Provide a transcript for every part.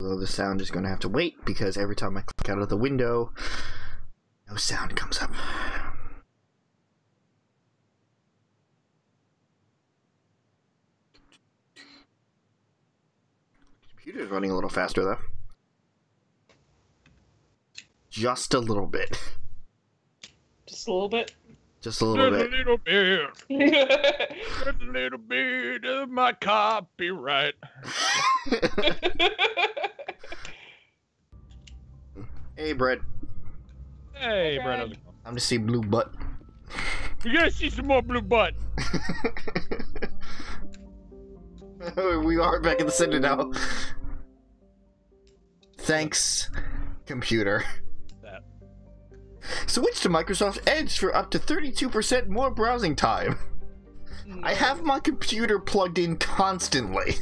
Although the sound is going to have to wait because every time I click out of the window, no sound comes up. Computer's running a little faster though. Just a little bit. Just a little bit? Just a little bit. Just a little bit. Just a little bit of my copyright. Hey, Brett. Hey, Brett. How's it going? I'm to see blue butt. You gotta see some more blue butt. We are back in the center now. Thanks, computer. That. Switch to Microsoft Edge for up to 32% more browsing time. No. I have my computer plugged in constantly.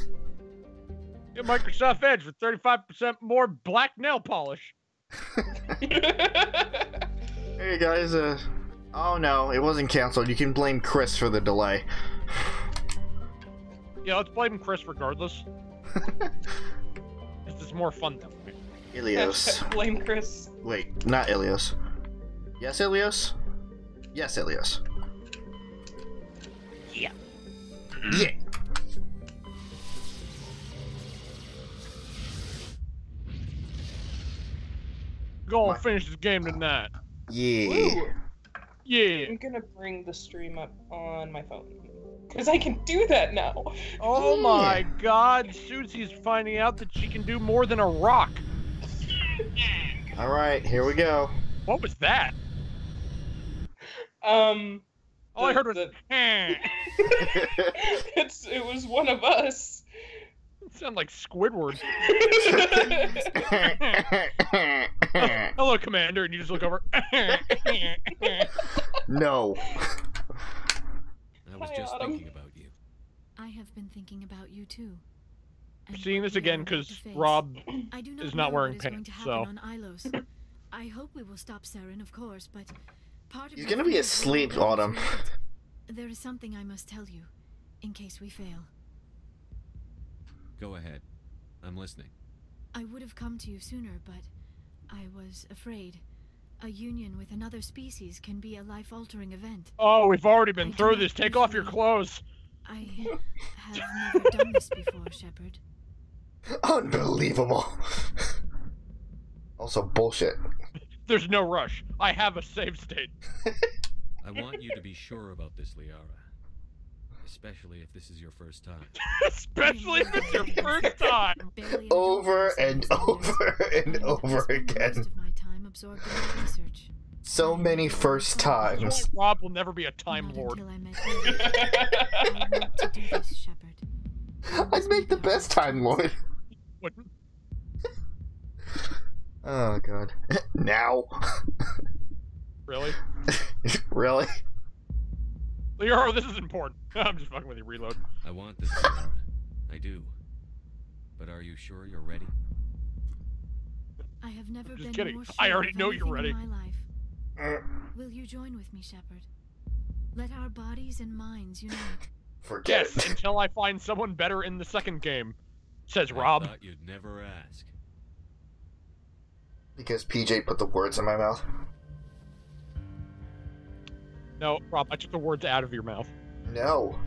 Get Microsoft Edge for 35% more black nail polish. Hey guys, oh no, it wasn't canceled. You can blame Chris for the delay. Yeah, let's blame Chris regardless. This is more fun that way. Ilios. Blame Chris. Wait, not Ilios. Yes, Ilios? Yes, Ilios. Yeah. Yeah. Go and finish this game tonight. Yeah. Ooh. Yeah. I'm gonna bring the stream up on my phone. Because I can do that now. Oh my god, Susie's finding out that she can do more than a rock. Alright, here we go. What was that? All All I heard was it was one of us. It sounded like Squidward. Hello, Commander, and you just look over. No. I was Hi, just Autumn. thinking about you. I have been thinking about you too. And Seeing what this we again are about because to face. Rob I do is know not wearing what is going pants, to so. happen on Ilos. I hope we will stop Saren, of course, but part of He's me gonna be feels asleep, that we Autumn. will not. There is something I must tell you, in case we fail. Go ahead. I'm listening. I would have come to you sooner, but I was afraid. A union with another species can be a life-altering event. Oh, we've already been I through do this. Take off your usually- clothes. I have never done this before, Shepard. Unbelievable. Also bullshit. There's no rush. I have a save state. I want you to be sure about this, Liara. Especially if this is your first time. Especially if it's your first time. Barely an Over adult and myself, over and I have over spent again. most of my time absorbed in my research. So many first times. Rob will never be a Time Not Lord. until I met you. I want to do this, Shepard. I'd make the best Time Lord. Wouldn't- Oh god. Now? Really? Really? Liara, this is important. I'm just fucking with you, reload. I want this, Liara. I do. But are you sure you're ready? I have never Just been kidding. more sure I already of know you're anything ready. in my life. Mm, Will you join with me, Shepard? Let our bodies and minds unite. Forget Yes, it. until I find someone better in the second game, says I Rob. thought you'd never ask. Because PJ put the words in my mouth. No, Rob, I took the words out of your mouth. No.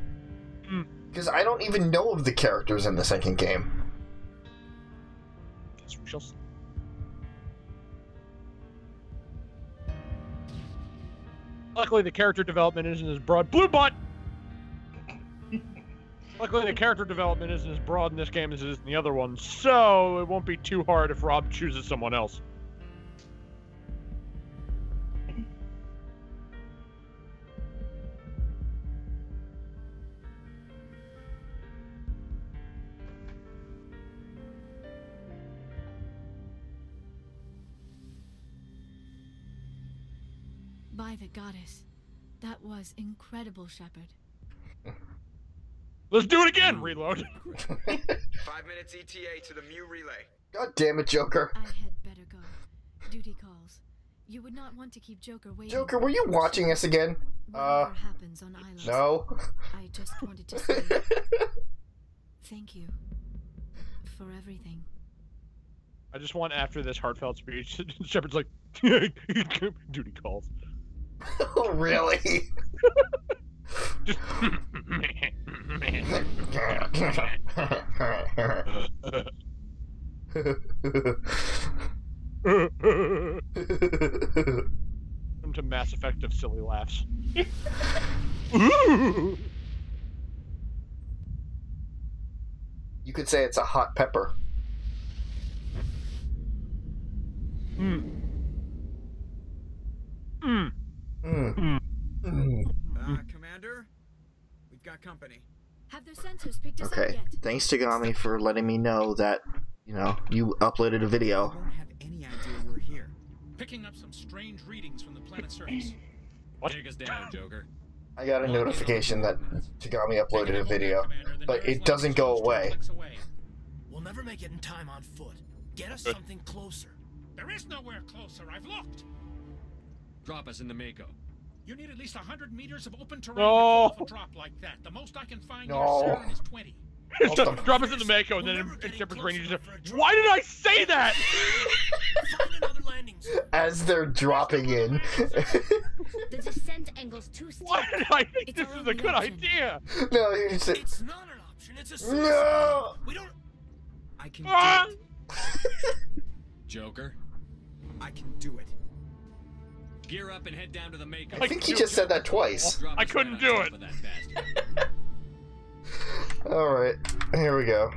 Mm. Because I don't even know of the characters in the second game. Guess we shall see. Luckily, the character development isn't as broad. Blue butt! Luckily, the character development isn't as broad in this game as it is in the other one, so it won't be too hard if Rob chooses someone else. By the goddess, that was incredible, Shepard. Let's do it again! Reload. 5 minutes ETA to the Mew relay. God damn it, Joker. I had better go. Duty calls. You would not want to keep Joker waiting. Joker, were you watching us again? Whatever happens on Isla. No. I just wanted to say thank you for everything. I just want after this heartfelt speech, Shepard's like, duty calls. Oh, really? Just into Mass Effect of silly laughs. You could say it's a hot pepper. Commander? We've got company. Have their sensors picked us up Okay, yet? thanks to Gami for letting me know that, you know, you uploaded a video. I won't have any idea we're here. Picking up some strange readings from the planet's surface. What? Take us down, Joker. I got a notification that Tagami uploaded a video, but it doesn't go away. We'll never make it in time on foot. Get us something closer. There is nowhere closer. I've looked. Drop us in the Mako. You need at least 100 meters of open terrain No. to pull off a drop like that. The most I can find No. near Saturn is 20. Drop us in the Mako, and then in Shepard's brain, you just why did I say that? Find another landing zone. As they're dropping in. The descent angle's too steep. Why did I think It's this our is a only good option. idea? No, you said, It's not an option. It's a suicide. no! We don't. I can Ah! do it. Joker, I can do it. gear up and head down to the Mako. I think he just said that twice. Drop I us couldn't right do on it. top of that bastard. Alright, here we go.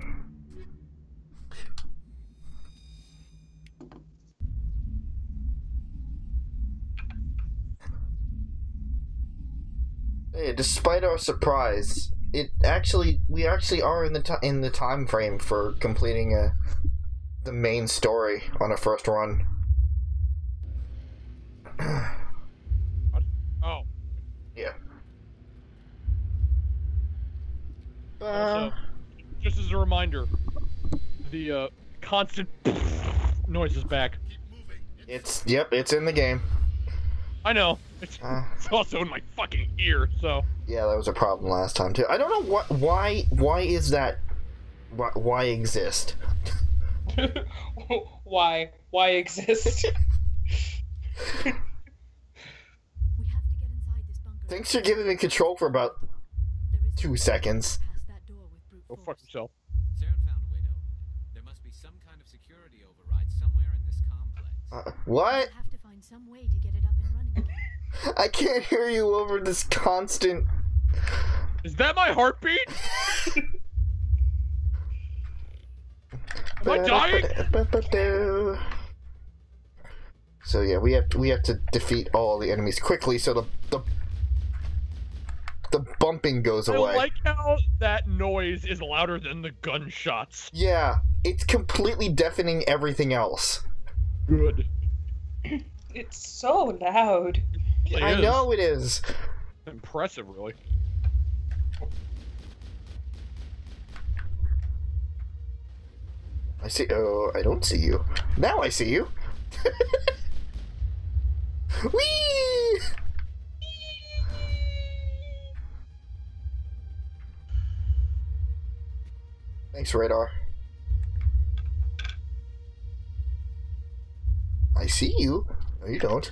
Hey, despite our surprise, we actually are in the time frame for completing the main story on a first run. Oh. Yeah. Also, just as a reminder, the constant noise is back. It's in the game. I know. It's also in my fucking ear, so. Yeah, that was a problem last time too. I don't know why is that? Why exist? Why exist? We have to get inside this bunker. Thanks for giving me control for about There is 2 seconds. past that door with brute Go force. fuck yourself. Saren found a way to open it. There must be some kind of security override somewhere in this complex. What? We'll have to find some way to get it up and running again. I can't hear you over this constant. Is that my heartbeat? Am I dying? So yeah, we have to defeat all the enemies quickly so the bumping goes I away. like how that noise is louder than the gunshots. Yeah, it's completely deafening everything else. Good. It's so loud. It I is. know it is. Impressive, really. I see. Oh, I don't see you. Now I see you. Whee! Thanks, radar. I see you. No, you don't.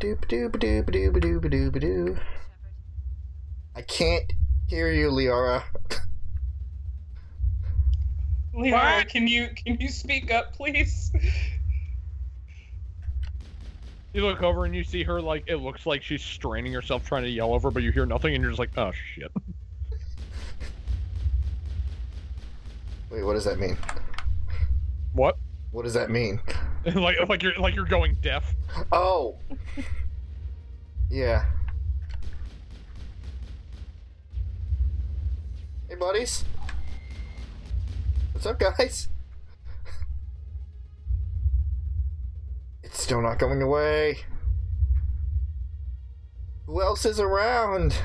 Doop-doop-doop-doop-doop-doop-doop-doop. I can't hear you, Liara. Levi, What? can you speak up, please? You look over and you see her, like, it looks like she's straining herself trying to yell over, but you hear nothing, and you're just like, oh, shit. Wait, what does that mean? What? What does that mean? like you're going deaf. Oh! Yeah. Hey, buddies. What's up, guys? It's still not going away. Who else is around?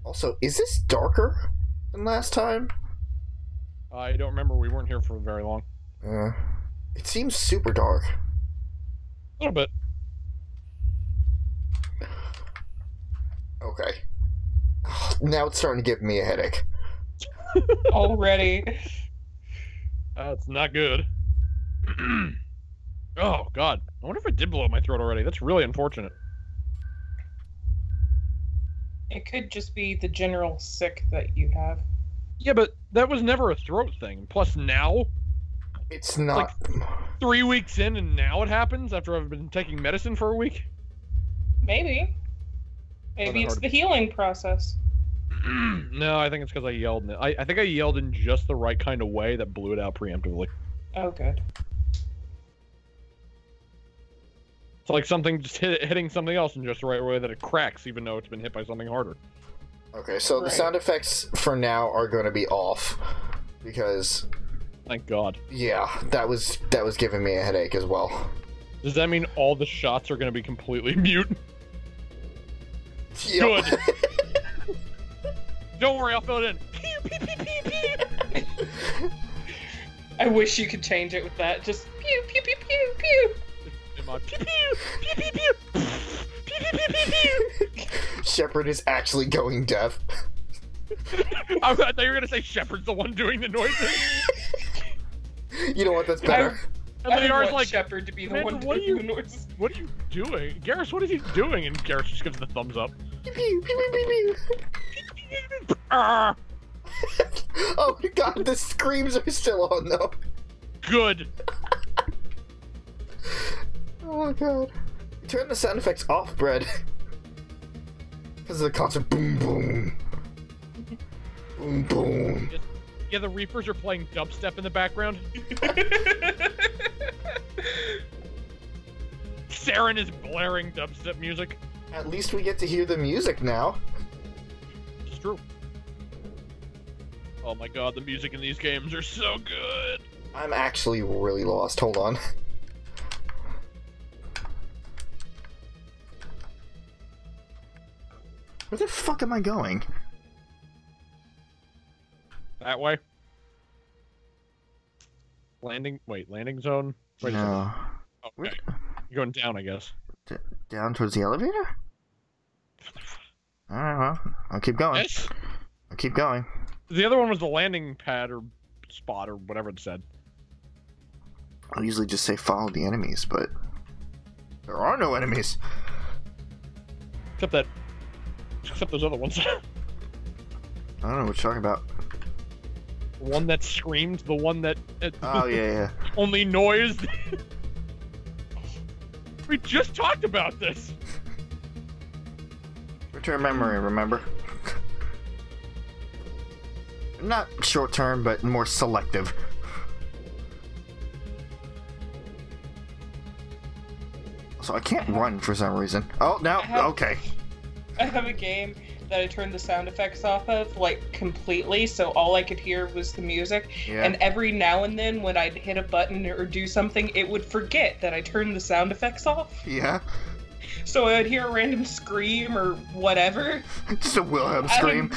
Also, is this darker than last time? I don't remember. We weren't here for very long. It seems super dark. A little bit. Okay. Now it's starting to give me a headache. Already. That's not good. Oh, God. I wonder if I did blow up my throat already. That's really unfortunate. It could just be the general sick that you have. Yeah, but that was never a throat thing. Plus, now, It's not. like 3 weeks in, and now it happens after I've been taking medicine for a week? Maybe. Maybe it's the healing process. No, I think it's because I yelled. I think I yelled in just the right kind of way that blew it out preemptively. Oh, good. It's like something just hitting something else in just the right way that it cracks, even though it's been hit by something harder. Okay, so the Right. sound effects for now are going to be off because, Thank God. yeah, that was giving me a headache as well. Does that mean all the shots are going to be completely mute? Yep. Good. Don't worry, I'll fill it in. Pew, pew, pew, pew, pew. I wish you could change it with that. Just pew, pew, pew, pew, pew. In my pew, pew, pew, pew, pew. Pew, pew, pew, pew, pew. Shepard is actually going deaf. I thought you were going to say Shepard's the one doing the noises. You know what? That's better. And I would Liara's want like, Shepard to be the "Man, one what are doing you- the noises. what are you doing? Garrus, what is he doing? And Garrus just gives the thumbs up. Pew, pew, pew, pew, pew. Ah, Oh my god, the screams are still on though. good. Oh god. Turn the sound effects off, Brad. Because of the constant boom boom. Boom boom. Yeah, the Reapers are playing dubstep in the background. Saren is blaring dubstep music. At least we get to hear the music now. It's true. Oh my god, the music in these games are so good. I'm actually really lost. Hold on. Where the fuck am I going? That way. Landing zone? Wait a No. second. Okay. You're going down, I guess. Down towards the elevator? Alright, well, I'll keep going. Yes? I'll keep going. The other one was the landing pad or spot or whatever it said. I'll usually just say follow the enemies, but there are no enemies. Except those other ones. I don't know what you're talking about. The one that screamed, the one that Oh, yeah. only noised. We just talked about this. Return memory, remember? Not short term, but more selective. So I can't run for some reason. Oh, no, okay. I have a game that I turned the sound effects off of, like, completely, so all I could hear was the music. Yeah. And every now and then, when I'd hit a button or do something, it would forget that I turned the sound effects off. Yeah. So I'd hear a random scream or whatever Just a Wilhelm scream.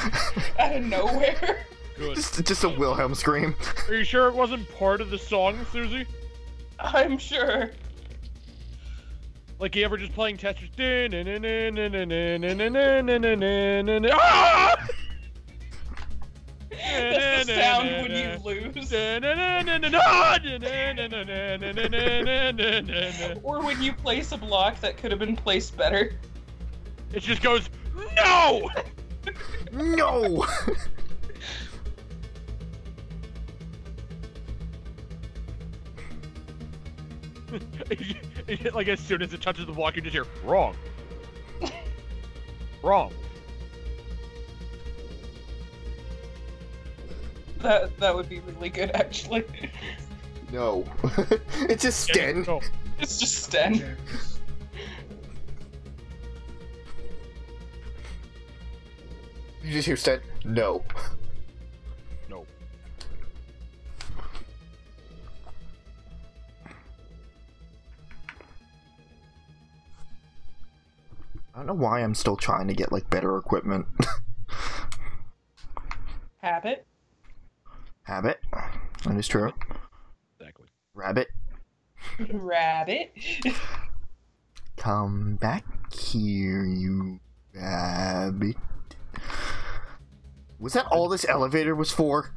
out of nowhere. Good. Just a Wilhelm scream. Are you sure it wasn't part of the song, Suzie? I'm sure. Like you ever just playing Tetris? Ah! That's the sound when you lose. Or when you place a block that could have been placed better. It just goes, no! No! Like as soon as it touches the block, you just hear, wrong. Wrong. That would be really good, actually. No. It's just Sten. No. It's just Sten. You just hear Sten. No. No. I don't know why I'm still trying to get, like, better equipment. Habit. Habit. That is true. Exactly. Rabbit. Rabbit. Come back here, you rabbit. Was that all this elevator was for?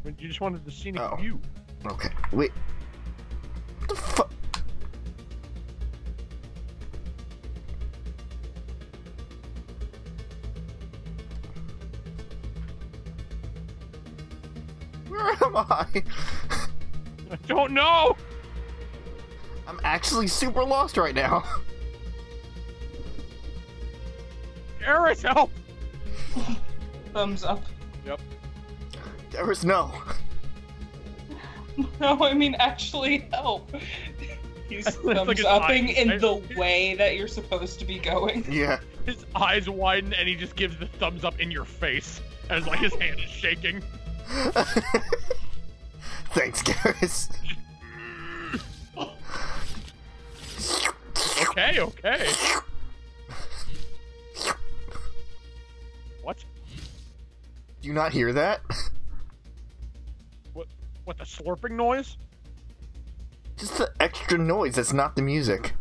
But you just wanted the scenic Oh. view. Okay, wait. What the fuck? Where am I? I don't know! I'm actually super lost right now. Garrus, help! Thumbs up. Yep. Garrus, no. No, I mean actually help. He's It's like thumbs his upping eyes. in the way that you're supposed to be going. Yeah. His eyes widen and he just gives the thumbs up in your face. As like his hand is shaking. Thanks, Garrus. Okay, okay. What? Do you not hear that? What, the slurping noise? Just the extra noise, that's not the music.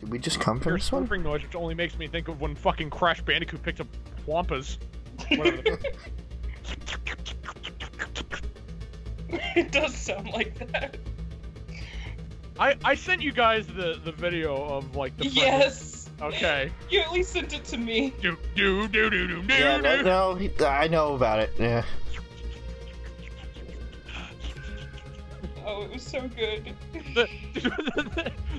Did we just come from Your this one? slurping noise, which only makes me think of when fucking Crash Bandicoot picked up Wampas. Whatever the- It does sound like that. I sent you guys the video of like the Yes! Okay. You at least sent it to me. Do do do do do do. Yeah, no, I know about it. Yeah. Oh, it was so good.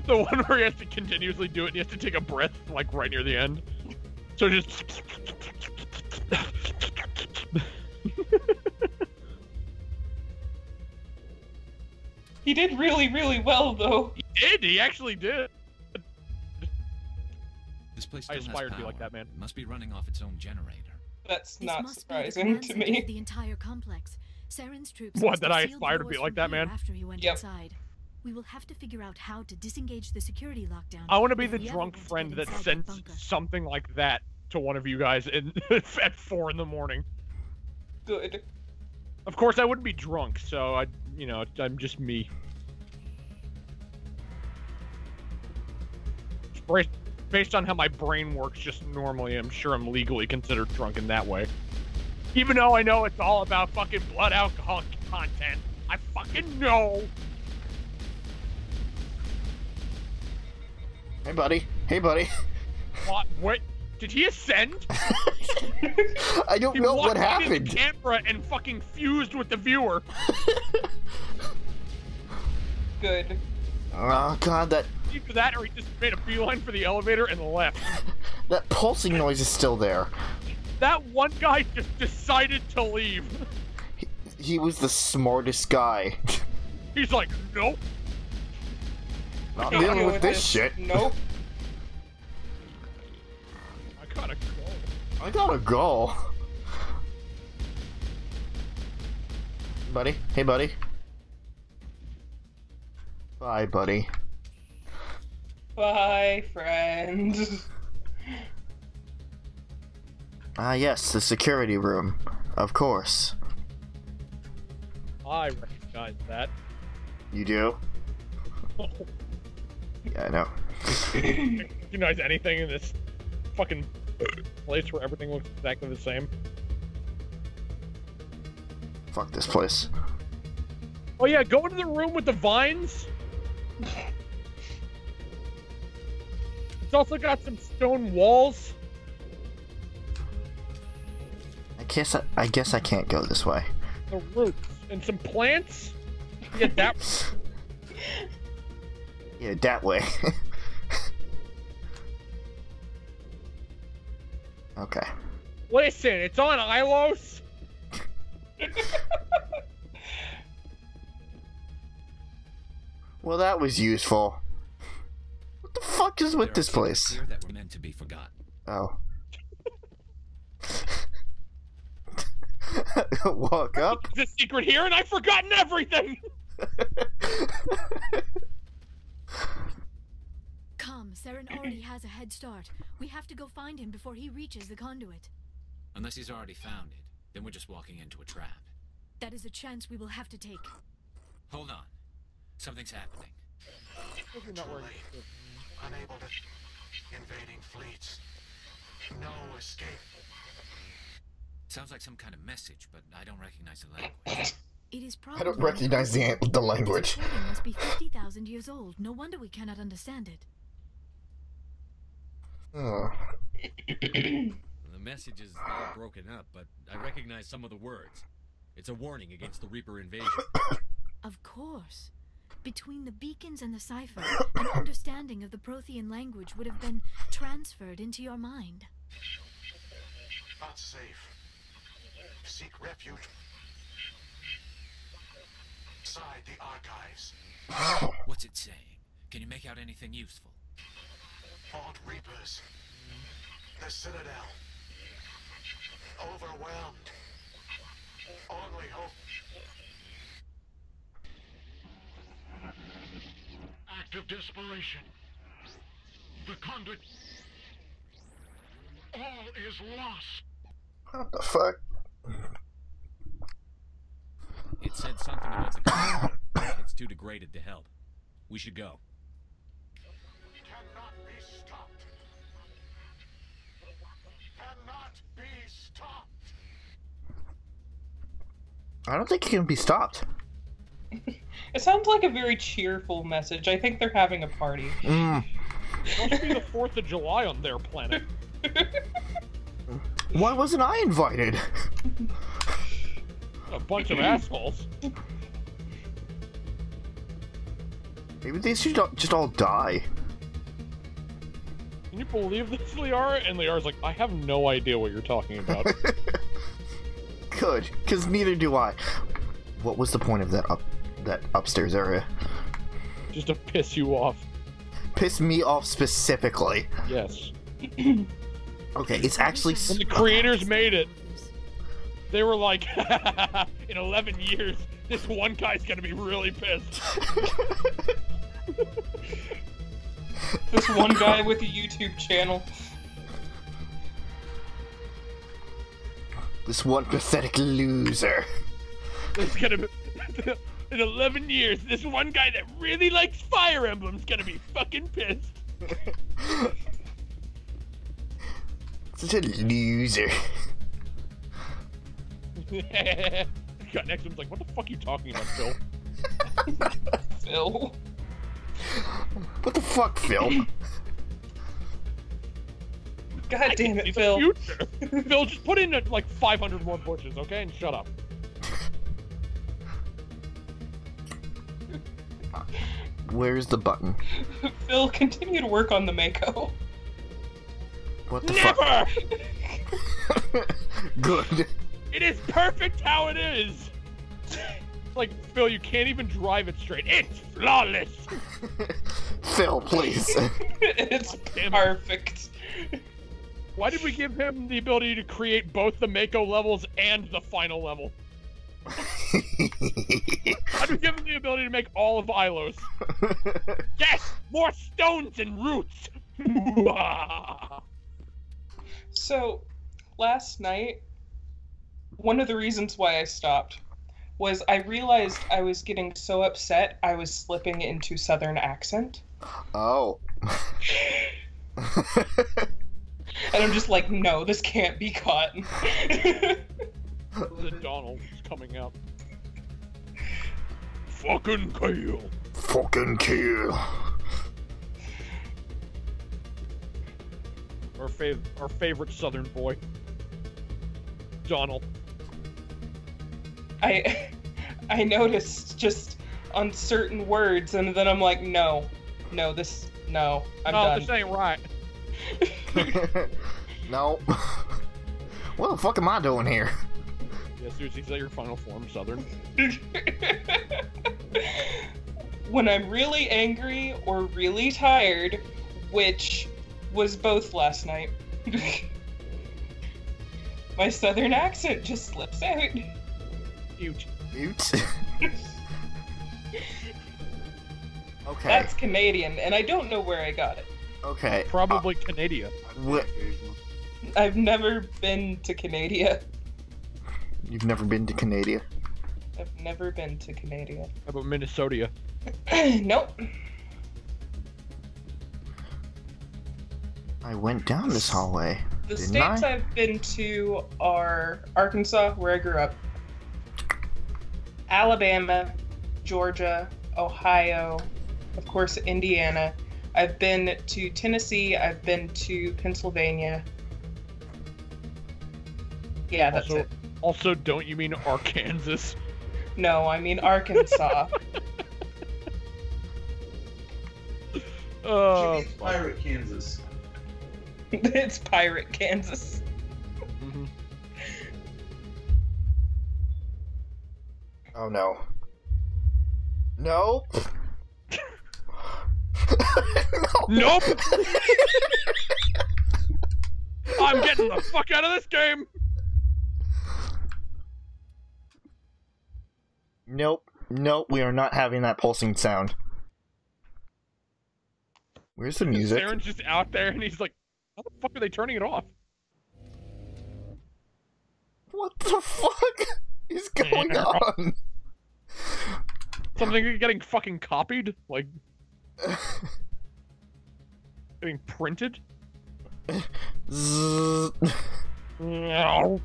The one where he has to continuously do it and he has to take a breath like right near the end. So just He did really, really well, though. He did, he actually did. This place I still has aspire to be power. like that, man. It must be running off its own generator. That's This not must be the surprising command to center me. of the entire complex. Saren's troops What, must that have I sealed aspire the to be doors like from that, here man? After he went Yep. inside. We will have to figure out how to disengage the security lockdown. I want to be if the we ever drunk want to friend get that inside sends bunker. something like that to one of you guys at 4 in the morning. Good. Of course, I wouldn't be drunk, so I'm just me. Based on how my brain works just normally, I'm sure I'm legally considered drunk in that way. Even though I know it's all about fucking blood alcohol content. I fucking know! Hey, buddy. Hey, buddy. What? What? Did he ascend? I don't He know walked what in happened. his camera and fucking fused with the viewer. Good. Oh god, Either that or he just made a beeline for the elevator and left. that pulsing noise is still there. That one guy just decided to leave. He was the smartest guy. He's like, nope. Not Can't dealing deal with this shit. Nope. I gotta go. I gotta go. Buddy? Hey, buddy. Bye, buddy. Bye, friend. Ah, yes, the security room. Of course. I recognize that. You do? Yeah, I know. Recognize anything in this fucking place where everything looks exactly the same? Fuck this place. Oh yeah, go into the room with the vines. It's also got some stone walls. I guess I can't go this way. The roots and some plants. Yeah, that. Yeah, that way. Okay. Listen, it's on Ilos. Well, that was useful. What the fuck is with There are this secrets place? here that were meant to be forgotten. Oh. Walk up. There's a secret here, and I've forgotten everything. Come, Saren already has a head start. We have to go find him before he reaches the conduit. Unless he's already found it, then we're just walking into a trap. That is a chance we will have to take. Hold on. Something's happening. Hope you're not wearing late. Unable to... Invading fleets. No escape. Sounds like some kind of message, but I don't recognize the language. It is I don't probably... recognize the language. This recording must be 50,000 years old. No wonder we cannot understand it. Oh. The message is all broken up, but I recognize some of the words. It's a warning against the Reaper invasion. Of course. Between the beacons and the cipher, an understanding of the Prothean language would have been transferred into your mind. Not safe. Seek refuge. Inside the archives. What's it saying? Can you make out anything useful? Fought Reapers. The Citadel. Overwhelmed. Only hope. Act of desperation. The conduit. All is lost. What the fuck? It said something about the conduit. It's too degraded to help. We should go. Cannot be stopped. Cannot be stopped. I don't think it can be stopped. It sounds like a very cheerful message. I think they're having a party. Mm. It must be the 4th of July on their planet. Why wasn't I invited? A bunch of assholes. Maybe they should just all die. Can you believe this, Liara? And Liara's like, I have no idea what you're talking about. Good, because neither do I. What was the point of that upstairs area? Just to piss you off. Piss me off specifically. Yes. Okay, it's actually... When the creators made it, they were like, in 11 years, this one guy's gonna be really pissed. This one guy with a YouTube channel. This one pathetic loser. It's gonna be... In 11 years, this one guy that really likes Fire Emblem's gonna be fucking pissed. Such a loser. Got next to him's like, what the fuck are you talking about, Phil? Phil. What the fuck, Phil? God damn it, See the Phil. future. Phil, just put in like 500 more bushes, okay? And shut up. Where's the button? Phil, continue to work on the Mako. What the Never! fuck? Good. It is perfect how it is! Like, Phil, you can't even drive it straight. It's flawless! Phil, please. It's perfect. Why did we give him the ability to create both the Mako levels and the final level? Why did we give him the ability to make all of Ilos? Yes! More stones and roots! So, last night, one of the reasons why I stopped was I realized I was getting so upset I was slipping into Southern accent. Oh. And I'm just like, no, this can't be caught. The Donald is coming out. Fucking kill. Fucking kill. Our favorite Southern boy. Donald. I noticed just on certain words, and then I'm like, no, I'm done. This ain't right. No. What the fuck am I doing here? Yeah, Suzie, is that your final form, Southern? When I'm really angry or really tired, which was both last night, my Southern accent just slips out. Cute. Mute. Okay. That's Canadian, and I don't know where I got it. Okay. Probably Canada. What? I've never been to Canada. You've never been to Canada? I've never been to Canada. How about Minnesota? Nope. I went down this hallway. The didn't states I? I've been to are Arkansas, where I grew up, Alabama, Georgia, Ohio, of course, Indiana. I've been to Tennessee. I've been to Pennsylvania. Yeah, that's it. Also, don't you mean Arkansas? No, I mean Arkansas. It's Pirate Kansas. It's Pirate Kansas. Mm-hmm. Oh no. Nope. Nope. I'm getting the fuck out of this game. Nope. Nope. We are not having that pulsing sound. Where's the music? Aaron's just out there, and he's like, "How the fuck are they turning it off?" What the fuck is going on? Something getting fucking copied? Like, getting printed? Zzz. No.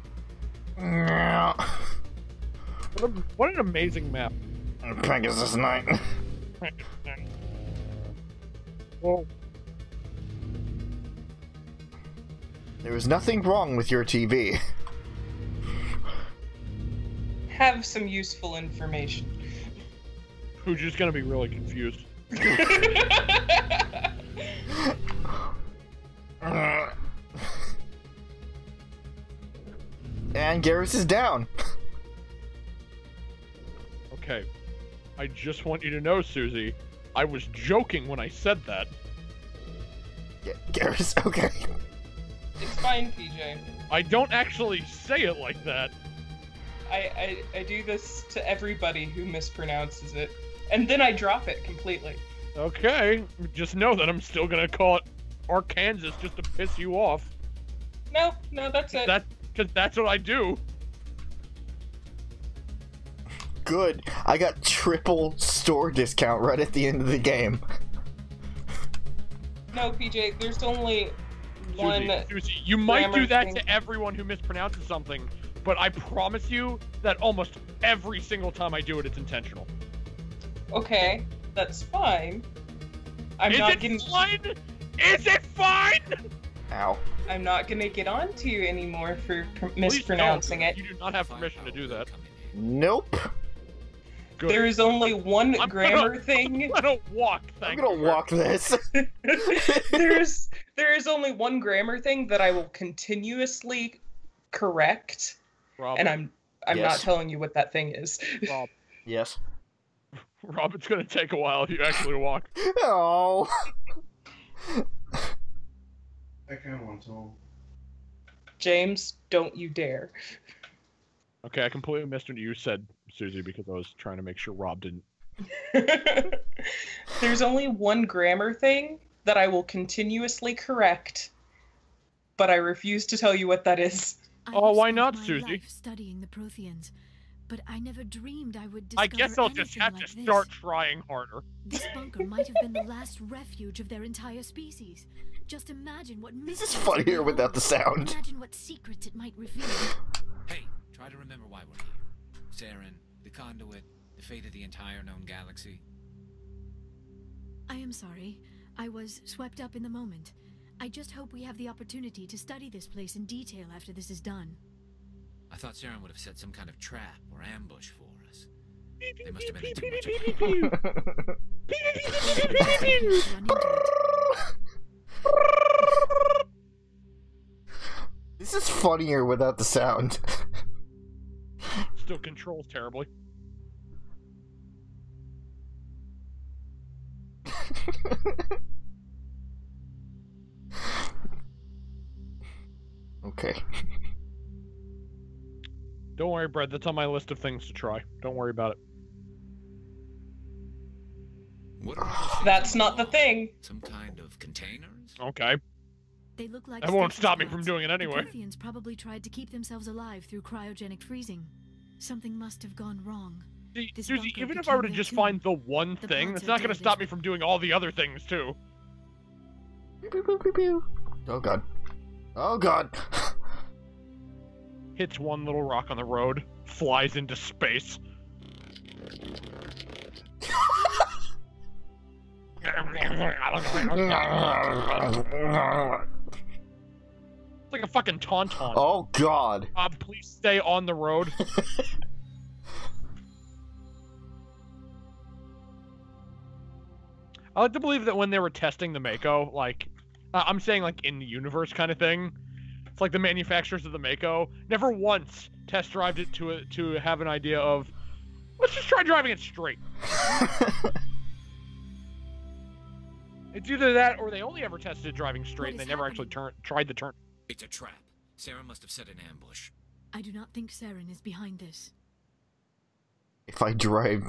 What an amazing map. Pegasus Night. Well, There was nothing wrong with your TV. Have some useful information. who's just gonna be really confused. And Garrus is down. Okay. I just want you to know, Suzie, I was joking when I said that. Garrus, okay. It's fine, PJ. I don't actually say it like that. I do this to everybody who mispronounces it. And then I drop it completely. Okay, just know that I'm still gonna call it Arkansas just to piss you off. No, that's it. Because that's what I do. Good. I got triple store discount right at the end of the game. No, PJ, there's only one. Suzie, you might do that thing. to everyone who mispronounces something, but I promise you that almost every single time I do it, it's intentional. Okay, that's fine. Is it fine? Ow. I'm not gonna get on to you anymore for Please mispronouncing don't. it. You do not have permission to do that. Nope. Good. There is only one grammar thing. I'm gonna walk. I'm gonna walk this. There is only one grammar thing that I will continuously correct, Rob, and I'm Yes. not telling you what that thing is. Rob, Yes. Rob, it's gonna take a while if you actually walk. Oh. I kind of want to. James, don't you dare. Okay, I completely missed what you said, Suzie, because I was trying to make sure Rob didn't. There's only one grammar thing that I will continuously correct, but I refuse to tell you what that is. Oh, why not, My Suzie? life studying the Protheans, but I never dreamed I would I discover guess I'll just anything have like to this. start trying harder. This bunker might have been the last refuge of their entire species. Just imagine what This is mysteries funnier it may without hold. the sound. Imagine what secrets it might reveal. Hey, try to remember why we're here. Saren, the conduit, the fate of the entire known galaxy. I am sorry. I was swept up in the moment. I just hope we have the opportunity to study this place in detail after this is done. I thought Saren would have set some kind of trap or ambush for us. They must have been in too much of a hurry. Run into it. This is funnier without the sound. Still controls terribly. Okay. Don't worry, Brad. That's on my list of things to try. Don't worry about it. What are those things That's on not the wall? thing. Some kind of containers? Okay. They look like That won't stasis stop me pods. from doing it anyway. The Protheans probably tried to keep themselves alive through cryogenic freezing. Something must have gone wrong. See, This Suzie, bunker even if became I were to their just tomb. find the one The thing, pots that's are not going to dead stop as me from doing all the other things, too. Pew, pew, pew, pew, pew. Oh god. Oh god. Hits one little rock on the road, flies into space. It's like a fucking tauntaun. Oh god. Please stay on the road. I like to believe that when they were testing the Mako, like, I'm saying like in the universe kind of thing, it's like the manufacturers of the Mako never once test drive it to have an idea of, let's just try driving it straight. It's either that or they only ever tested driving straight and they never actually tried the turn. It's a trap. Sarah must have set an ambush. I do not think Saren is behind this. If I drive...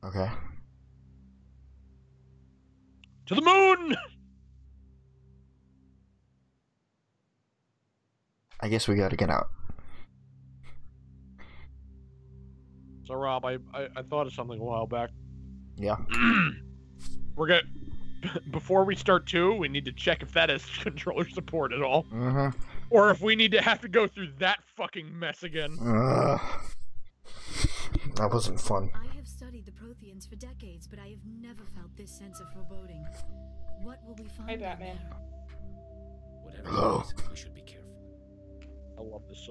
Okay. To the moon! I guess we gotta get out. So Rob, I thought of something a while back. Yeah. We're gonna... Before we start 2, we need to check if that is controller support at all. Mm-hmm. Or if we need to have to go through that fucking mess again. That wasn't fun. I have studied the Protheans for decades, but I have never felt this sense of foreboding. What will we find? Hey, Batman. Whatever Hello. it is, we should be careful. I love this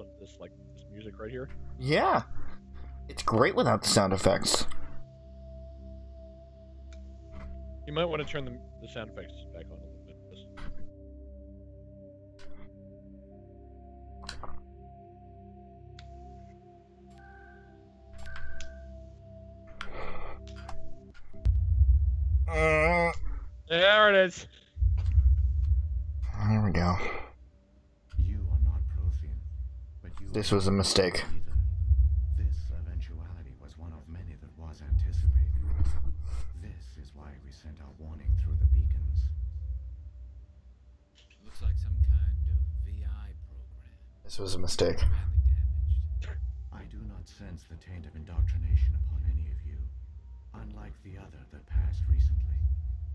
music right here. Yeah. It's great without the sound effects. You might want to turn the sound effects back on a little bit. There it is. There we go. You are not Prothean, but you This was a mistake. This eventuality was one of many that was anticipated. This is why we sent our warning through the beacons. Looks like some kind of VI program. This was a mistake. I do not sense the taint of indoctrination upon any of you. Unlike the other that passed recently,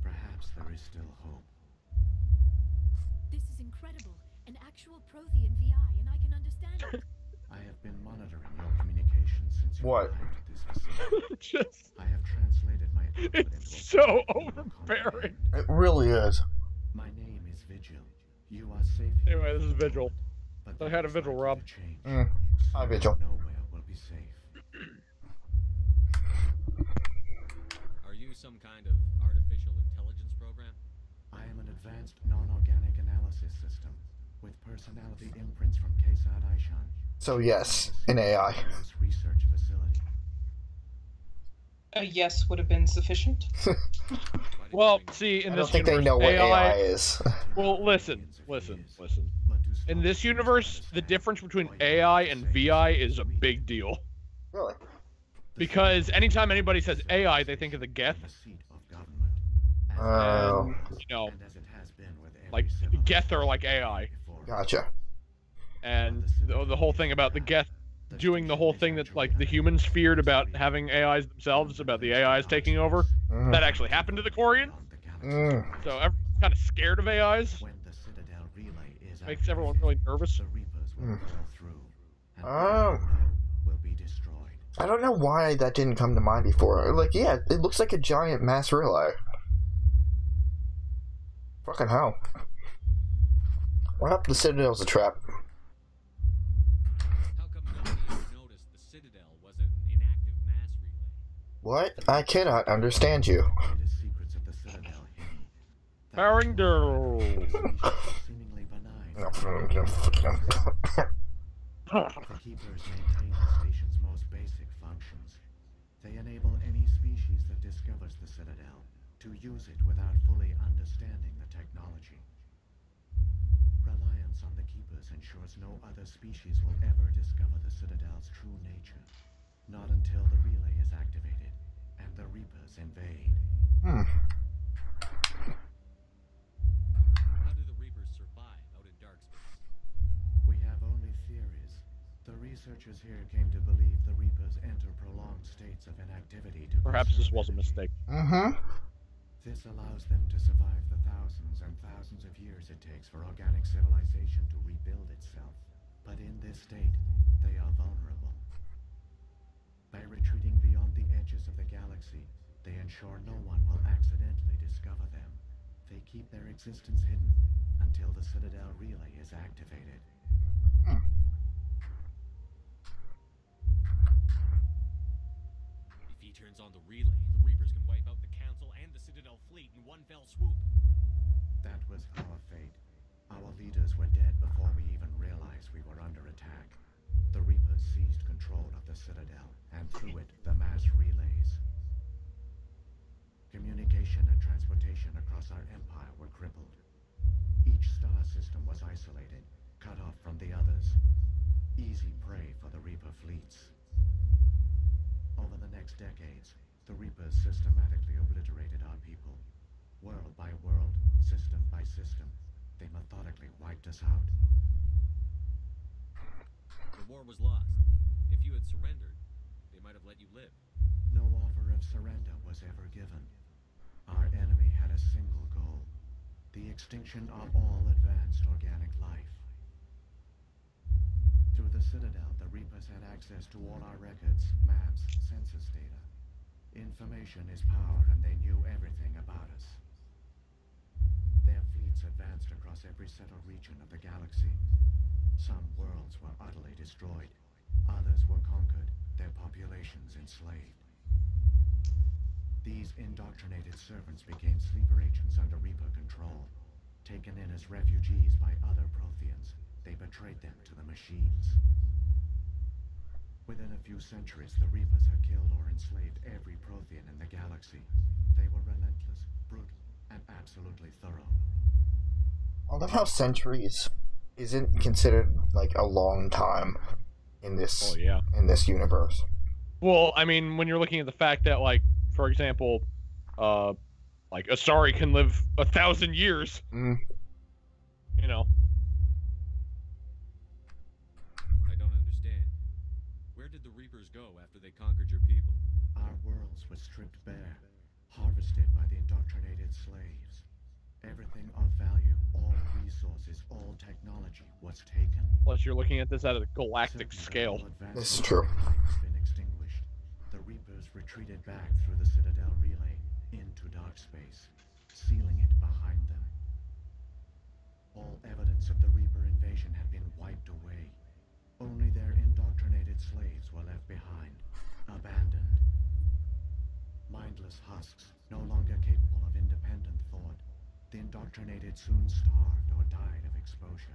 perhaps there is still hope. This is incredible. An actual Prothean VI, and I can understand it. I have been monitoring your communications since you What? arrived at this facility. Just... I have translated my output into It's so overbearing. It really is. My name is Vigil. You are safe. Anyway, this is Vigil. But I had a Vigil, Rob. Hi, Vigil. Nowhere will be safe. Are you some kind of artificial intelligence program? I am an advanced non-organic analysis system with personality imprints from Kesad Aishan. So yes, an AI. Research facility. A yes would have been sufficient. Well, see, in I this don't think they universe, know what AI is. Well, listen. In this universe, the difference between AI and VI is a big deal. Really? Because anytime anybody says AI, they think of the Geth. Oh. And, you know, like, Geth are like AI. Gotcha. And the whole thing about the Geth doing the whole thing that, like, the humans feared about having AIs themselves, about the AIs taking over, that actually happened to the Quarian. So everyone's kind of scared of AIs. Makes everyone really nervous. I don't know why that didn't come to mind before. Like, yeah, it looks like a giant mass relay. Fucking hell. What up? The Citadel's a trap. How come nobody noticed the Citadel was an inactive mass relay? What? I cannot understand you. Powering down. The keepers maintain the station's most basic functions. They enable any species that discovers the Citadel to use it without fully understanding the technology. Reliance on the keepers ensures no other species will ever discover the Citadel's true nature. Not until the relay is activated and the Reapers invade. How do the Reapers survive out in dark space? Researchers here came to believe the Reapers enter prolonged states of inactivity to Perhaps this conserve was a energy. mistake. This allows them to survive the thousands and thousands of years it takes for organic civilization to rebuild itself. But in this state, they are vulnerable. By retreating beyond the edges of the galaxy, they ensure no one will accidentally discover them. They keep their existence hidden until the Citadel relay is activated. If he turns on the relay, the Reapers can wipe out the Council and the Citadel fleet in one fell swoop. That was our fate. Our leaders were dead before we even realized we were under attack. The Reapers seized control of the Citadel, and through it, the mass relays. Communication and transportation across our empire were crippled. Each star system was isolated, cut off from the others. Easy prey for the Reaper fleets. Over the next decades, the Reapers systematically obliterated our people. World by world, system by system, they methodically wiped us out. The war was lost. If you had surrendered, they might have let you live. No offer of surrender was ever given. Our enemy had a single goal: the extinction of all advanced organic life. Through the Citadel, the Reapers had access to all our records, maps, census data. Information is power, and they knew everything about us. Their fleets advanced across every settled region of the galaxy. Some worlds were utterly destroyed. Others were conquered, their populations enslaved. These indoctrinated servants became sleeper agents under Reaper control. Taken in as refugees by other Protheans, they betrayed them to the machines. Within a few centuries, the Reapers had killed or enslaved every Prothean in the galaxy. They were relentless, brutal, and absolutely thorough. I love how centuries isn't considered like a long time in this in this universe. Well, I mean, when you're looking at the fact that, like, for example, like Asari can live 1,000 years. You know. I don't understand. Where did the Reapers go after they conquered your people? Our worlds were stripped bare, harvested by the indoctrinated slaves. Everything of value, all resources, all technology was taken. Plus, you're looking at this at a galactic scale. This is true. Been extinguished. The Reapers retreated back through the Citadel relay into dark space, sealing it behind them. All evidence of the Reaper invasion had been wiped away. Only their indoctrinated slaves were left behind, abandoned. Mindless husks, no longer capable of independent thought. The indoctrinated soon starved or died of exposure.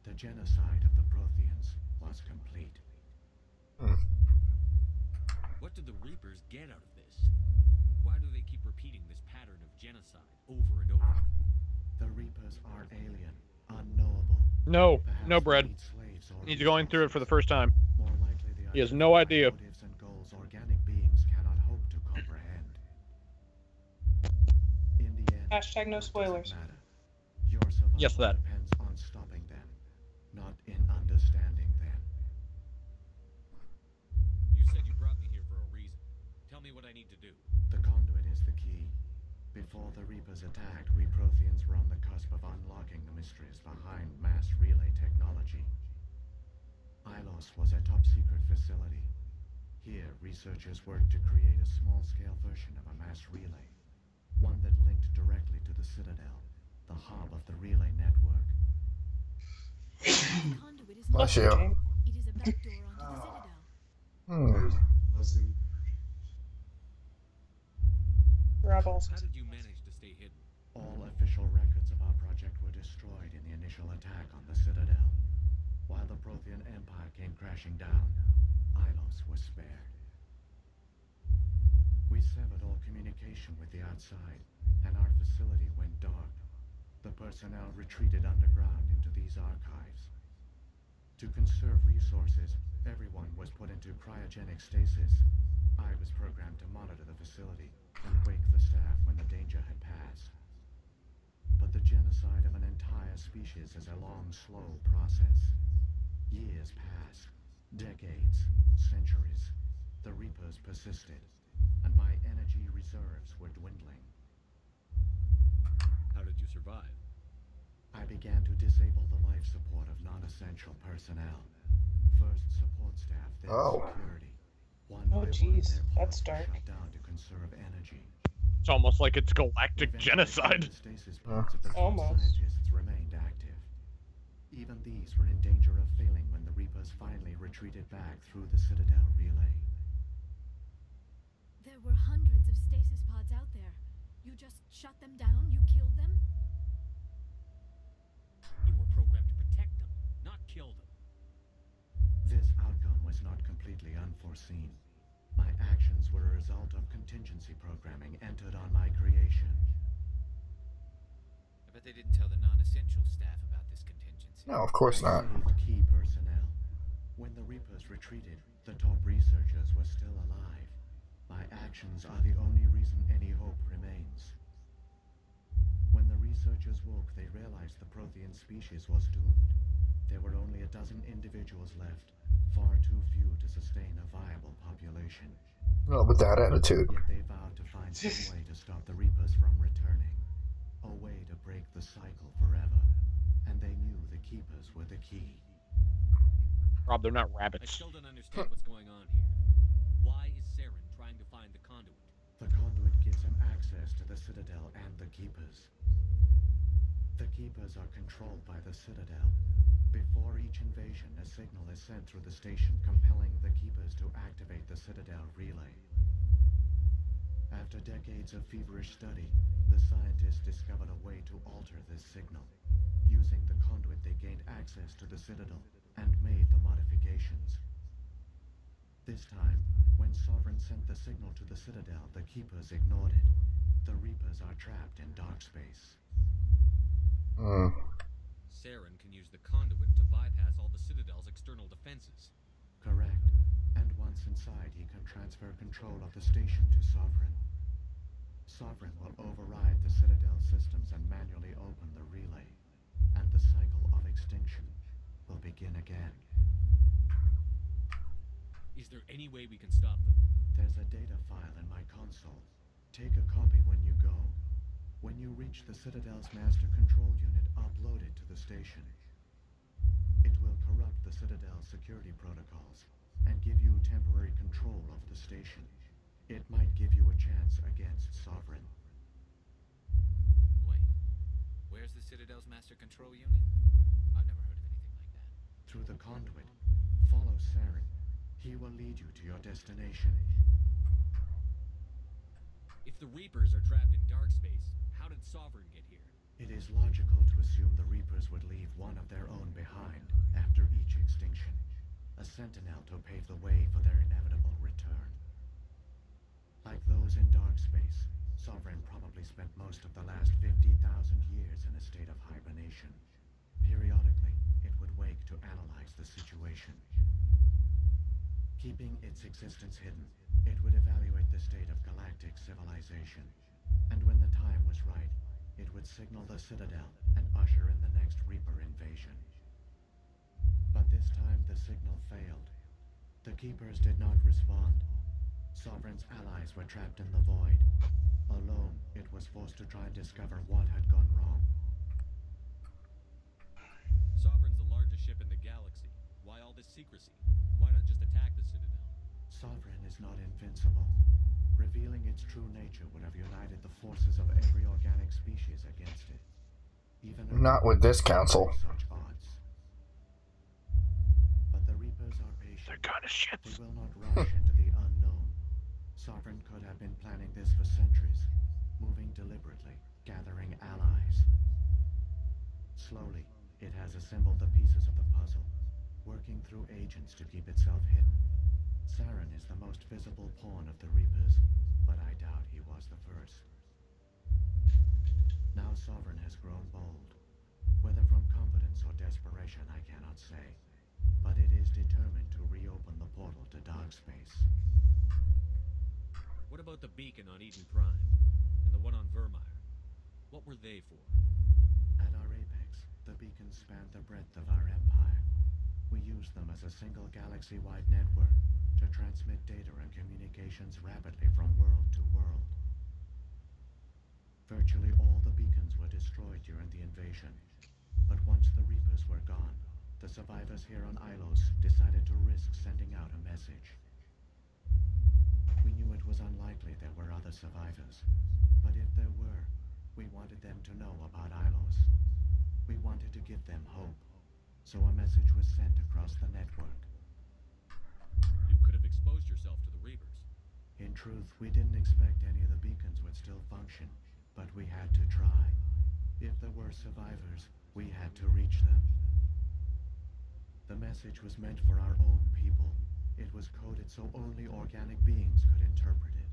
The genocide of the Protheans was complete. What did the Reapers get out of this? Why do they keep repeating this pattern of genocide over and over? The Reapers are alien, unknowable. No, no, Brad. He's going through it for the first time. He has no idea. Motives and goals organic beings cannot hope to comprehend. In the end, Hashtag no spoilers. your survival Yes, that. depends on stopping them, not in understanding them. You said you brought me here for a reason. Tell me what I need to do. The conduit is the key. Before the Reapers attacked, we Protheans were on the cusp of unlocking the mysteries behind mass relay technology. Ilos was a top-secret facility. Here, researchers worked to create a small-scale version of a mass relay, one that linked directly to the Citadel, the hub of the relay network. The conduit is Bless you. It is a backdoor onto the Citadel. Rebels. How did you manage to stay hidden? All official records of our project were destroyed in the initial attack on the Citadel. While the Prothean Empire came crashing down, Ilos was spared. We severed all communication with the outside, and our facility went dark. The personnel retreated underground into these archives. To conserve resources, everyone was put into cryogenic stasis. I was programmed to monitor the facility and wake the staff when the danger had passed. But the genocide of an entire species is a long, slow process. Years passed. Decades, centuries, the Reapers persisted, and my energy reserves were dwindling. How did you survive? I began to disable the life support of non-essential personnel. First support staff, then security. Oh jeez, that's dark. Shut down to conserve energy. It's almost like it's galactic genocide. Almost. Scientists remained active. Even these were in danger of failing when the Reapers finally retreated back through the Citadel relay. There were hundreds of stasis pods out there. You just shut them down? You killed them? You were programmed to protect them, not kill them. This outcome was not completely unforeseen. My actions were a result of contingency programming entered on my creation. I bet they didn't tell the non-essential staff about this contingency. No, of course not. Key personnel. When the Reapers retreated, the top researchers were still alive. My actions are the only reason any hope remains. When the researchers woke, they realized the Prothean species was doomed. There were only a dozen individuals left, far too few to sustain a viable population. Well, with that attitude. Yet they vowed to find some way to stop the Reapers from returning. A way to break the cycle forever. And they knew the Keepers were the key. Rob, they're not I rabbits. still don't understand what's going on here. Why is Saren trying to find the conduit? The conduit gives him access to the Citadel and the Keepers. The Keepers are controlled by the Citadel. Before each invasion, a signal is sent through the station compelling the Keepers to activate the Citadel relay. After decades of feverish study, the scientists discovered a way to alter this signal. Using the conduit, they gained access to the Citadel and made the modifications. This time, when Sovereign sent the signal to the Citadel, the Keepers ignored it. The Reapers are trapped in dark space. Saren can use the conduit to bypass all the Citadel's external defenses. Correct. And once inside, he can transfer control of the station to Sovereign. Sovereign will override the Citadel systems and manually open the relay. And the cycle of extinction will begin again. Is there any way we can stop them? There's a data file in my console. Take a copy when you go. When you reach the Citadel's master control unit, upload it to the station. It will corrupt the Citadel's security protocols and give you temporary control over the station. It might give you a chance against Sovereign. Wait, where's the Citadel's master control unit? I've never heard of anything like that. Through the conduit, follow Saren. He will lead you to your destination. If the Reapers are trapped in dark space, how did Sovereign get here? It is logical to assume the Reapers would leave one of their own behind after each extinction. A sentinel to pave the way for their inevitable return. Like those in dark space, Sovereign probably spent most of the last 50,000 years in a state of hibernation. Periodically, it would wake to analyze the situation. Keeping its existence hidden, it would evaluate the state of galactic civilization. And when the time was right, it would signal the Citadel and usher in the next Reaper invasion. But this time the signal failed. The Keepers did not respond. Sovereign's allies were trapped in the void. Alone, it was forced to try and discover what had gone wrong. Sovereign's the largest ship in the galaxy. Why all this secrecy? Why not just attack the Citadel? Sovereign is not invincible. Revealing its true nature would have united the forces of every organic species against it. Even not with this council. Such odds. But the Reapers are patient. They're kind of shits. They will not rush into the unknown. Sovereign could have been planning this for centuries, moving deliberately, gathering allies. Slowly, it has assembled the pieces of the puzzle, working through agents to keep itself hidden. Saren is the most visible pawn of the Reapers, but I doubt he was the first. Now Sovereign has grown bold. Whether from confidence or desperation, I cannot say. But it is determined to reopen the portal to dark space. What about the beacon on Eden Prime? And the one on Vermeer? What were they for? At our apex, the beacons spanned the breadth of our empire. We used them as a single galaxy-wide network to transmit data and communications rapidly from world to world. Virtually all the beacons were destroyed during the invasion, but once the Reapers were gone, the survivors here on Ilos decided to risk sending out a message. We knew it was unlikely there were other survivors, but if there were, we wanted them to know about Ilos. We wanted to give them hope, so a message was sent across the network. You could have exposed yourself to the Reapers. In truth, we didn't expect any of the beacons would still function, but we had to try. If there were survivors, we had to reach them. The message was meant for our own people. It was coded so only organic beings could interpret it.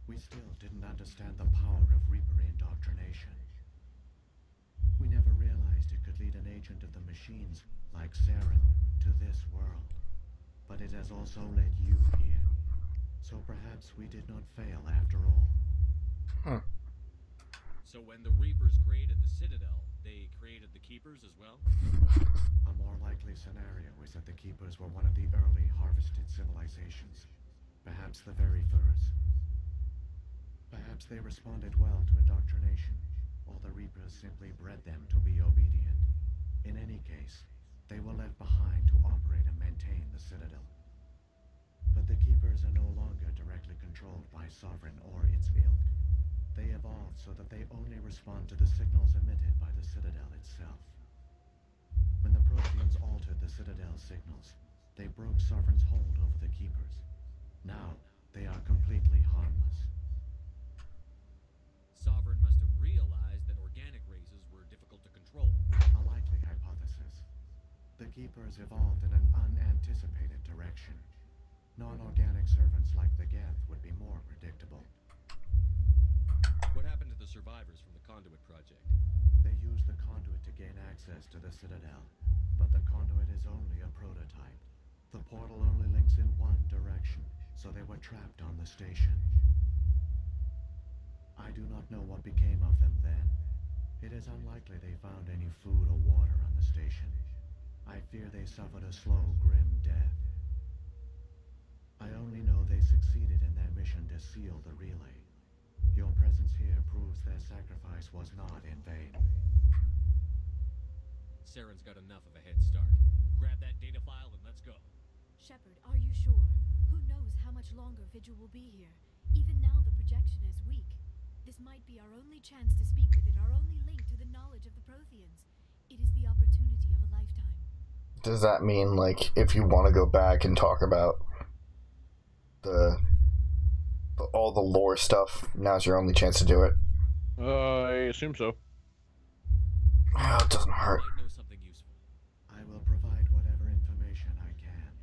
We still didn't understand the power of Reaper indoctrination. We never realized it could lead an agent of the machines, like Saren, to this world. But it has also led you here. So perhaps we did not fail after all. So when the Reapers created the Citadel, they created the Keepers as well? A more likely scenario is that the Keepers were one of the early harvested civilizations. Perhaps the very first. Perhaps they responded well to indoctrination, or the Reapers simply bred them to be obedient. In any case, they were left behind to operate and maintain the Citadel. But the Keepers are no longer directly controlled by Sovereign or its ilk. They evolved so that they only respond to the signals emitted by the Citadel itself. When the Protheans altered the Citadel's signals, they broke Sovereign's hold over the Keepers. Now, they are completely harmless. Sovereign must have realized that organic races were difficult to control. A likely hypothesis. The Keepers evolved in an unanticipated direction. Non-organic servants like the Geth would be more predictable. What happened to the survivors from the Conduit project? They used the conduit to gain access to the Citadel, but the conduit is only a prototype. The portal only links in one direction, so they were trapped on the station. I do not know what became of them then. It is unlikely they found any food or water on the station. I fear they suffered a slow, grim death. I only know they succeeded in their mission to seal the relay. Your presence here proves their sacrifice was not in vain. Saren's got enough of a head start. Grab that data file and let's go. Shepard, are you sure? Who knows how much longer Vigil will be here? Even now the projection is weak. This might be our only chance to speak with it, our only link to the knowledge of the Protheans. It is the opportunity of a lifetime. Does that mean, like, if you want to go back and talk about all the lore stuff, now's your only chance to do it? I assume so. Oh, it doesn't hurt. Might know something useful. I will provide whatever information I can.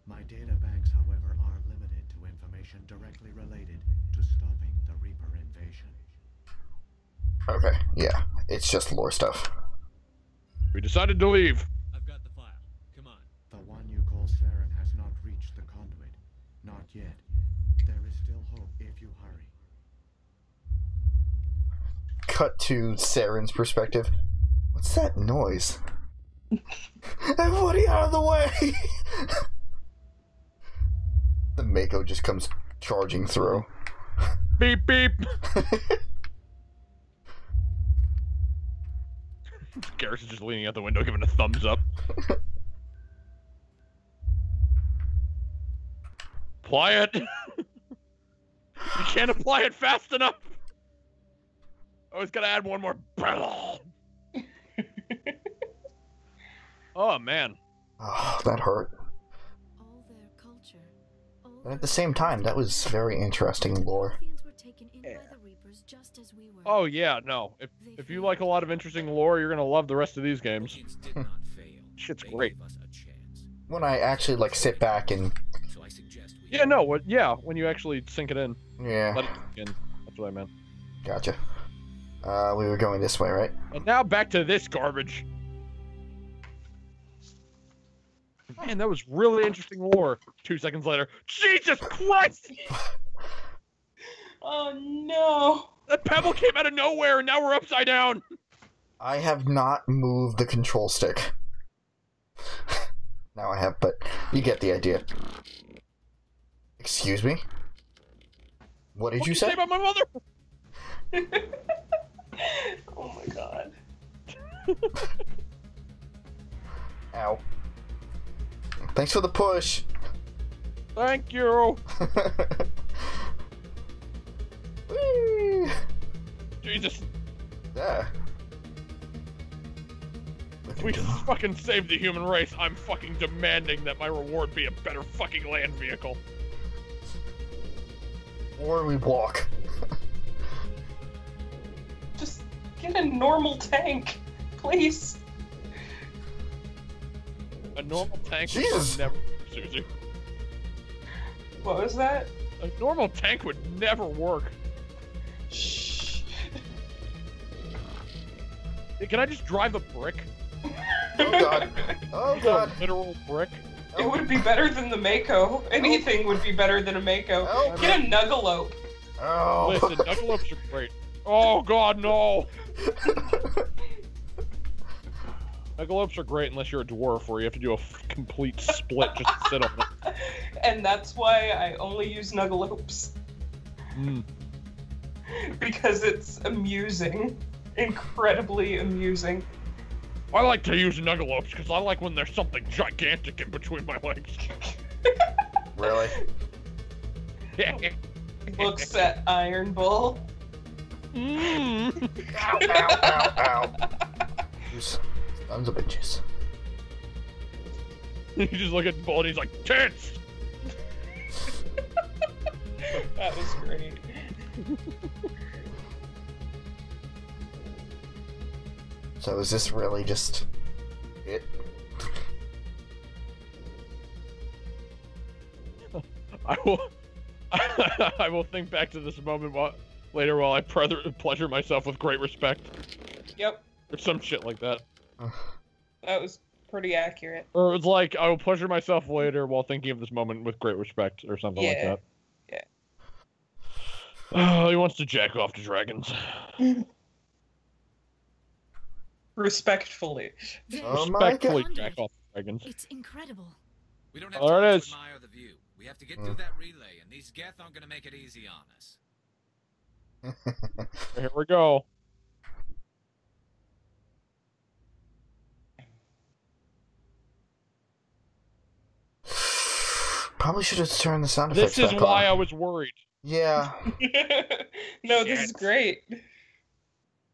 My data banks, however, are limited to information directly related to stopping the Reaper invasion. Okay, yeah. It's just lore stuff. We decided to leave. I've got the file. Come on. The one you call Saren has not reached the conduit. Not yet. There is still hope if you hurry. Cut to Saren's perspective. What's that noise? Everybody out of the way! The Mako just comes charging through. Beep, beep! Garrus is just leaning out the window giving a thumbs up. Apply it! You can't apply it fast enough! Oh, it's gotta add one more. Oh, man. Oh, that hurt. All their culture, all But at the same time, that was very interesting lore. Protheans were taken in by the Reapers just as we were. Oh, yeah, no. If you like a lot of interesting lore, you're gonna love the rest of these games. Protheans did not fail. Shit's They great. gave us a chance. When I actually, like, sit back and... So I suggest we Yeah, no, yeah, when you actually sink it in. Yeah, Let it sink in. That's what I meant. gotcha. We were going this way, right? And now back to this garbage. Man, that was really interesting lore. 2 seconds later, Jesus Christ! Oh no! That pebble came out of nowhere, and now we're upside down. I have not moved the control stick. Now I have, but you get the idea. Excuse me? What did you say? About my mother? Oh my god. Ow. Thanks for the push. Thank you. Whee! Jesus. Yeah. If we fucking save the human race, I'm fucking demanding that my reward be a better fucking land vehicle. Or we walk. Just get a normal tank, please. A normal tank Jesus. would never, Suzie. What was that? A normal tank would never work. Shh. Hey, can I just drive a brick? Oh god. Oh god. A literal brick? It would be better than the Mako. Anything would be better than a Mako. Oh. Get a Nuggalope. Oh. Listen, Nuggalopes are great. Oh god, no! Nuggalopes are great unless you're a dwarf, where you have to do a complete split just to sit on them. And that's why I only use Nuggalopes. Mm. Because it's amusing. Incredibly amusing. I like to use Nuggalopes because I like when there's something gigantic in between my legs. Really? Looks at Iron Bull. Mm. Ow, ow, ow, ow. Sons of bitches. You just look at Bull and he's like, tits! That was great. So is this really just it? I will think back to this moment later while I pleasure myself with great respect. Yep. Or some shit like that. That was pretty accurate. Or it's like, I will pleasure myself later while thinking of this moment with great respect, or something like that. Yeah. Oh, he wants to jack off to dragons. Respectfully. Oh my Respectfully god. jack off to dragons. It's incredible. We don't have There time it to is. admire the view. We have to get through that relay, and these Geth aren't going to make it easy on us. Here we go. Probably should have turned the sound effects This is back why on. I was worried. Yeah. No, this is great.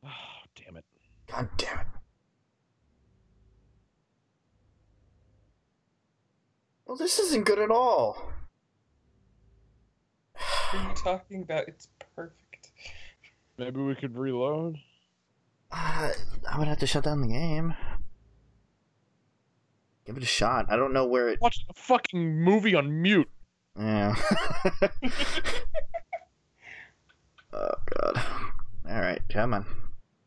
Oh, damn it. God damn it. Well, this isn't good at all. What are you talking about? It's perfect. Maybe we could reload? I would have to shut down the game. Give it a shot. I don't know where it... Watch the fucking movie on mute. Yeah. Oh, God. Alright, come on.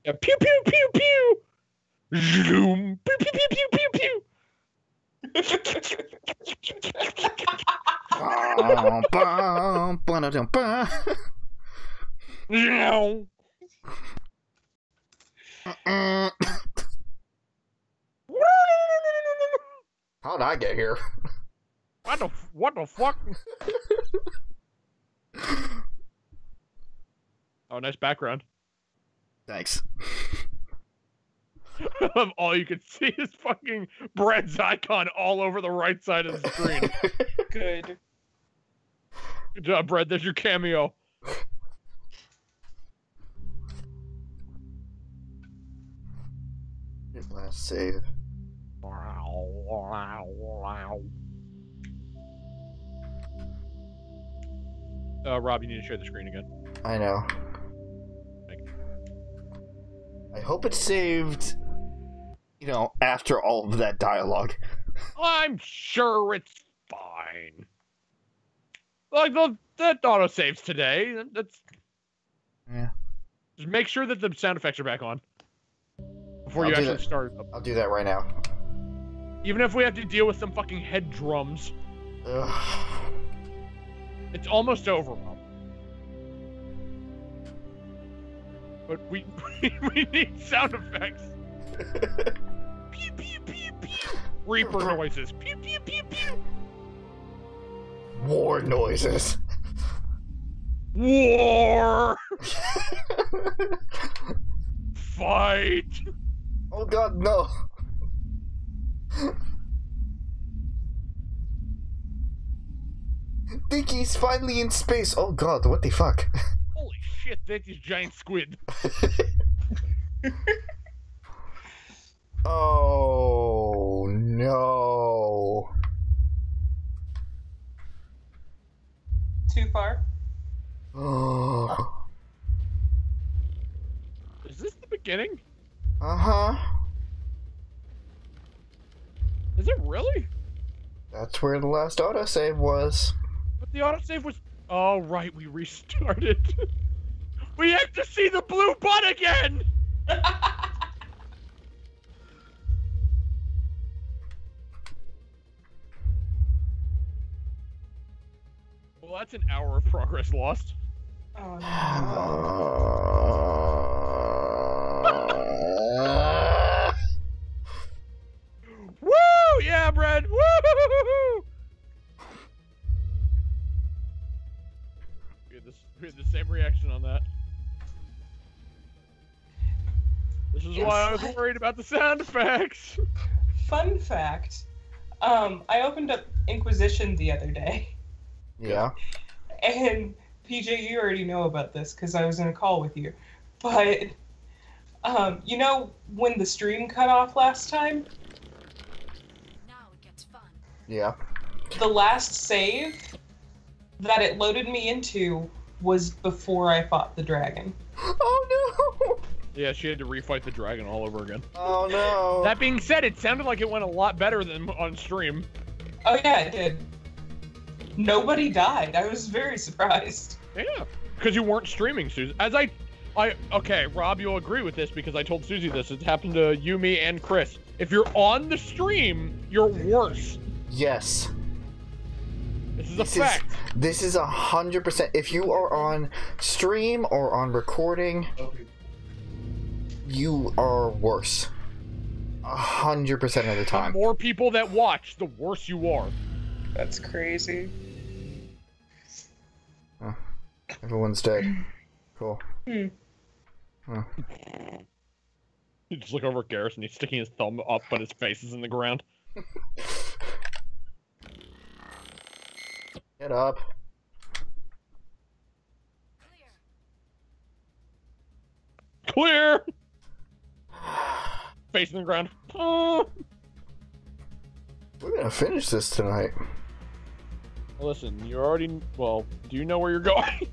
Yeah, pew pew pew pew! Zoom! Pew pew pew pew pew pew! How'd I get here? What the fuck? Oh, nice background. Thanks. All you can see is fucking Brett's icon all over the right side of the screen. Good. Good job, Brett. There's your cameo. Hit last save. Rob, you need to share the screen again. I know. Thank you. I hope it's saved, you know, after all of that dialogue. I'm sure it's fine. Like, that auto saves today. That's... Yeah. Just make sure that the sound effects are back on before I'll you do actually that. start. I'll do that right now. Even if we have to deal with some fucking head drums. Ugh. It's almost over, Rob. But we need sound effects. Pew pew pew pew. Reaper noises. Pew pew War noises. War! Fight! Oh god, no! Dinky's finally in space! Oh god, what the fuck? Holy shit, that is giant squid. Oh no. Too far? Oh. Is this the beginning? Uh-huh. Is it really? That's where the last autosave was. But the autosave was... Oh, right, we restarted. We have to see the blue butt again! Well, that's an hour of progress lost. Oh, no. Woo! Yeah, Brad! Woo! We had the same reaction on that. This is why I was worried about the sound effects. Fun fact. I opened up Inquisition the other day. Yeah. And PJ, you already know about this because I was in a call with you. But, you know when the stream cut off last time? Now it gets fun. Yeah. The last save that it loaded me into was before I fought the dragon. Oh no! Yeah, she had to refight the dragon all over again. Oh no! That being said, it sounded like it went a lot better than on stream. Oh yeah, it did. Nobody died. I was very surprised. Yeah, because you weren't streaming, Suzie. Okay, Rob, you'll agree with this because I told Suzie this. It happened to you, me, and Chris. If you're on the stream, you're worse. Yes. This is a fact. This is 100%. If you are on stream or on recording, you are worse. 100% of the time. The more people that watch, the worse you are. That's crazy. Oh, everyone's dead. Cool. Hmm. Oh. You just look over at Garrus and he's sticking his thumb up, but his face is in the ground. Get up. Clear! Face in the ground. Oh. We're gonna finish this tonight. Listen, you already... Well, do you know where you're going?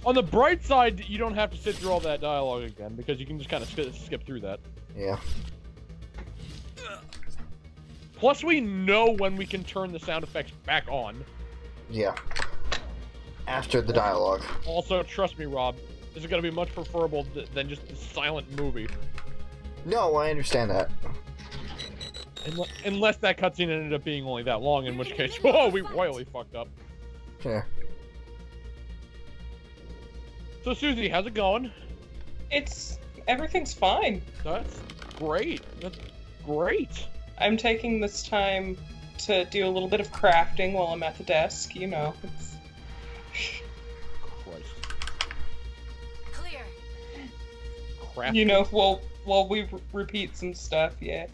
On the bright side, you don't have to sit through all that dialogue again, because you can just kind of skip through that. Yeah. Plus, we know when we can turn the sound effects back on. Yeah. After the dialogue. Also, trust me, Rob, this is going to be much preferable than just a silent movie. No, I understand that. Unless that cutscene ended up being only that long, in which case, whoa, we royally fucked up. Yeah. So, Suzie, how's it going? Everything's fine. That's great. That's great. I'm taking this time to do a little bit of crafting while I'm at the desk, you know. Christ. Clear. Crafting. You know, while we repeat some stuff, yeah.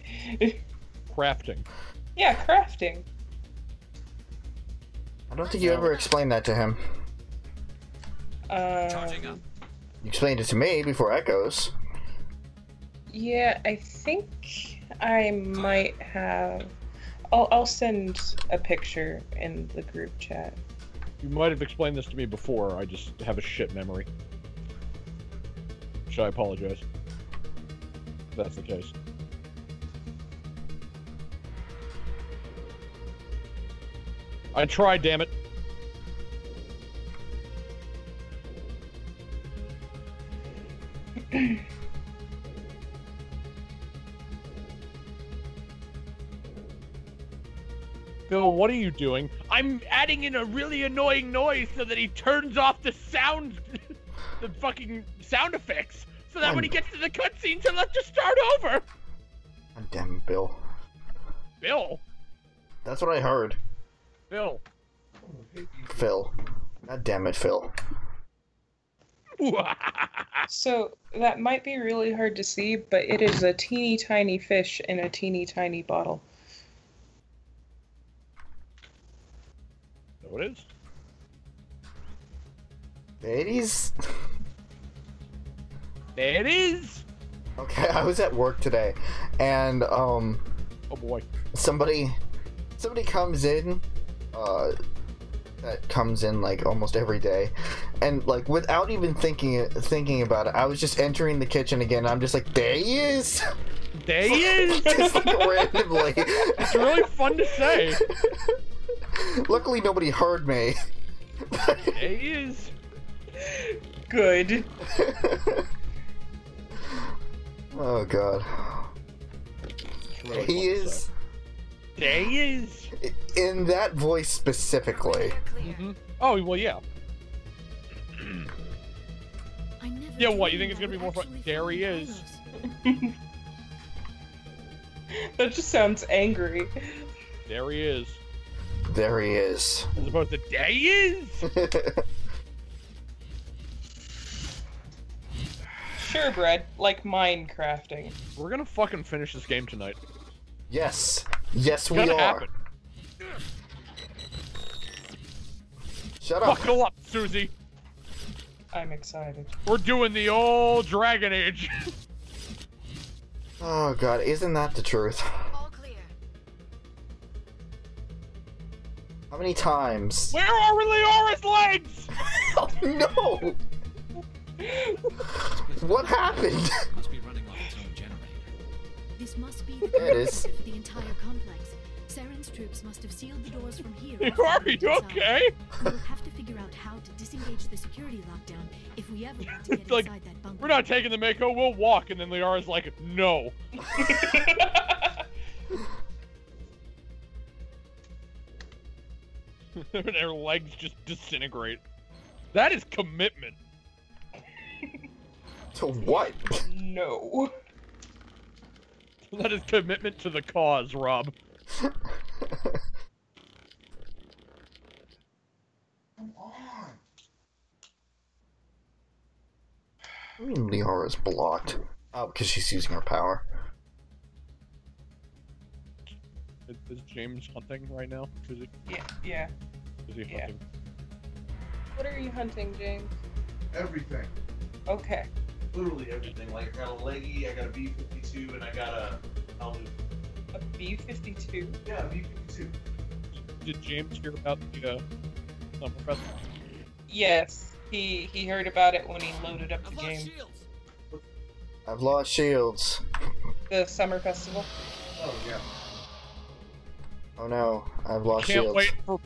Crafting. Yeah, crafting. I don't think you ever explained that to him. You explained it to me before Echoes. Yeah, I think I might have... I'll send a picture in the group chat. You might have explained this to me before, I just have a shit memory. Should I apologize? If that's the case. I tried, damn it. Phil, what are you doing? I'm adding in a really annoying noise so that he turns off the sound, the fucking sound effects, so that when he gets to the cutscenes, he'll have to start over. God damn, Bill. Bill? That's what I heard. Bill. Phil. God damn it, Phil. So, that might be really hard to see, but it is a teeny tiny fish in a teeny tiny bottle. So it is. There it is. There it is. Okay, I was at work today, and oh boy, somebody comes in, that comes in like almost every day, and like without even thinking about it, I was just entering the kitchen again. I'm just like, there he is. There he is. Just like randomly. It's really fun to say. Luckily, nobody heard me. There he is. Good. Oh god. Really he is. There he is. In that voice specifically. Mm-hmm. Oh well, yeah. Yeah, what? You think it's gonna be more fun? There he is. That just sounds angry. There he is. There he is. As opposed to there he is. Sure, Brad. Like Minecrafting. We're gonna fucking finish this game tonight. Yes. Yes, we Gonna are. happen. Shut up. Buckle up, Suzie. I'm excited. We're doing the old Dragon Age. Oh god, isn't that the truth? All clear. How many times? Where are Leora's legs? Oh no! What happened? Must be running off its own generator. This must be the It is. for the entire complex. Saren's troops must have sealed the doors from here. Are you okay? We'll have to figure out how to disengage the security lockdown if we ever want to get Like, inside that bunker. we're not taking the Mako, we'll walk. And then Leora's like, no. And her legs just disintegrate. That is commitment. To what? No. That is commitment to the cause, Rob. Come on. I mean, Leora's blocked. Oh, because she's using her power. Is James hunting right now? Is he? Yeah. Is he Yeah. hunting? What are you hunting, James? Everything. Okay. Literally everything. Like, I got a leggy, I got a B-52, and I got a... I'll do... A B-52? Yeah, a B-52. Did James hear about the Summer Festival? Yes. He heard about it when he loaded up the game. I've lost shields. The Summer Festival? Oh, yeah. Oh no, I've lost Can't shields. wait for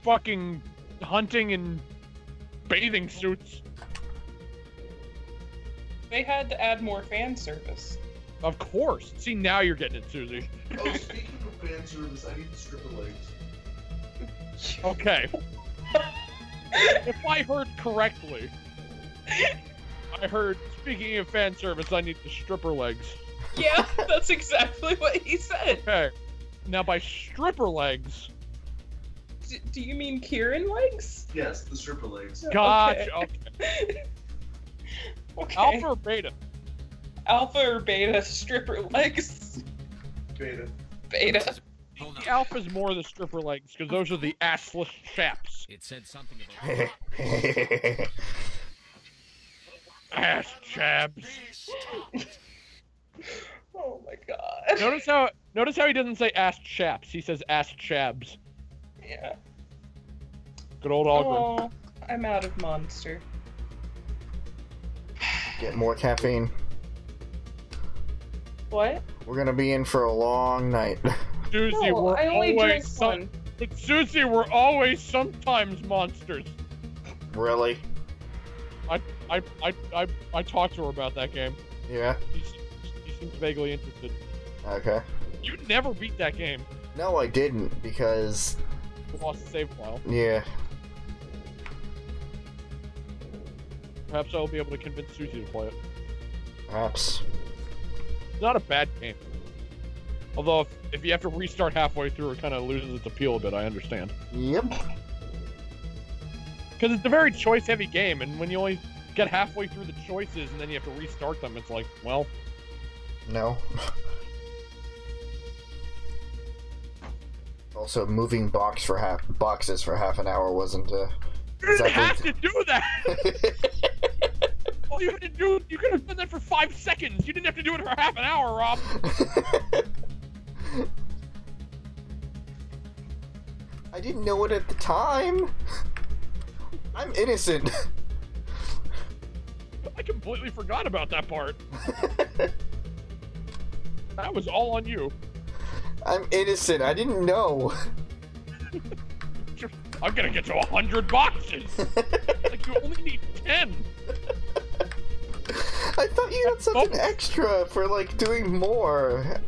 fucking hunting in bathing suits. They had to add more fan service. Of course. See, now you're getting it, Suzie. Oh, speaking of fan service, I need the stripper legs. Okay. If I heard correctly, I heard, speaking of fan service, I need the stripper legs. Yeah, that's exactly what he said. Okay. Now, by stripper legs... Do you mean Kieran legs? Yes, the stripper legs. Gotcha. Okay. Okay. Alpha or beta? Alpha or beta stripper legs? Beta. Beta. The alpha's more the stripper legs, because those are the assless chaps. It said something about Ass chaps. Oh my god. Notice how he doesn't say ass chaps, he says ass chabs. Yeah. Good old Algrim. Oh, I'm out of Monster. Get more caffeine. What? We're gonna be in for a long night. Suzie, No, we're I only drank always one. But Suzie, we're always sometimes monsters. Really? I talked to her about that game. Yeah. She seems vaguely interested. Okay. You never beat that game. No, I didn't, because... You lost the save file. Yeah. Perhaps I'll be able to convince Suzie to play it. Perhaps. It's not a bad game. Although, if you have to restart halfway through, it kind of loses its appeal a bit, I understand. Yep. Because it's a very choice-heavy game, and when you only get halfway through the choices and then you have to restart them, it's like, well... No. Also, moving boxes for half an hour wasn't, You didn't have to do that! All you had to do, you could have done that for 5 seconds! You didn't have to do it for half an hour, Rob! I didn't know it at the time! I'm innocent! I completely forgot about that part. That was all on you. I'm innocent, I didn't know. I'm gonna get to 100 boxes! Like, you only need 10! I thought you had something extra for, like, doing more.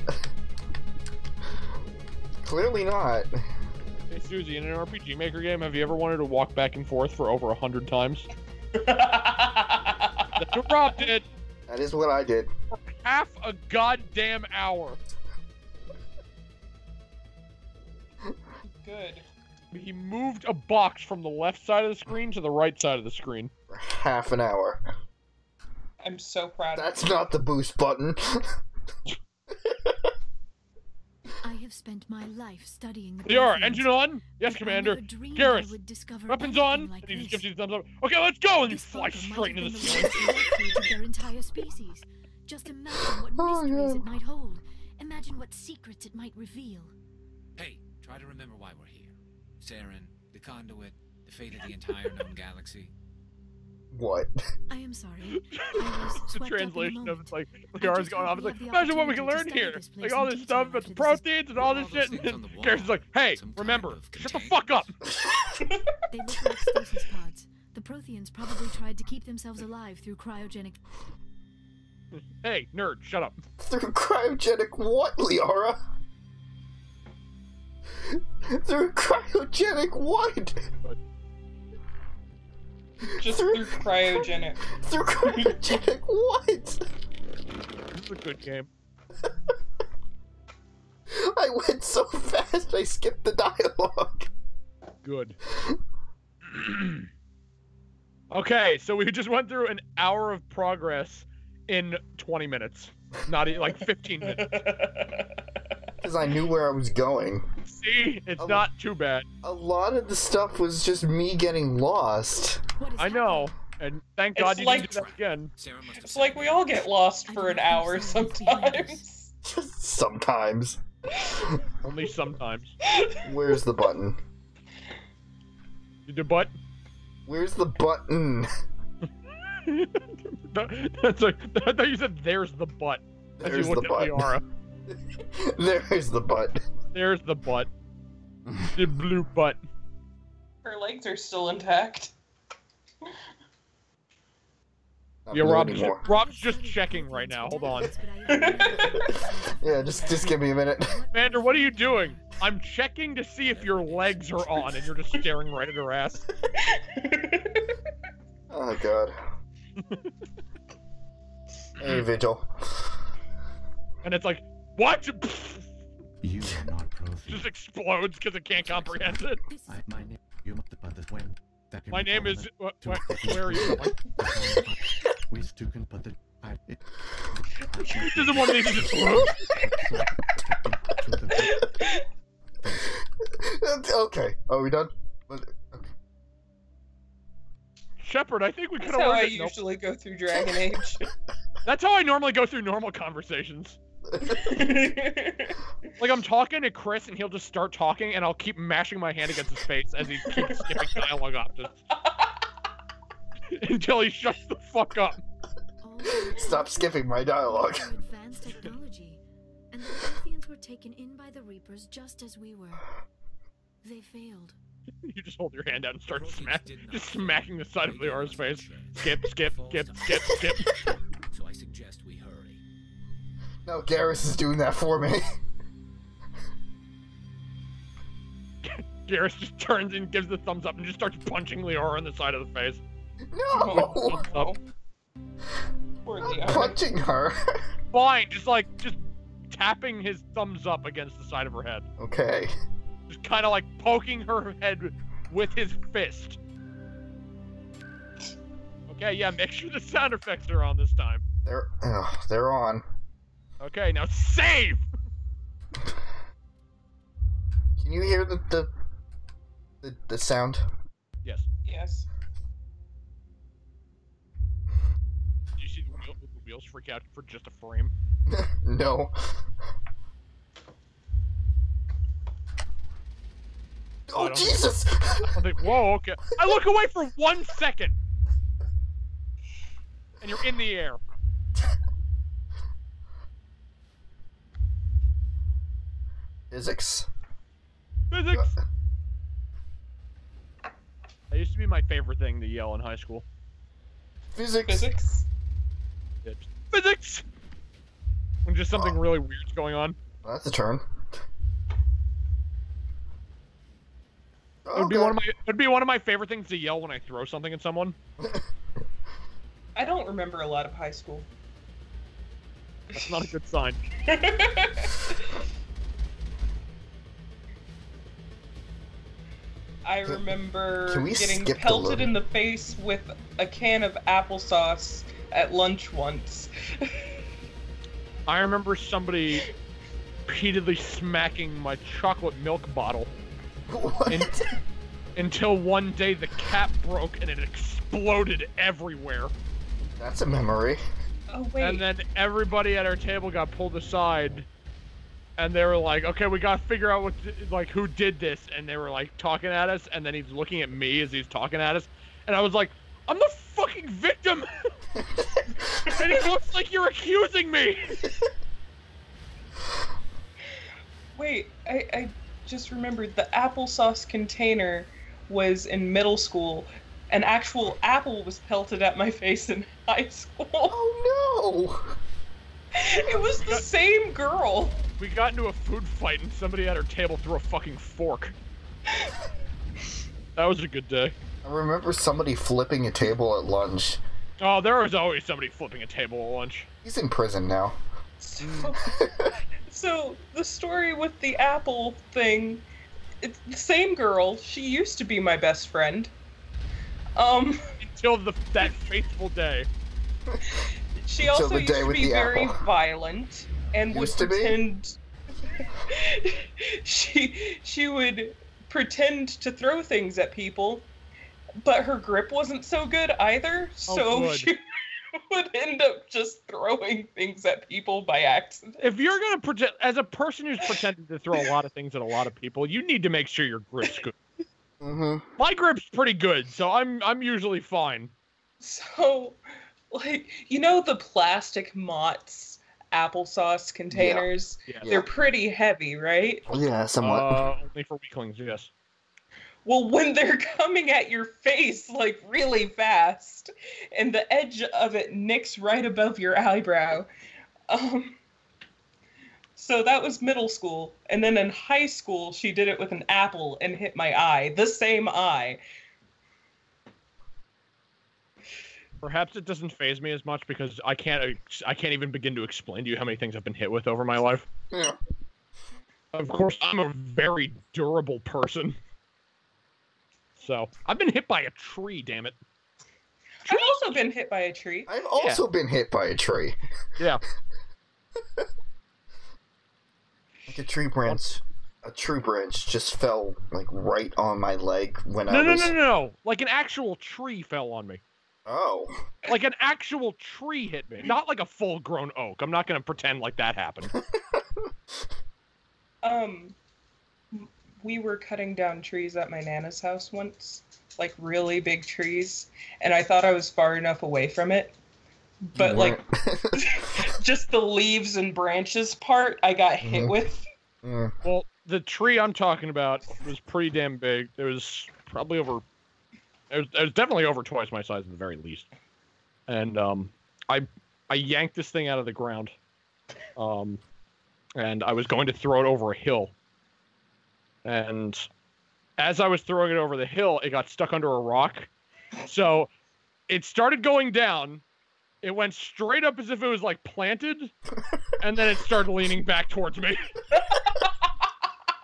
Clearly not. Hey, Suzie, in an RPG Maker game, have you ever wanted to walk back and forth for over 100 times? That's what Rob did! That is what I did. For half a goddamn hour. Good. He moved a box from the left side of the screen to the right side of the screen. For half an hour. I'm so proud of That's not the boost button. I have spent my life studying the They engine on? Yes, Commander. Garrus, weapons on? Like and he just gives you the thumbs up. Okay, let's go! And you fly straight into the ceiling. of their entire species. Just imagine what mysteries it might hold. Imagine what secrets it might reveal. Hey, try to remember why we're here. Saren, the conduit, the fate of the entire known galaxy. What? I am sorry. I was The swept translation up in of it's like, I Garrus just going hope off. we It's like, have the imagine what we can opportunity learn to here. study this place Like all in this detail stuff about the after proteins and all this all shit. those And things on the wall. Garrus is like, hey, Some kind remember, of shut the container? fuck up. They look like stasis pods. The Protheans probably tried to keep themselves alive through cryogenic. Hey, nerd, shut up. Through cryogenic what, Liara? Through cryogenic what? Just through cryogenic. Through cryogenic what? This is a good game. I went so fast I skipped the dialogue. Good. Okay, so we just went through an hour of progress in 20 minutes. Not like 15 minutes. Because I knew where I was going. See? It's not too bad. A lot of the stuff was just me getting lost. I know. And thank God It's you like- didn't do that again. It's like we all get lost for an hour sometimes. Sometimes. Only sometimes. Where's the button? The butt? Where's the button? That's like, I thought you said there's the butt. As There's you the looked at butt. Liara. There's the butt. There's the butt. The blue butt. Her legs are still intact. Not Yeah, blue Rob's anymore. just checking right now. Hold on. Yeah, just give me a minute. Commander, what are you doing? I'm checking to see if your legs are on, and you're just staring right at her ass. Oh god. Hey, Vigil. And it's like, what? You are not Prothean. Just explodes because it can't comprehend it. My name. You must put this when. My name is. Where are you going? We still can put the. This isn't one of these. Just. Okay, are we done? Okay. Shepard, I think we could That's have how I worked it. usually go through Dragon Age. That's how I normally go through normal conversations. Like, I'm talking to Chris, and he'll just start talking, and I'll keep mashing my hand against his face as he keeps skipping dialogue options. Until he shuts the fuck up. Stop skipping my dialogue. Advanced technology, and the Protheans were taken in by the Reapers just as we were. They failed. You just hold your hand out and start smacking the side of Liara's face. Skip, skip, skip, skip, skip. So I suggest we hurry. No, Garrus is doing that for me. Garrus just turns and gives the thumbs up and just starts punching Liara in the side of the face. No! Thumbs up. Poor I'm Leo. punching her. Fine, just tapping his thumbs up against the side of her head. Okay. Just kind of like poking her head with his fist. Okay, yeah, make sure the sound effects are on this time. They're on. Okay, now save! Can you hear the sound? Yes. Yes. Did you see the wheels freak out for just a frame? No. Oh, Jesus! I'm like, whoa, okay. I look away for 1 second! And you're in the air. Physics. Physics! That used to be my favorite thing to yell in high school. Physics. Physics. Yeah, physics! When just something really weird's going on. Well, that's a turn. It'd be one of my favorite things to yell when I throw something at someone. I don't remember a lot of high school. That's not a good sign. I remember Can we getting skip the pelted loading? in the face with a can of applesauce at lunch once. I remember somebody repeatedly smacking my chocolate milk bottle. What? Until one day the cap broke and it exploded everywhere. That's a memory. Oh, wait. And then everybody at our table got pulled aside, and they were like, "Okay, we gotta figure out who did this." And they were like talking at us, and then he's looking at me as he's talking at us, and I was like, "I'm the fucking victim!" And it looks like you're accusing me. Wait, I just remembered the applesauce container was in middle school. An actual apple was pelted at my face in high school. Oh no! It was the same girl. We got into a food fight and somebody at our table threw a fucking fork. That was a good day. I remember somebody flipping a table at lunch. Oh, there was always somebody flipping a table at lunch. He's in prison now. So the story with the apple thing, it's the same girl. She used to be my best friend. Until that fateful day. She also used to be very apple. violent and Used would to be? pretend. she would pretend to throw things at people, but her grip wasn't so good either. So good. she would end up just throwing things at people by accident. If you're gonna pretend, as a person who's pretended to throw a lot of things at a lot of people, you need to make sure your grip's good. Mm-hmm. My grip's pretty good, so I'm usually fine. So, like, you know the plastic Mott's applesauce containers? Yeah. They're pretty heavy, right? Yeah, somewhat. Only for weaklings, yes. Well, when they're coming at your face, like, really fast, and the edge of it nicks right above your eyebrow. So that was middle school. And then in high school, she did it with an apple and hit my eye. The same eye. Perhaps it doesn't faze me as much because I can't even begin to explain to you how many things I've been hit with over my life. Yeah. Of course, I'm a very durable person. So, I've been hit by a tree, damn it. I've also been hit by a tree. I've also been hit by a tree. Yeah. Like a tree branch just fell like right on my leg when I was... No. Like an actual tree fell on me. Oh. Like an actual tree hit me. Not like a full-grown oak. I'm not going to pretend like that happened. We were cutting down trees at my Nana's house once. Like, really big trees. And I thought I was far enough away from it. But, like, just the leaves and branches part I got hit with. Well, the tree I'm talking about was pretty damn big. It was probably over... It was definitely over twice my size at the very least. And I yanked this thing out of the ground. And I was going to throw it over a hill. And as I was throwing it over the hill, it got stuck under a rock. So it started going down. It went straight up as if it was like planted. And then it started leaning back towards me.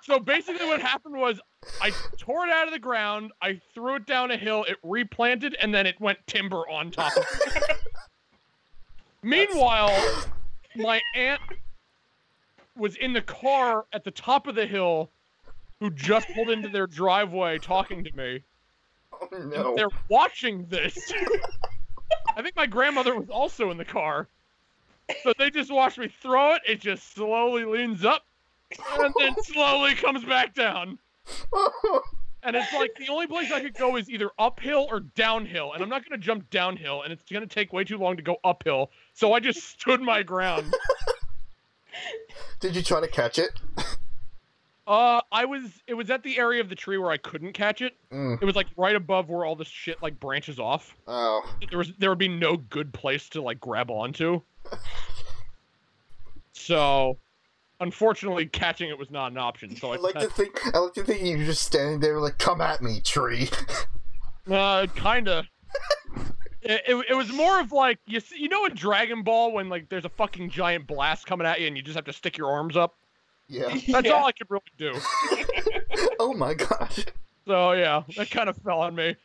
So basically what happened was I tore it out of the ground, I threw it down a hill, it replanted, and then it went timber on top of it. Meanwhile, my aunt was in the car at the top of the hill who just pulled into their driveway talking to me. Oh, no. And they're watching this. I think my grandmother was also in the car. So they just watched me throw it, it just slowly leans up, and then slowly comes back down. And it's like, the only place I could go is either uphill or downhill, and I'm not going to jump downhill, and it's going to take way too long to go uphill, so I just stood my ground. Did you try to catch it? It was at the area of the tree where I couldn't catch it. It was like right above where all this shit like branches off. Oh. There would be no good place to like grab onto. So, unfortunately, catching it was not an option. So I like to think you were just standing there like, come at me, tree. Kinda. It was more of like, you know in Dragon Ball when like there's a fucking giant blast coming at you and you just have to stick your arms up? Yeah. That's all I could really do. Oh my gosh. So yeah, that kind of fell on me.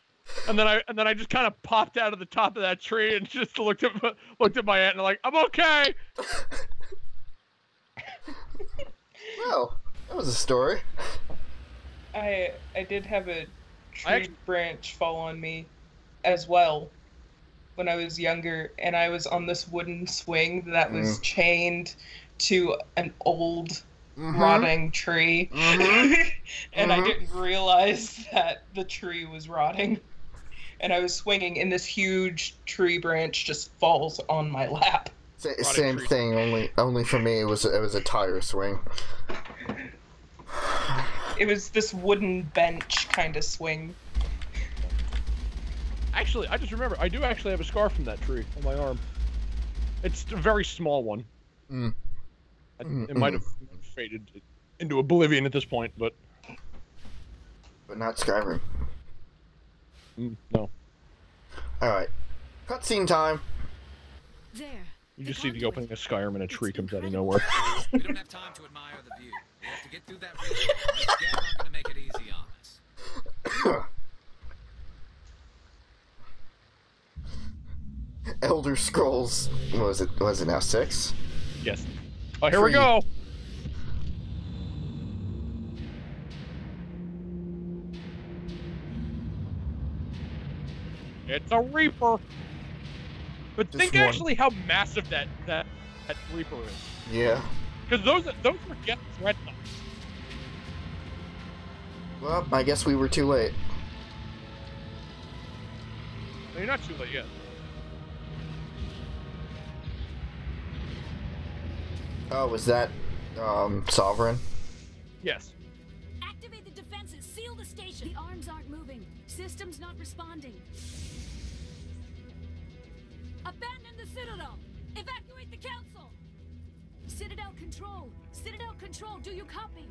And then I just kind of popped out of the top of that tree and just looked at my aunt and like, I'm okay. Well, that was a story. I did have a tree branch fall on me as well when I was younger, and I was on this wooden swing that was chained to an old rotting tree. And I didn't realize that the tree was rotting. And I was swinging, and this huge tree branch just falls on my lap. Same thing, only for me it was a tire swing. It was this wooden bench kind of swing. Actually, I just remember, I do actually have a scar from that tree on my arm. It's a very small one. It might have faded into oblivion at this point, but not Skyrim. No. Alright. Cutscene time. There. You just see the opening of Skyrim and a tree comes out of nowhere. We don't have time to admire the view. We have to get through that relay. These Geth aren't going to make it easy on us. Elder Scrolls, was it now 6? Yes. Oh, here we go! It's a Reaper! But think actually how massive that Reaper is. Yeah. Because those were Geth Dreadnoughts. Well, I guess we were too late. No, you're not too late yet. Oh, was that, Sovereign? Yes. Activate the defenses. Seal the station. The arms aren't moving. Systems not responding. Abandon the Citadel. Evacuate the Council. Citadel Control. Citadel Control. Do you copy?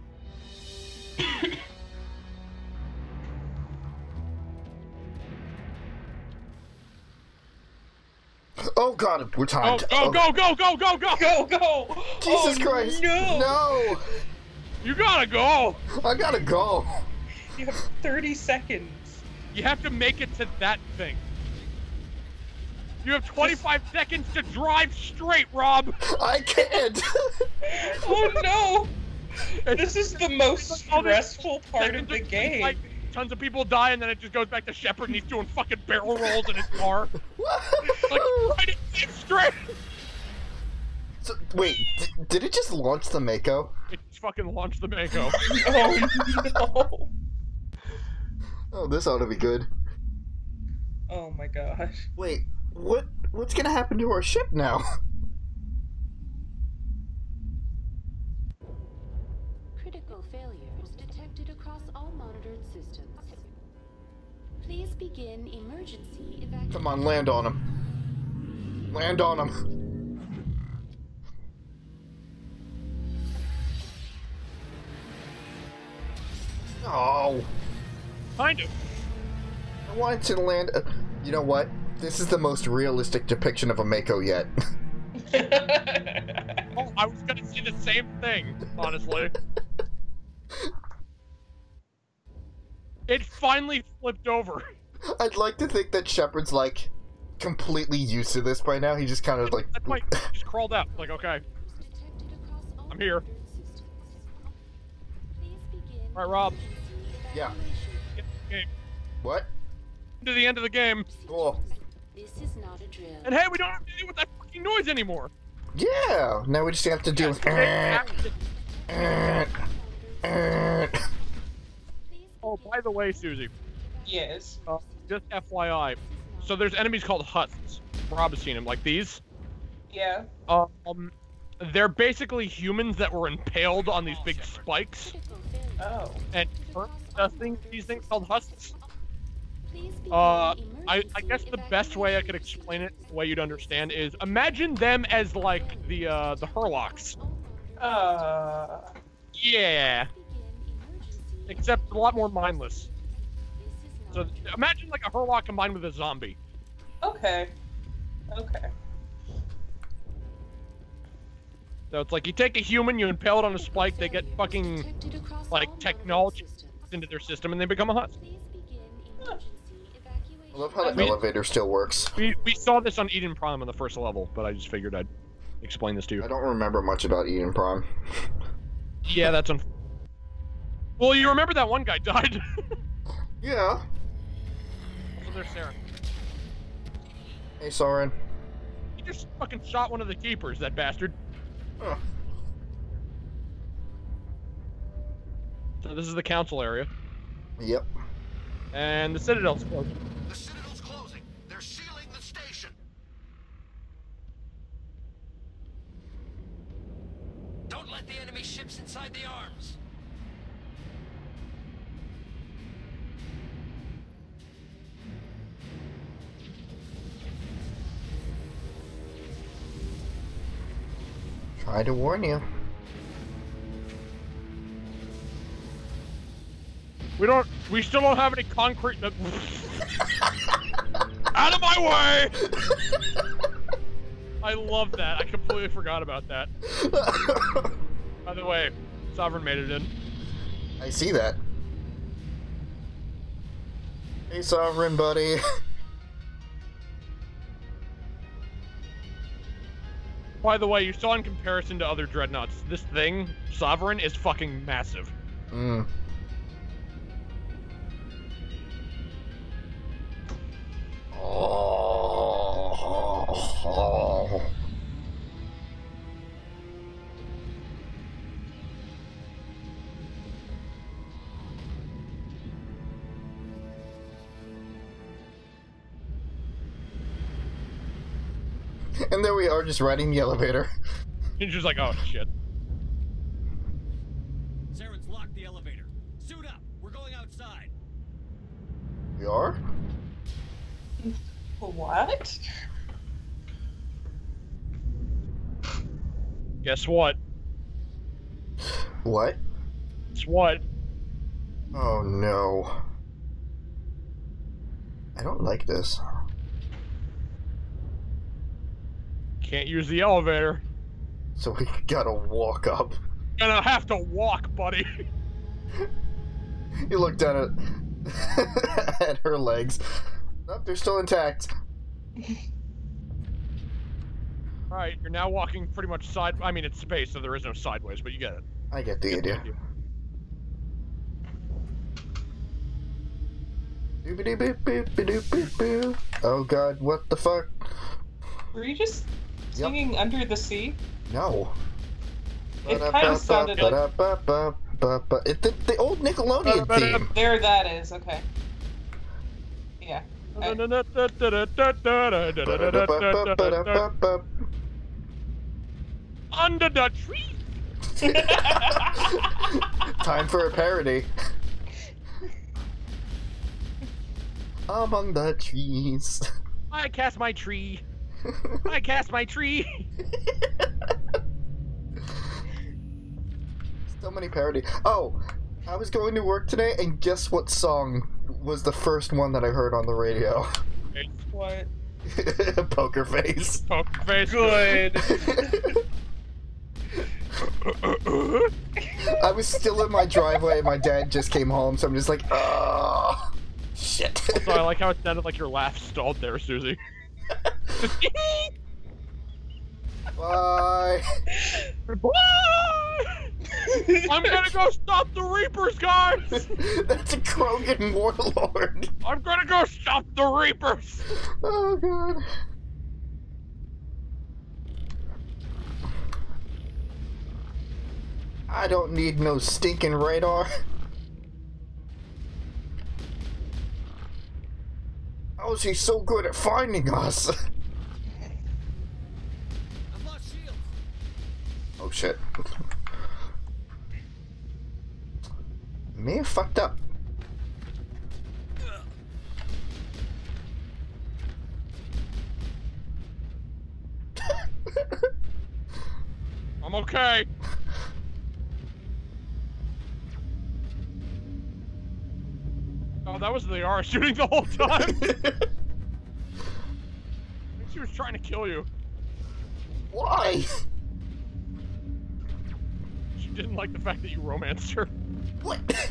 Oh god, we're timed. Go! Go! Jesus Christ! No! You gotta go! I gotta go! You have 30 seconds. You have to make it to that thing. You have 25 seconds to drive straight, Rob! I can't! Oh no! This is the most stressful part of the game. Like, tons of people die, and then it just goes back to Shepard, and he's doing fucking barrel rolls in his car. Like, right it straight! So, wait, did it just launch the Mako? It fucking launched the Mako. Oh no! Oh, this ought to be good. Oh my gosh. Wait, what's gonna happen to our ship now? Critical failures detected across all monitored systems. Please begin emergency evacuation. Come on, land on him. Land on him. Oh. Kind of. I wanted to land. You know what? This is the most realistic depiction of a Mako yet. Oh, I was gonna say the same thing, honestly. It finally flipped over. I'd like to think that Shepard's like completely used to this by now. He just kind of like That's why he just crawled out. Like, okay, I'm here. All right, Rob. Yeah. Get the game. What? To the end of the game. Cool. This is not a drill. And hey, we don't have to deal with that fucking noise anymore. Yeah. Now we just have to deal with. Oh, by the way, Suzie. Yes. Just FYI. So there's enemies called husks. Rob has seen them, like these. Yeah. They're basically humans that were impaled on these big spikes. Oh. And these things called husks. I guess the best way I could explain it, the way you'd understand, is imagine them as like the Hurlocks. Yeah. Except a lot more mindless. So imagine like a Hurlock combined with a zombie. Okay. Okay. So it's like you take a human, you impale it on a spike, they get fucking like technology into their system, and they become a husk. I love how the elevator still works. We saw this on Eden Prime on the first level, but I just figured I'd explain this to you. I don't remember much about Eden Prime. Yeah, that's well, you remember that one guy died. Yeah. So there's Saren. Hey, Soren. He just fucking shot one of the keepers, that bastard. Huh. So this is the council area. Yep. And the Citadel's closing. The Citadel's closing. They're sealing the station. Don't let the enemy ships inside the arms. Try to warn you. We still don't have any concrete. Out of my way! I love that. I completely forgot about that. By the way, Sovereign made it in. I see that. Hey, Sovereign, buddy. By the way, you saw in comparison to other dreadnoughts, this thing, Sovereign, is fucking massive. Mm. Oh. And there we are, just riding the elevator. He's just like, oh shit. Saren's locked the elevator. Suit up. We're going outside. We are? What? Guess what? What? Guess what? Oh no. I don't like this. Can't use the elevator. So we gotta walk up. Gonna have to walk, buddy. You look down at her legs. Nope, they're still intact. Alright, you're now walking pretty much I mean, it's space, so there is no sideways, but you get it. I get the idea. Oh god, what the fuck? Were you just singing Under the Sea? No. It kind of sounded like... The old Nickelodeon theme. There that is, okay. Yeah. Under the tree! Time for a parody. Among the trees. I cast my tree. I cast my tree. So many parody. Oh, I was going to work today, and guess what song was the first one that I heard on the radio? What? Poker Face. Poker Face. Good. I was still in my driveway and my dad just came home, so I'm just like, oh, shit. Also, I like how it sounded like your laugh stalled there, Suzie. Bye. Bye! I'm gonna go stop the Reapers, guys! That's a Krogan warlord. I'm gonna go stop the Reapers! Oh, God. I don't need no stinking radar. How is he so good at finding us? Oh shit. May have fucked up. I'm okay. Oh, that was the Yara shooting the whole time. I think she was trying to kill you. Why? She didn't like the fact that you romanced her. What?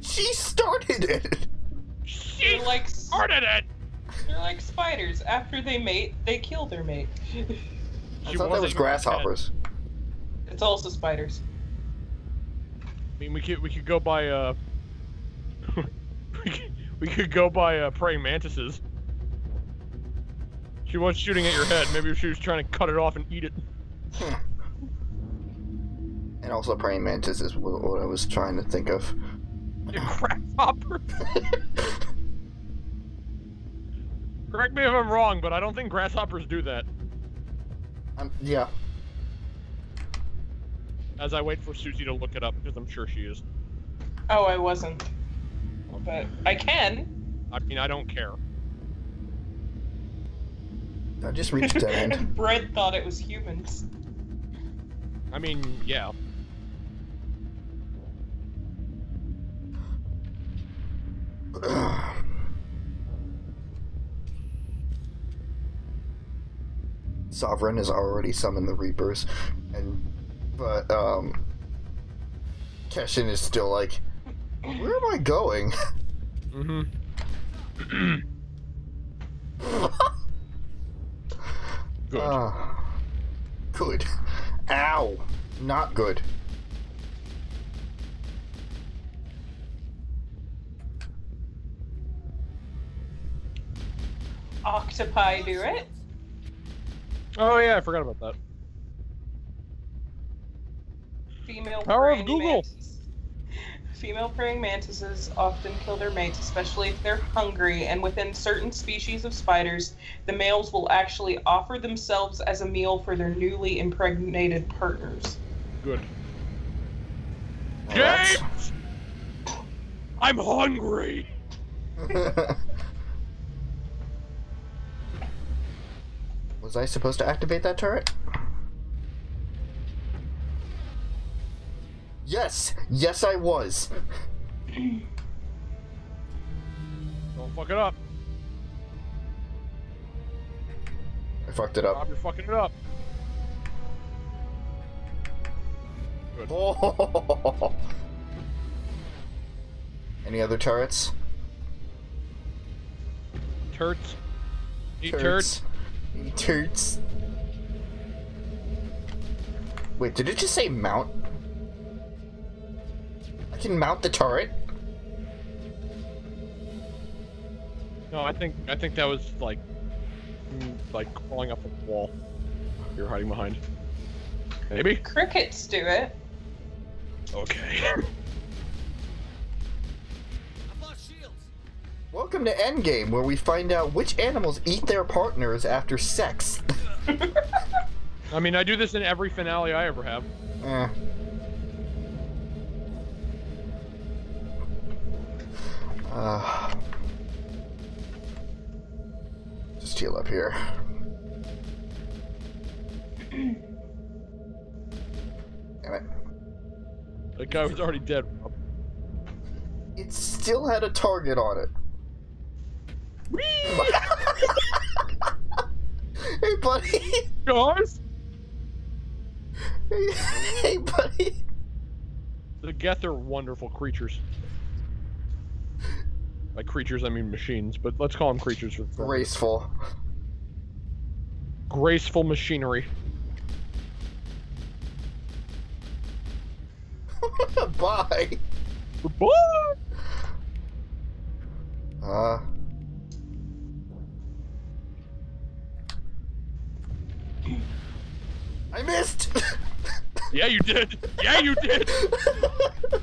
She started it. She started it. They're like spiders. After they mate, they kill their mate. I thought that was grasshoppers. It's also spiders. I mean, we could go by we could go by praying mantises. She was shooting at your head. Maybe she was trying to cut it off and eat it. And also praying mantis is what I was trying to think of. You grasshopper. Correct me if I'm wrong, but I don't think grasshoppers do that. Yeah. As I wait for Suzie to look it up, because I'm sure she is. Oh, I wasn't. But I can. I mean, I don't care. I just reached dead end. Brett thought it was humans. I mean, yeah. Sovereign has already summoned the Reapers, but Keshin is still like, where am I going? Mm-hmm. Good. Good. Ow! Not good. Octopi do it. Oh yeah, I forgot about that. Female Power of praying Google. Female praying mantises often kill their mates, especially if they're hungry, and within certain species of spiders, the males will actually offer themselves as a meal for their newly impregnated partners. Good. James! I'm hungry! Was I supposed to activate that turret? Yes! Yes, I was! Don't fuck it up. I fucked it up. Rob, you're fucking it up. Good. Oh. Any other turrets? Turts. Eat turts. Eat turts. Wait, did it just say mount? I can mount the turret? No, I think that was like crawling up a wall. You're hiding behind. Maybe? Crickets do it. Okay. Welcome to Endgame, where we find out which animals eat their partners after sex. I mean, I do this in every finale I ever have. Just heal up here. Damn it. That guy was already dead. It still had a target on it. Hey, buddy. Guys? Hey, buddy. The Geth are wonderful creatures. By creatures, I mean machines, but let's call them creatures for the Graceful. Graceful machinery. Bye. Goodbye. I missed. Yeah, you did. Yeah, you did.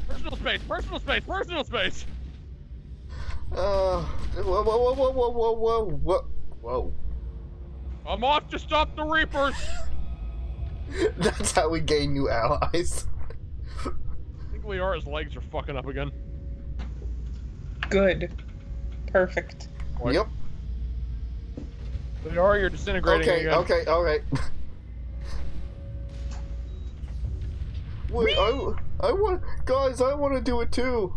Personal space. Personal space. Personal space. Whoa, whoa, whoa, whoa, whoa, whoa, whoa, whoa, whoa. I'm off to stop the Reapers. That's how we gain new allies. I think Liara's legs are fucking up again. Good. Perfect. What? Yep. Liara, you're disintegrating again. Okay, alright. Wait, I want, guys, I want to do it too.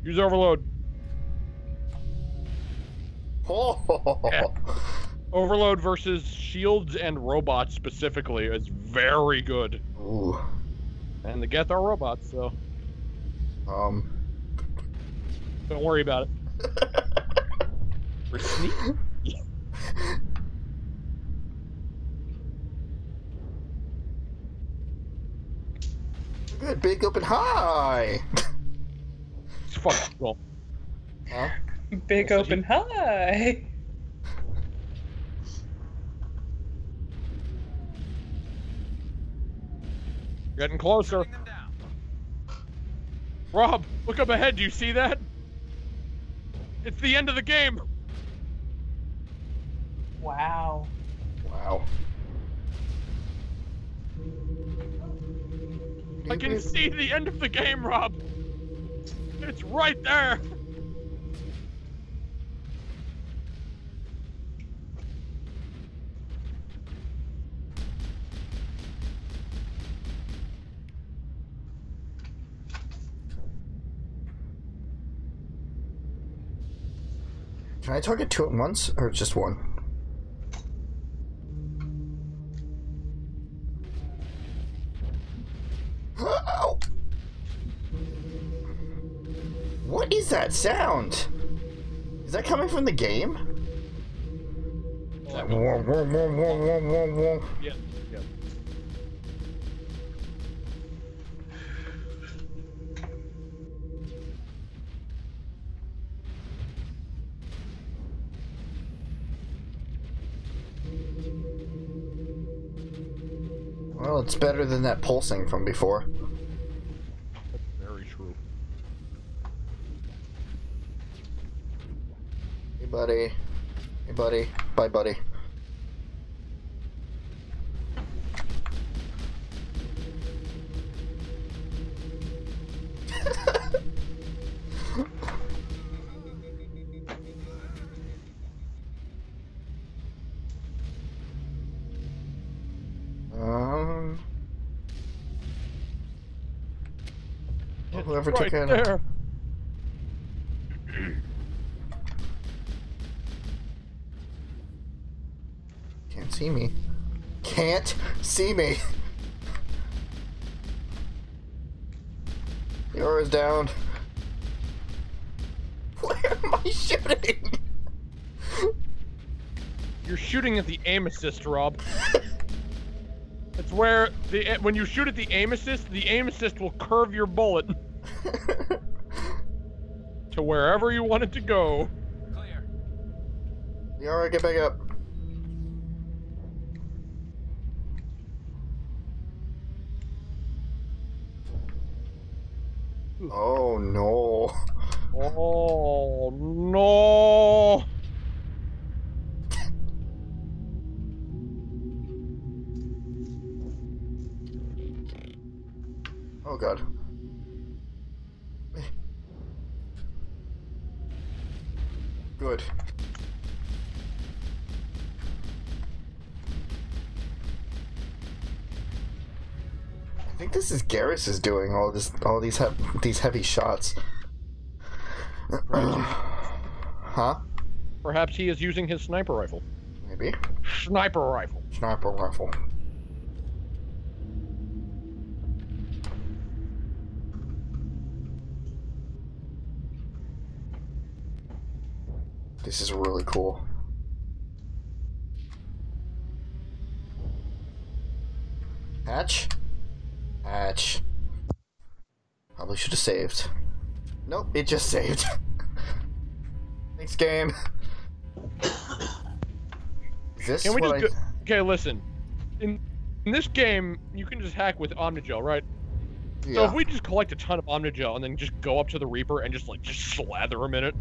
Use overload. Oh. Yeah. Overload versus shields and robots specifically is very good. Ooh. And the Geth are robots, so don't worry about it. We're sneaky. Good, big open high. It's fucking cool. Huh? Big open high. Getting closer. Rob, look up ahead. Do you see that? It's the end of the game. Wow. Wow. I can see the end of the game, Rob. It's right there. Can I target two at once, or just one? Oh. What is that sound? Is that coming from the game? Yeah, yeah. Well, it's better than that pulsing from before. That's very true. Hey, buddy. Hey, buddy. Bye, buddy. Whoever took it. There. Can't see me. Can't see me. The aura's down. Where am I shooting? You're shooting at the aim assist, Rob. It's where when you shoot at the aim assist will curve your bullet to wherever you want it to go. Clear. The aura, get back up. Oh no. Oh no. Oh god. Good. I think this is Garrus is doing all these heavy shots. Huh? Perhaps he is using his sniper rifle. Maybe. Sniper rifle. Sniper rifle. This is really cool. Hatch? Hatch. Probably should have saved. Nope, it just saved. Thanks, game. Is this Can we what just go... Okay, listen. In this game, you can just hack with Omnigel, right? Yeah. So if we just collect a ton of Omnigel and then just go up to the Reaper and just slather him in it.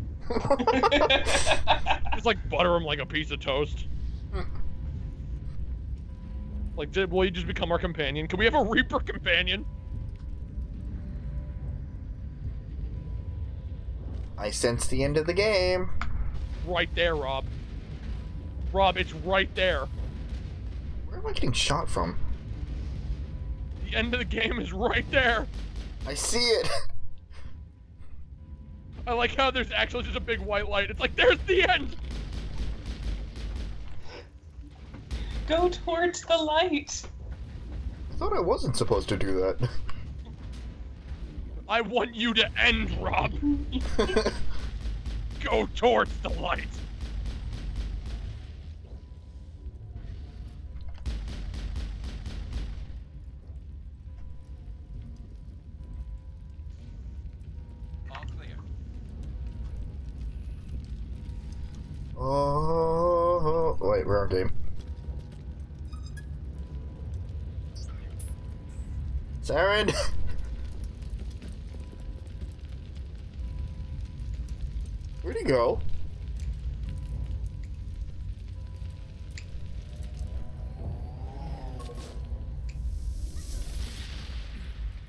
Just butter him like a piece of toast. Will he just become our companion? Can we have a Reaper companion? I sense the end of the game. Right there, Rob. Rob, it's right there. Where am I getting shot from? The end of the game is right there. I see it. I like how there's actually just a big white light. It's there's the end. Go towards the light. I thought I wasn't supposed to do that. I want you to end, Rob. Go towards the light. All clear. Oh, wait, we're on game. Saren! Where'd he go?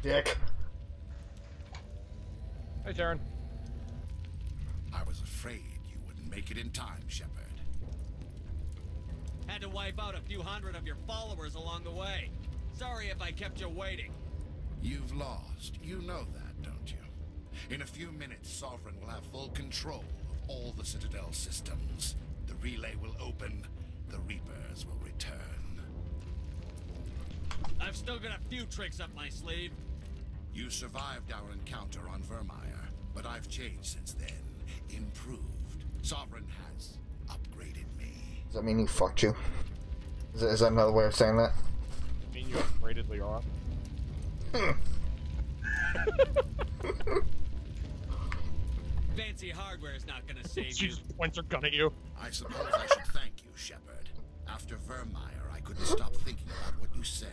Dick. Hey, Taryn. I was afraid you wouldn't make it in time, Shepard. Had to wipe out a few hundred of your followers along the way. Sorry if I kept you waiting. You've lost. You know that, don't you? In a few minutes, Sovereign will have full control of all the Citadel systems. The relay will open. The Reapers will return. I've still got a few tricks up my sleeve. You survived our encounter on Vermeer, but I've changed since then. Improved. Sovereign has upgraded me. Does that mean he fucked you? Is that another way of saying that? I mean, you upgraded Leora. Fancy hardware is not gonna save She you. just points her gun at you. I suppose I should thank you, Shepard. After Vermeer, I couldn't stop thinking about what you said.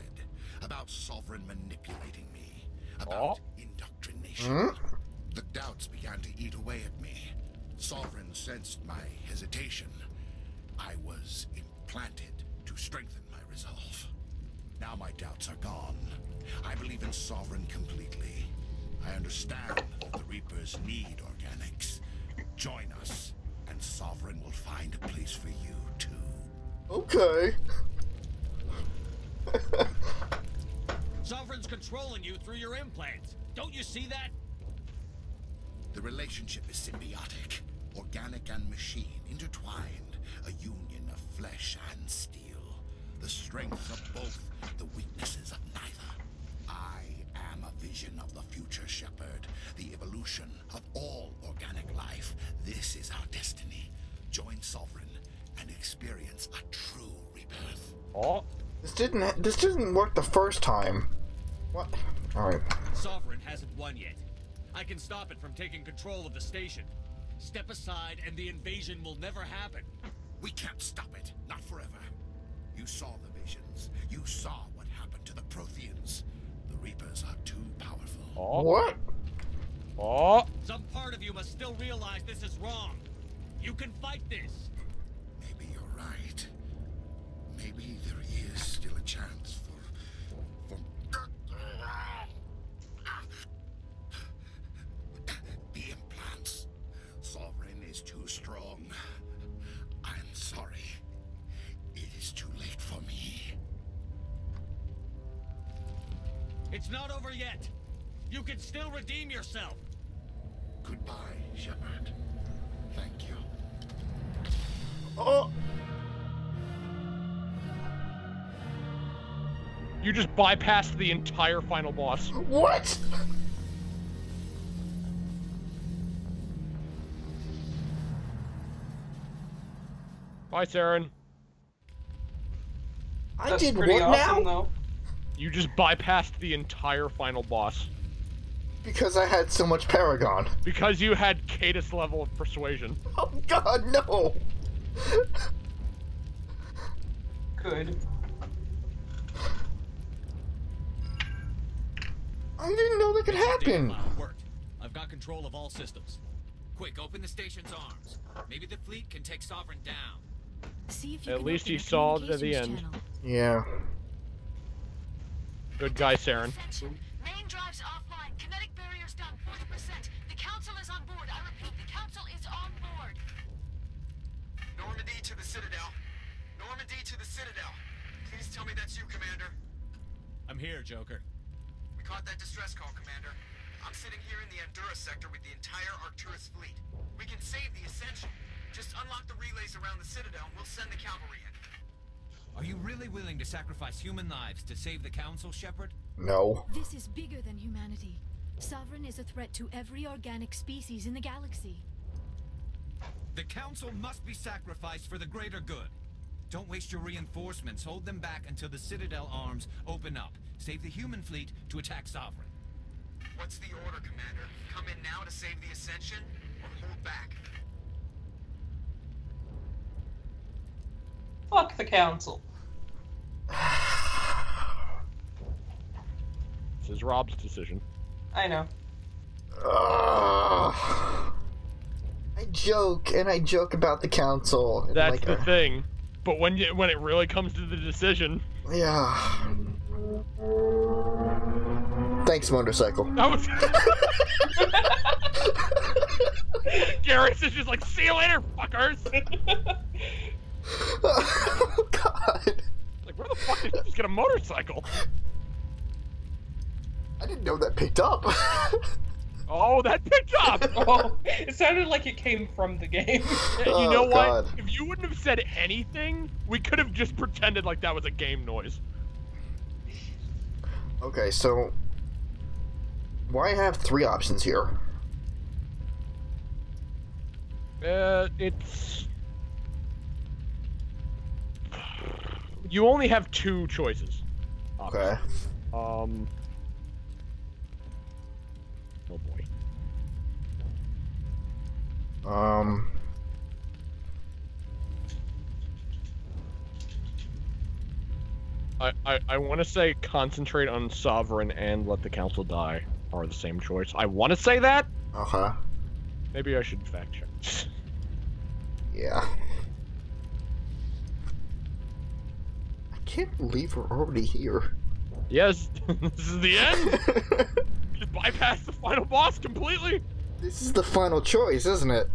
About Sovereign manipulating me. About indoctrination. The doubts began to eat away at me. Sovereign sensed my hesitation. I was implanted to strengthen my resolve. Now my doubts are gone. I believe in Sovereign completely. I understand that the Reapers need organics. Join us, and Sovereign will find a place for you, too. Okay. Sovereign's controlling you through your implants. Don't you see that? The relationship is symbiotic. Organic and machine intertwined. A union of flesh and steel. The strengths of both, the weaknesses of neither. I am a vision of the future, Shepard. The evolution of all organic life. This is our destiny. Join Sovereign and experience a true rebirth. Oh. This didn't work the first time. What? Alright. Sovereign hasn't won yet. I can stop it from taking control of the station. Step aside and the invasion will never happen. We can't stop it. Not forever. You saw the visions. You saw what happened to the Protheans. The Reapers are too powerful. Oh. What? Oh. Some part of you must still realize this is wrong. You can fight this. Maybe you're right. Maybe there is still a chance for the implants. Sovereign is too strong. I'm sorry. It is too late for me. It's not over yet. You can still redeem yourself. Goodbye, Shepard. Thank you. Oh! You just bypassed the entire final boss. What? Bye, Saren. I did what now? Though. You just bypassed the entire final boss. Because I had so much Paragon. Because you had Cadus level of persuasion. Oh god, no! Good. I didn't know that could happen. Worked. I've got control of all systems. Quick, open the station's arms. Maybe the fleet can take Sovereign down. See if you At can least open he the saw it at the communications end. channel. Yeah. Good guy, Saren. Main drives offline. Kinetic barriers down 40%. The council is on board. I repeat, the council is on board. Normandy to the Citadel. Normandy to the Citadel. Please tell me that's you, Commander. I'm here, Joker. We caught that distress call, Commander. I'm sitting here in the Andurra sector with the entire Arcturus fleet. We can save the Ascension. Just unlock the relays around the Citadel and we'll send the cavalry in. Are you really willing to sacrifice human lives to save the Council, Shepard? No. This is bigger than humanity. Sovereign is a threat to every organic species in the galaxy. The Council must be sacrificed for the greater good. Don't waste your reinforcements. Hold them back until the Citadel arms open up. Save the human fleet to attack Sovereign. What's the order, Commander? Come in now to save the Ascension, or hold back? Fuck the council. This is Rob's decision. I know. I joke, and I joke about the council. That's like the thing. But when it really comes to the decision... Yeah. Thanks, motorcycle. That was... Garrus is just like, see you later, fuckers! Oh, God. Like, where the fuck did he just get a motorcycle? I didn't know that picked up. Oh, that picked up! Oh, it sounded like it came from the game. Yeah, you know what? God. If you wouldn't have said anything, we could have just pretended like that was a game noise. Okay, so... Why have 3 options here? It's... You only have 2 choices. Okay. Oh boy. I want to say concentrate on Sovereign and let the Council die are the same choice. I want to say that? Okay. Maybe I should fact check. Yeah. I can't believe we're already here. Yes, this is the end! Just bypass the final boss completely! This is the final choice, isn't it?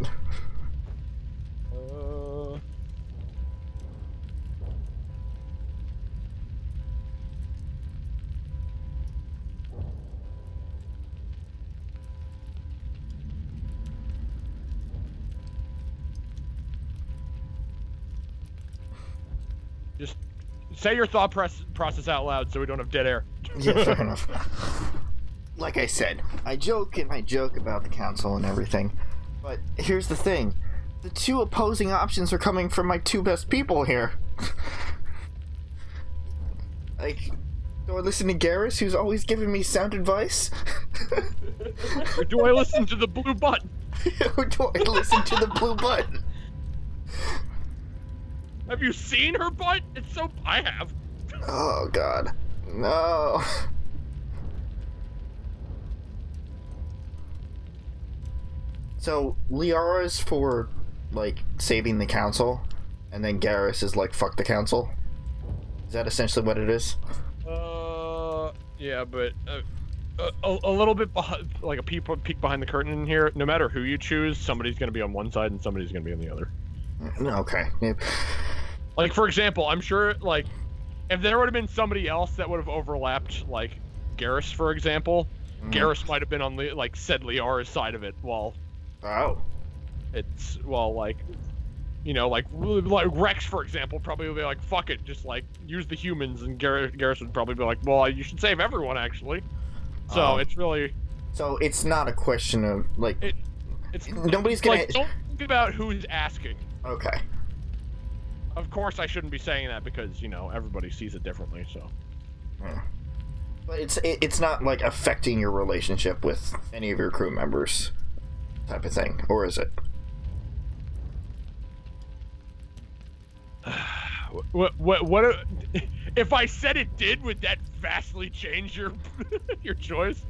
Just say your thought process out loud so we don't have dead air. Yeah, fair enough. Like I said, I joke and I joke about the council and everything, but here's the thing. The 2 opposing options are coming from my 2 best people here. Like, do I listen to Garrus, who's always giving me sound advice? Or do I listen to the blue button? Or do I listen to the blue button? Have you seen her butt? It's so... I have. Oh, God. No. So, Liara's for, like, saving the council, and then Garrus is like, fuck the council? Is that essentially what it is? Yeah, but... a little bit behind, like a peek behind the curtain in here. No matter who you choose, somebody's going to be on one side and somebody's going to be on the other. Okay. Yeah. Like, for example, I'm sure, like, if there would have been somebody else that would have overlapped, like, Garrus, for example, Garrus might have been on, like, said Liara's side of it, while... Oh. It's, well, like, you know, like Rex, for example, probably would be like, fuck it, just, like, use the humans, and Garrus would probably be like, well, you should save everyone, actually. So, it's really... So, it's not a question of, like... It's nobody's gonna... Like, don't think about who's asking. Okay. Of course, I shouldn't be saying that because, you know, everybody sees it differently, so. Yeah. But it's not, like, affecting your relationship with any of your crew members type of thing, or is it? What if I said it did, would that vastly change your your choice?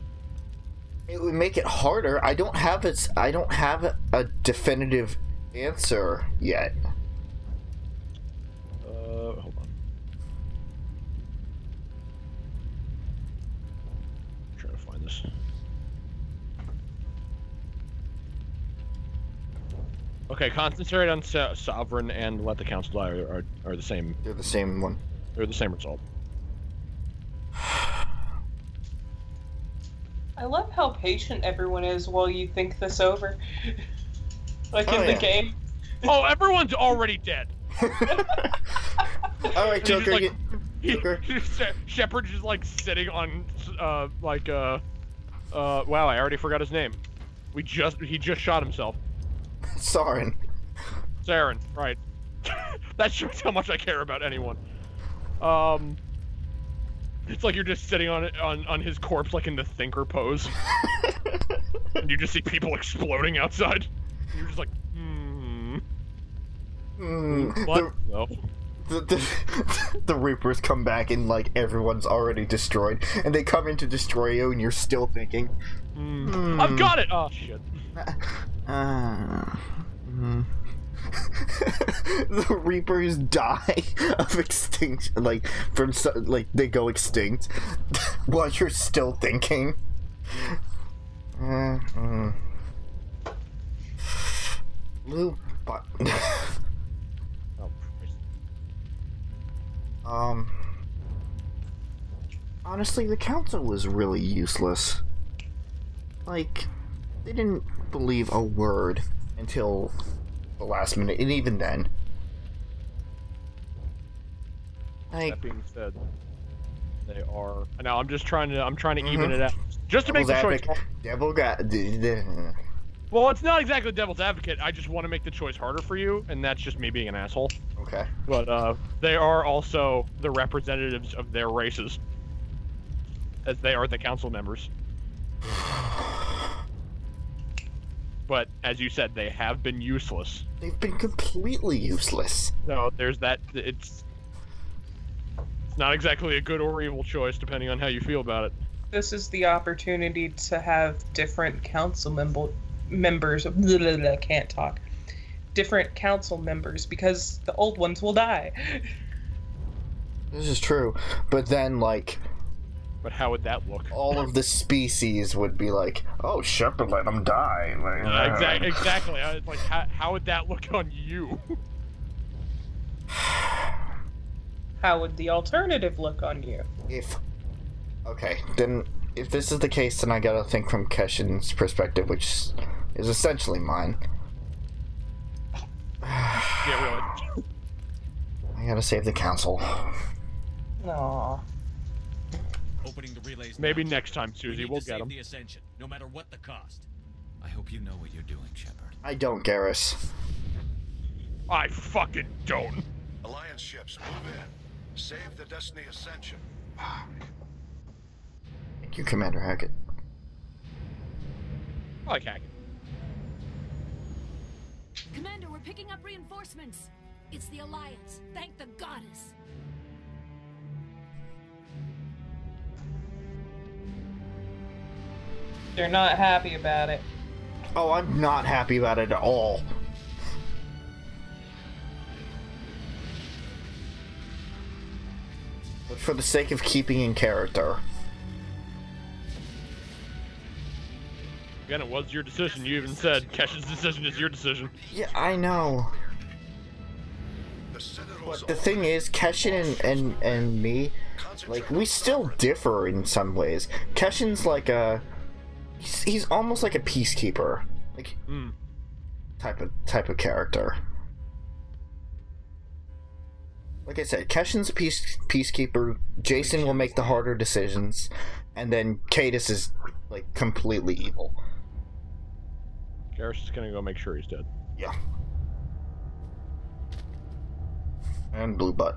It would make it harder. I don't have a definitive answer yet. Hold on. I'm trying to find this. Okay, concentrate on Sovereign and let the Council die are the same. They're the same one. They're the same result. I love how patient everyone is while you think this over. Like in the game. Oh, everyone's already dead. Alright, Joker. Joker. Shepard's just like sitting on, wow, I already forgot his name. He just shot himself. Saren, right. That shows how much I care about anyone. It's like you're just sitting on his corpse, like in the thinker pose. And you just see people exploding outside. And you're just like, what? The Reapers come back and, like, everyone's already destroyed. And they come in to destroy you and you're still thinking, I've got it! Oh, shit. The Reapers die of extinction, like, they go extinct while you're still thinking. Lou, but... honestly, the Council was really useless. Like, they didn't believe a word until the last minute, and even then. Like, that being said, they are. Now I'm just trying to even it out, just to make the choice. Well, it's not exactly devil's advocate. I just want to make the choice harder for you, and that's just me being an asshole. Okay. But they are also the representatives of their races, as they are the Council members. But, as you said, they have been useless. They've been completely useless. So, there's that. It's not exactly a good or evil choice, depending on how you feel about it. This is the opportunity to have different council members. I can't talk. Different council members, because the old ones will die. This is true. But then, like... But how would that look? All of the species would be like, "Oh, Shepard, let them die." Like, exactly. It's like, how would that look on you? How would the alternative look on you? Okay, then if this is the case, then I gotta think from Keshin's perspective, which is essentially mine. Yeah, really. I gotta save the Council. Aww. Opening the relays. Maybe next time, Suzie, we'll get them. The Ascension, no matter what the cost. I hope you know what you're doing, Shepard. I don't, Garrus. I fucking don't. Alliance ships, move in. Save the Destiny Ascension. Thank you, Commander Hackett. I like Hackett. Commander, we're picking up reinforcements. It's the Alliance. Thank the goddess. They're not happy about it. Oh, I'm not happy about it at all. But for the sake of keeping in character. Again, it was your decision. You even said Kesh's decision is your decision. Yeah, I know. But the thing is, Keshin and me, like, we still differ in some ways. Keshin's like a... He's almost like a peacekeeper, like type of character. Like I said, Keshin's a peacekeeper. Jason will make the harder decisions, and then Cadus is like completely evil. Garrus is gonna go make sure he's dead. Yeah. And blue butt.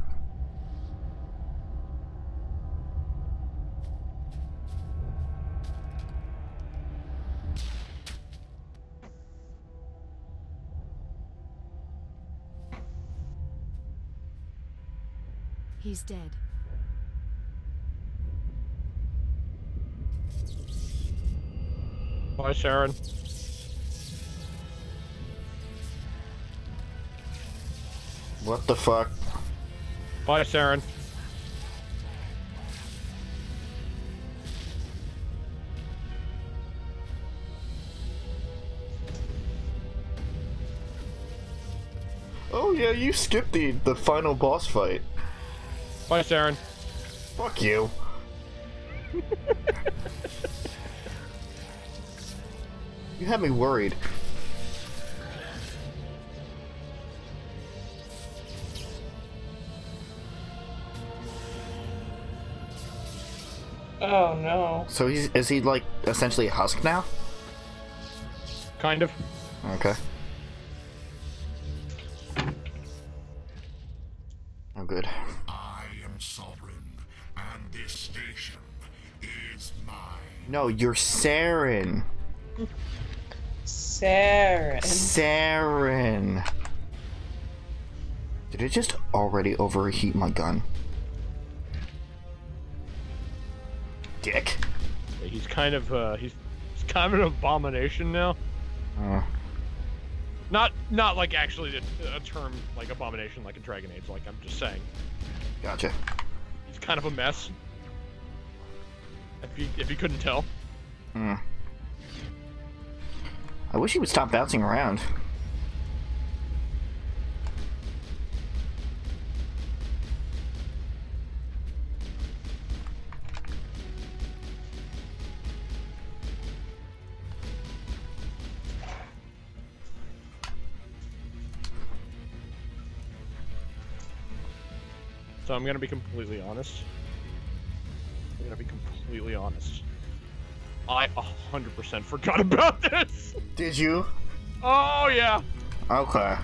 He's dead. Bye, Sharon. What the fuck? Bye, Sharon. Oh yeah, you skipped the final boss fight. Bye, Sharon. Fuck you. You had me worried. Oh no. So is he like essentially a husk now? Kind of. Okay. Oh, good. I am sovereign, and this station is mine. No, you're Saren. Saren. Saren. Did it just already overheat my gun? Dick. He's kind of he's kind of an abomination now. Not like actually a term like abomination like in Dragon Age. Like I'm just saying. Gotcha. He's kind of a mess. If you couldn't tell. I wish he would stop bouncing around. So I'm gonna be completely honest. I 100% forgot about this. Did you? Oh yeah. Okay.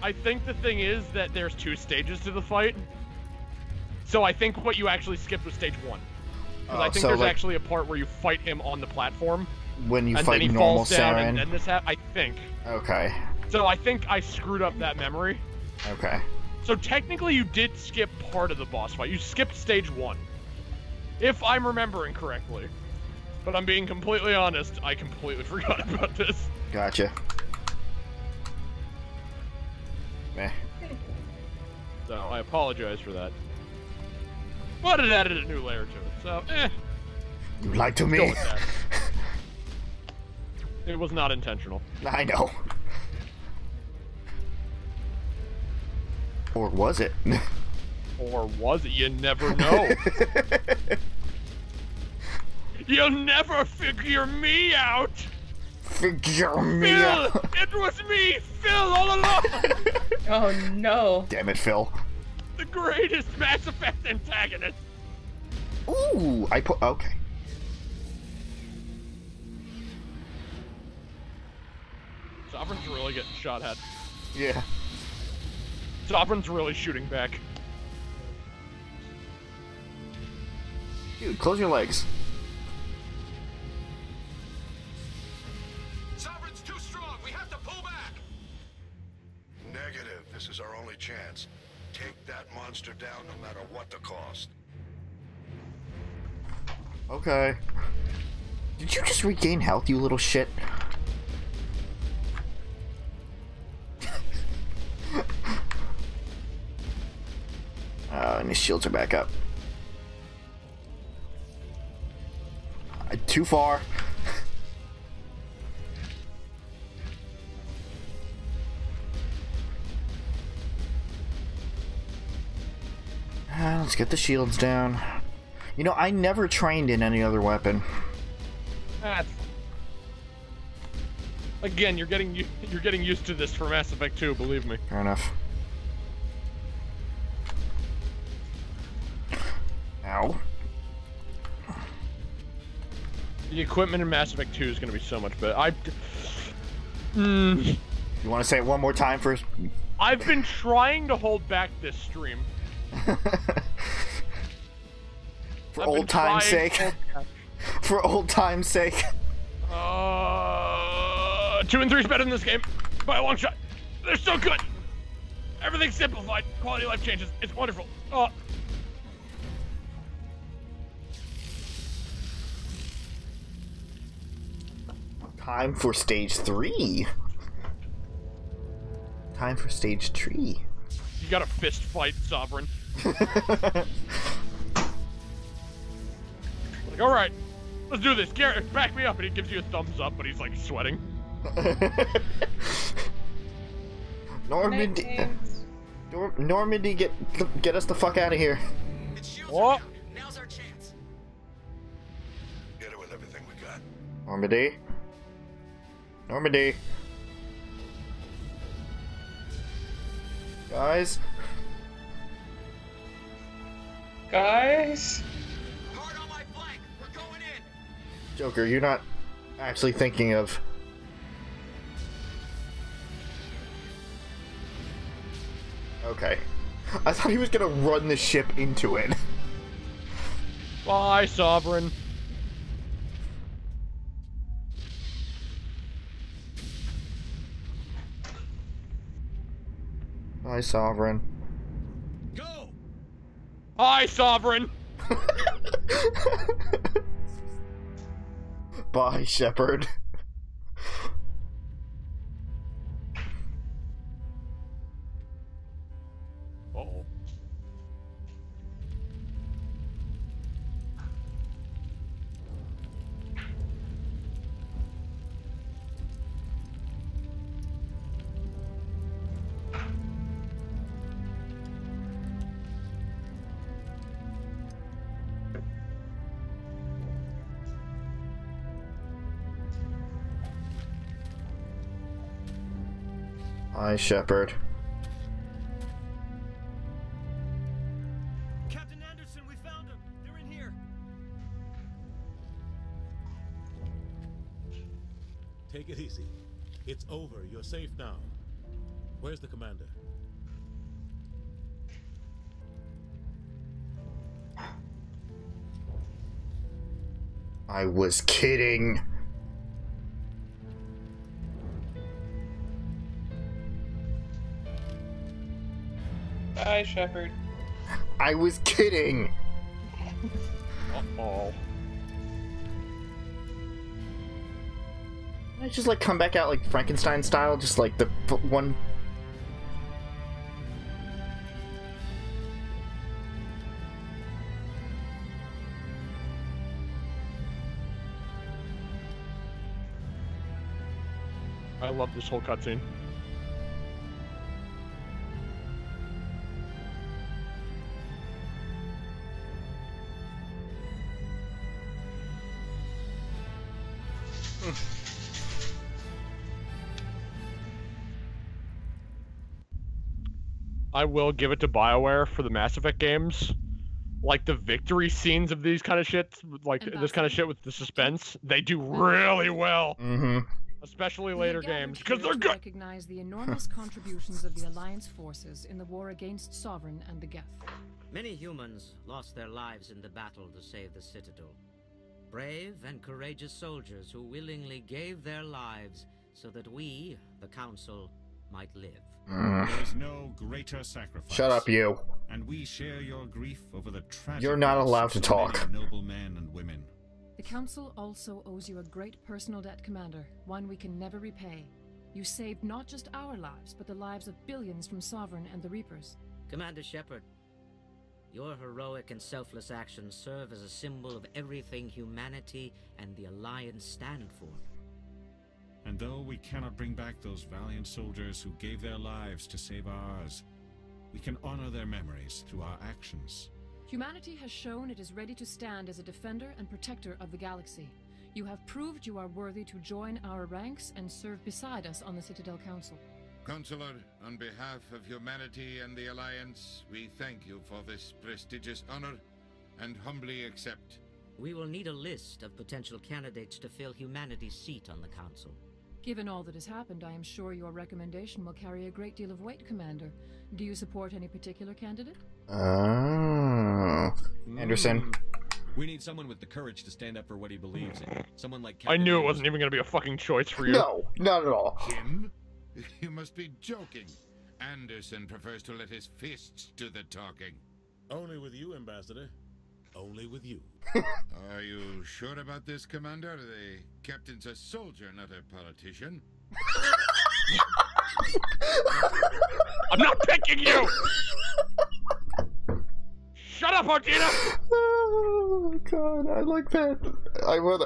I think the thing is that there's 2 stages to the fight. So I think what you actually skipped was stage 1. Because I think so there's like, actually a part where you fight him on the platform. when you and fight then he normal falls down Saren. and then this I think. Okay. So I think I screwed up that memory. Okay. So technically you did skip part of the boss fight. You skipped stage 1. If I'm remembering correctly. But I'm being completely honest, I completely forgot about this. Gotcha. Meh. So I apologize for that. But it added a new layer to it, so You lied to Go me. with that. It was not intentional. I know. Or was it? Or was it? You never know. You'll never figure me out! Figure me Phil! out. It was me, Phil, all along! Oh no. Damn it, Phil. The greatest Mass Effect antagonist! Ooh, I put... Okay. Sovereign's really getting shot at. Yeah. Sovereign's really shooting back. Dude, close your legs. Sovereign's too strong. We have to pull back. Negative. This is our only chance. Take that monster down no matter what the cost. Okay. Did you just regain health, you little shit? And his shields are back up. Too far. Let's get the shields down. You know, I never trained in any other weapon. That's... Again, you're getting used to this for Mass Effect 2, believe me. Fair enough. Ow. The equipment in Mass Effect 2 is going to be so much better. You want to say it one more time first? I've been trying to hold back this stream. For old time's sake. For old time's sake. 2 and 3 is better than this game by a long shot. They're so good. Everything's simplified. Quality of life changes. It's wonderful. Time for stage 3. Time for stage 3. You gotta fist fight Sovereign. Like, alright, let's do this. Garrett, back me up. And he gives you a thumbs up, but he's like sweating. Normandy, Normandy, get us the fuck out of here. What? Now's our chance. Get it with everything we got. Normandy. Normandy. Guys. Guys. Hard on my flank. We're going in. Joker, you're not actually thinking of... Okay. I thought he was gonna run the ship into it. Bye, Sovereign. Bye, Sovereign. Go! Hi, Sovereign! Bye, Shepard. Uh-oh. Bye, Shepard. Captain Anderson, we found them. They're in here. Take it easy. It's over. You're safe now. Where's the commander? I was kidding. Bye, Shepard. I was kidding. Uh-oh. Can I just like come back out like Frankenstein style, just like the one. I love this whole cutscene. I will give it to BioWare for the Mass Effect games. Like the victory scenes of these kind of shit, like this kind of shit with the suspense, they do really well. Mm-hmm. Especially later games, because they're good. Recognize the enormous contributions of the Alliance forces in the war against Sovereign and the Geth. Many humans lost their lives in the battle to save the Citadel. Brave and courageous soldiers who willingly gave their lives so that we, the Council, might live. There is no greater sacrifice. Shut up, you. And we share your grief over the tragic. You're not allowed to talk. Noble men and women. The Council also owes you a great personal debt, Commander, one we can never repay. You saved not just our lives, but the lives of billions from Sovereign and the Reapers. Commander Shepard, your heroic and selfless actions serve as a symbol of everything humanity and the Alliance stand for. And though we cannot bring back those valiant soldiers who gave their lives to save ours, we can honor their memories through our actions. Humanity has shown it is ready to stand as a defender and protector of the galaxy. You have proved you are worthy to join our ranks and serve beside us on the Citadel Council. Counselor, on behalf of humanity and the Alliance, we thank you for this prestigious honor and humbly accept. We will need a list of potential candidates to fill humanity's seat on the Council. Given all that has happened, I am sure your recommendation will carry a great deal of weight, Commander. Do you support any particular candidate? Oh. Anderson. We need someone with the courage to stand up for what he believes in. Someone like I knew it wasn't even going to be a fucking choice for you. No, not at all. Him? You must be joking. Anderson prefers to let his fists do the talking. Only with you, Ambassador. Only with you. Are you sure about this, Commander? The captain's a soldier, not a politician. I'm not picking you! Shut up, Martina! Oh god, I like that. I want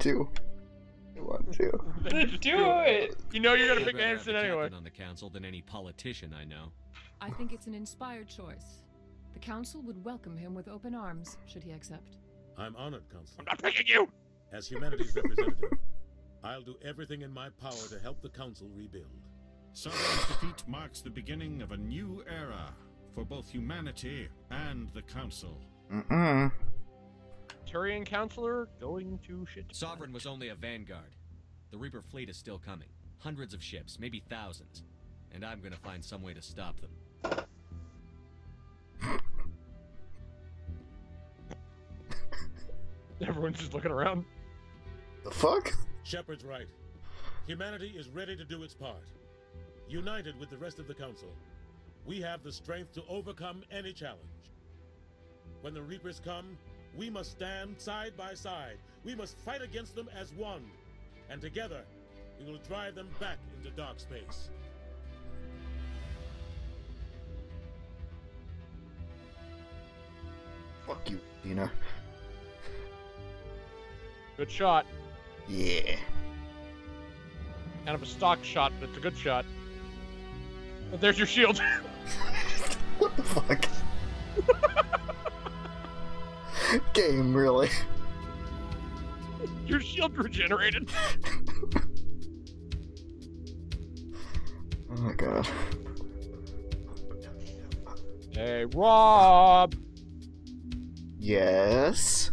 to. Do it! You know you're gonna I'd pick rather have Anderson the anyway. captain on the council than any politician I know. I think it's an inspired choice. The Council would welcome him with open arms, should he accept. I'm honored, Counselor. I'm not picking you! As humanity's representative, I'll do everything in my power to help the Council rebuild. Sovereign's defeat marks the beginning of a new era for both humanity and the Council. Turian Counselor going to shit. Sovereign was only a vanguard. The Reaper fleet is still coming. Hundreds of ships, maybe thousands. And I'm gonna find some way to stop them. Everyone's just looking around. The fuck? Shepard's right. Humanity is ready to do its part. United with the rest of the Council, we have the strength to overcome any challenge. When the Reapers come, we must stand side by side. We must fight against them as one. And together, we will drive them back into dark space. Fuck you, Dina. Good shot. Yeah. Kind of a stock shot, but it's a good shot. But there's your shield. What the fuck? Game, really? Your shield regenerated. Oh my god. Hey, Rob! Yes?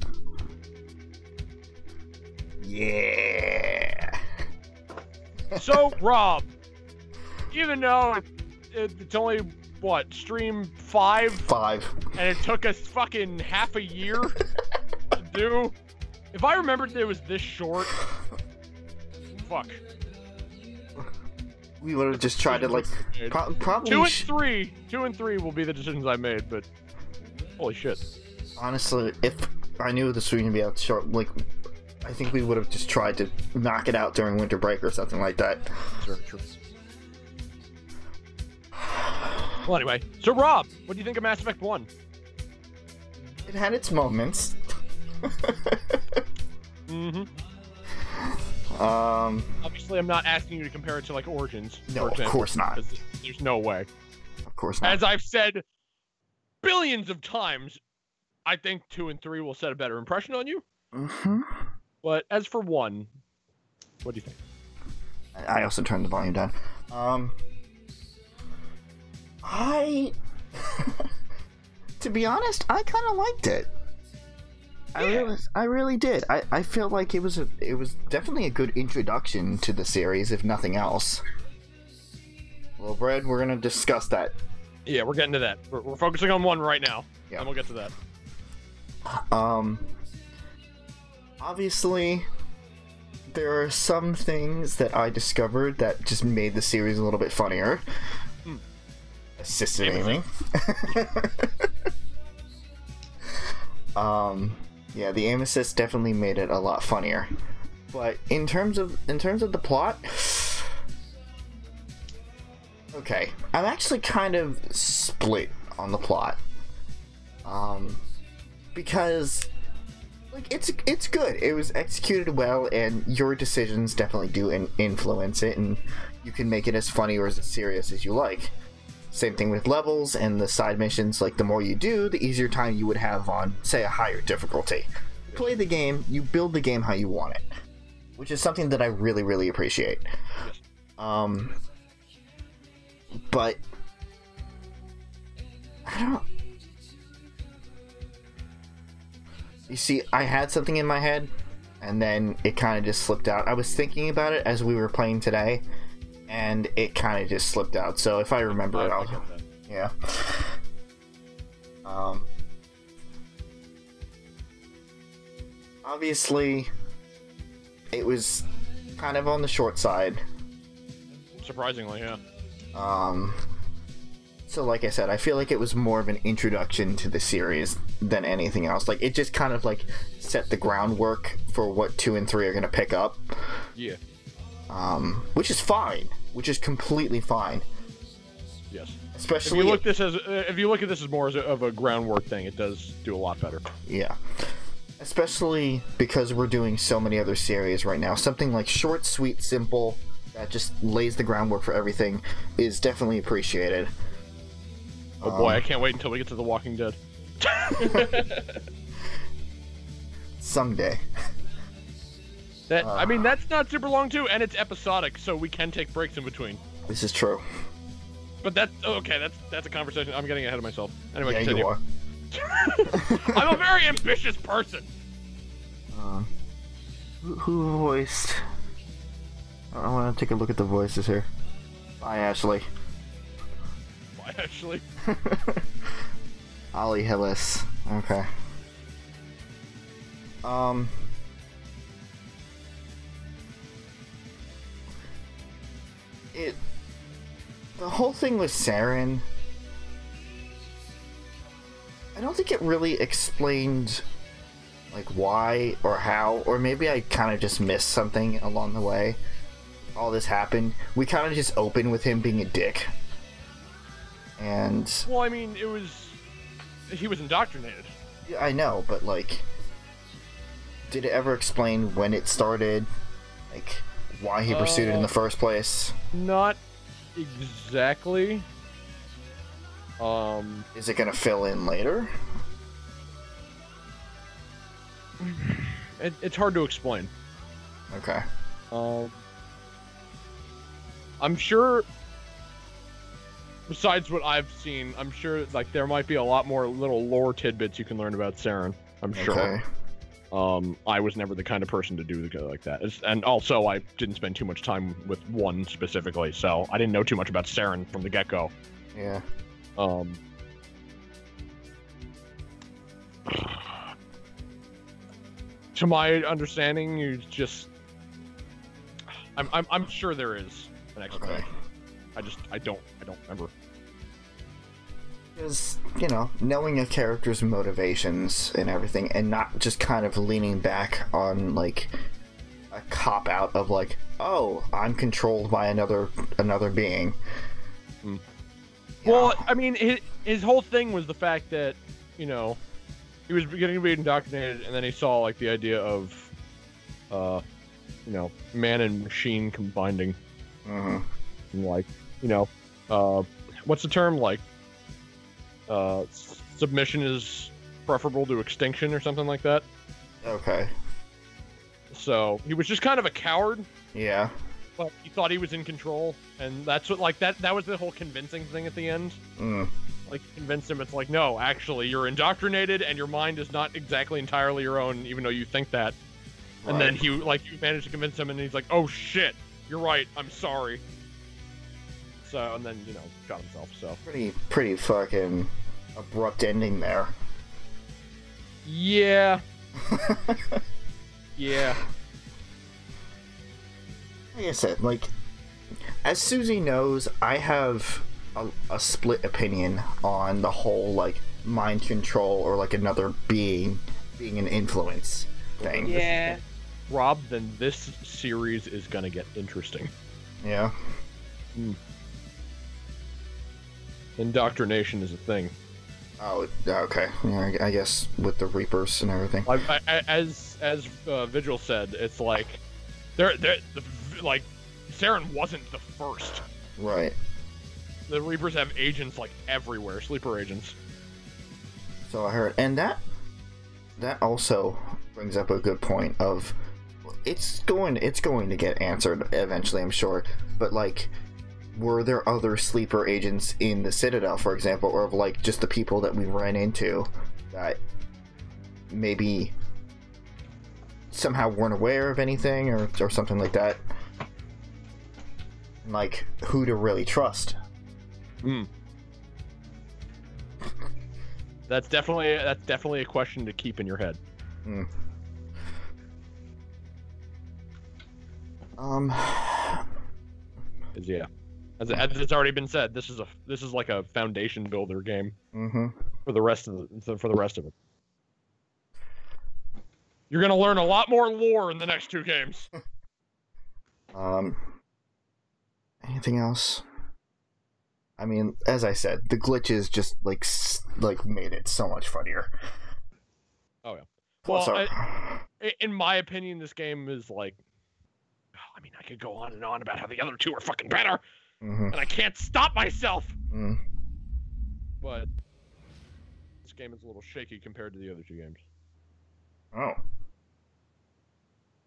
Yeah! So, Rob, even though it's only, what, stream 5? 5. And it took us fucking half a year to do. If I remembered it was this short, fuck. We would have just tried to, like, probably... 2 and 3 will be the decisions I made, but holy shit. Honestly, if I knew this was going to be out short, like, I think we would have just tried to knock it out during winter break or something like that. Sure, true. Well, anyway, so Rob, what do you think of Mass Effect 1? It had its moments. Obviously, I'm not asking you to compare it to, like, Origins. No, of course not. There's no way. Of course not. As I've said billions of times, I think 2 and 3 will set a better impression on you. But as for 1, what do you think? I also turned the volume down. To be honest, I kind of liked it. I really did. I feel like it was definitely a good introduction to the series, if nothing else. Well, Brad, we're gonna discuss that. Yeah, we're getting to that. We're focusing on 1 right now, yeah. And we'll get to that. Obviously, there are some things that I discovered that just made the series a little bit funnier. Assisted aiming. Yeah, the aim assist definitely made it a lot funnier. But in terms of the plot, okay, I'm actually kind of split on the plot. Because like it's good. It was executed well, and your decisions definitely do influence it, and you can make it as funny or as serious as you like. Same thing with levels and the side missions. Like, the more you do, the easier time you would have on, say, a higher difficulty. You play the game, you build the game how you want it, which is something that I really, really appreciate. But I don't. You see, I had something in my head, and then it kind of just slipped out. I was thinking about it as we were playing today, and it kind of just slipped out. So if I remember it, I'll... Yeah. Obviously, it was kind of on the short side. Surprisingly, yeah. So like I said, I feel like it was more of an introduction to the series than anything else. Like, it just kind of, like, set the groundwork for what 2 and 3 are going to pick up. Yeah. Which is fine. Which is completely fine. Yes. Especially... If you look at this as more of a groundwork thing, it does do a lot better. Yeah. Especially because we're doing so many other series right now. Something like short, sweet, simple, that just lays the groundwork for everything is definitely appreciated. Oh boy, I can't wait until we get to The Walking Dead. Someday. I mean, that's not super long too, and it's episodic, so we can take breaks in between. This is true. But that's a conversation. I'm getting ahead of myself. Anyway, yeah, continue. You are. I'm a very ambitious person. Who voiced? I want to take a look at the voices here. Bye, Ashley. Bye, Ashley. Ollie Hillis. Okay. The whole thing with Saren, I don't think it really explained, like, why or how, or maybe I kind of just missed something along the way. All this happened. We kind of just opened with him being a dick. And... Well, I mean, he was indoctrinated. Yeah, I know, but, like, did it ever explain when it started? Like, why he pursued it in the first place? Not exactly. Is it gonna fill in later? It's hard to explain. Okay. I'm sure, besides what I've seen, I'm sure, like, there might be a lot more little lore tidbits you can learn about Saren. I'm sure. Okay. I was never the kind of person to do like that. And also, I didn't spend too much time with one specifically, so I didn't know too much about Saren from the get-go. Yeah. To my understanding, you just... I'm sure there is an explanation. Okay. I don't remember. Because, you know, knowing a character's motivations and everything, and not just kind of leaning back on, like, a cop-out of, like, oh, I'm controlled by another being. Mm. Well, I mean, his whole thing was the fact that, you know, he was getting to be indoctrinated, and then he saw, like, the idea of, you know, man and machine combining. Mm-hmm. And, like, you know, what's the term? Like, submission is preferable to extinction or something like that. Okay. So, he was just kind of a coward. Yeah. But he thought he was in control, and that's what, like, that was the whole convincing thing at the end. Mm. Like, convince him, it's like, no, actually, you're indoctrinated, and your mind is not exactly entirely your own, even though you think that. Right. And then you managed to convince him, and he's like, oh shit, you're right, I'm sorry. So, and then, you know, got himself, so. Pretty fucking abrupt ending there. Yeah. Yeah. Like I said, like, as Suzie knows, I have a split opinion on the whole, like, mind control or, like, another being an influence thing. Yeah. Rob, then this series is gonna get interesting. Yeah. Mm. Indoctrination is a thing. Oh, okay. Yeah, I guess with the Reapers and everything. As Vigil said, it's like like Saren wasn't the first. Right. The Reapers have agents like everywhere, sleeper agents. So I heard, and that also brings up a good point of it's going to get answered eventually, I'm sure. But like, were there other sleeper agents in the Citadel, for example, or of like just the people that we ran into that maybe somehow weren't aware of anything or something like that. Like, who to really trust. That's definitely a question to keep in your head. Yeah, as it's already been said, this is like a foundation builder game for the rest of it. You're gonna learn a lot more lore in the next 2 games. Anything else? I mean, as I said, the glitches just like made it so much funnier. Oh yeah. Well, in my opinion, this game is like. I mean, I could go on and on about how the other 2 are fucking better, and I can't stop myself. But this game is a little shaky compared to the other 2 games. Oh.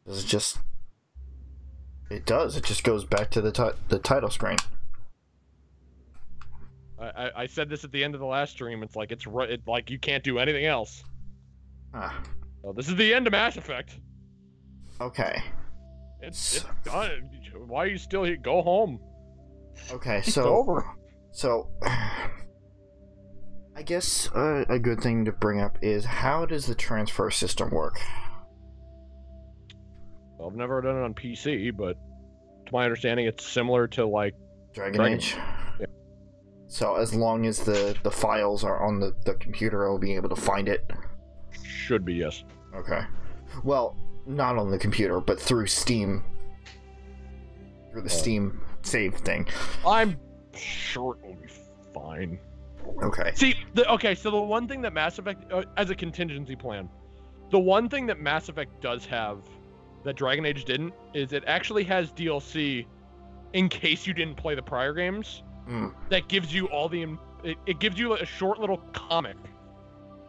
Does it just... It does. It just goes back to the title screen. I said this at the end of the last stream. It's like like you can't do anything else. Well, this is the end of Mass Effect. Okay. It's done. Why are you still here? Go home. Okay, It's so... over. So... I guess a good thing to bring up is, how does the transfer system work? Well, I've never done it on PC, but to my understanding, it's similar to, like... Dragon Age? Yeah. So as long as the files are on the computer, I'll be able to find it? Should be, yes. Okay. Well, not on the computer, but through Steam. Through the Steam save thing. I'm sure it will be fine. Okay. See, so the one thing that Mass Effect, as a contingency plan, the one thing that Mass Effect does have that Dragon Age didn't, is it actually has DLC in case you didn't play the prior games. That gives you all the... It gives you a short little comic,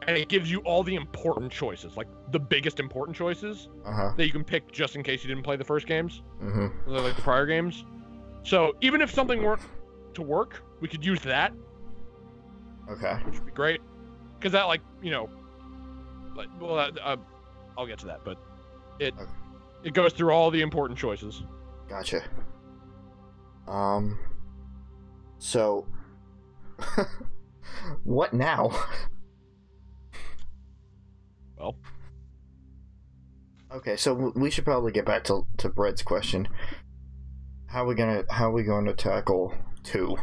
and it gives you all the important choices, like the biggest important choices that you can pick just in case you didn't play the first games, like the prior games. So even if something weren't to work, we could use that. Okay. Which would be great, because that, like, you know, like, well, I'll get to that, but it goes through all the important choices. Gotcha. So, what now? Well. Okay, so we should probably get back to Brett's question. How are we going to tackle 2?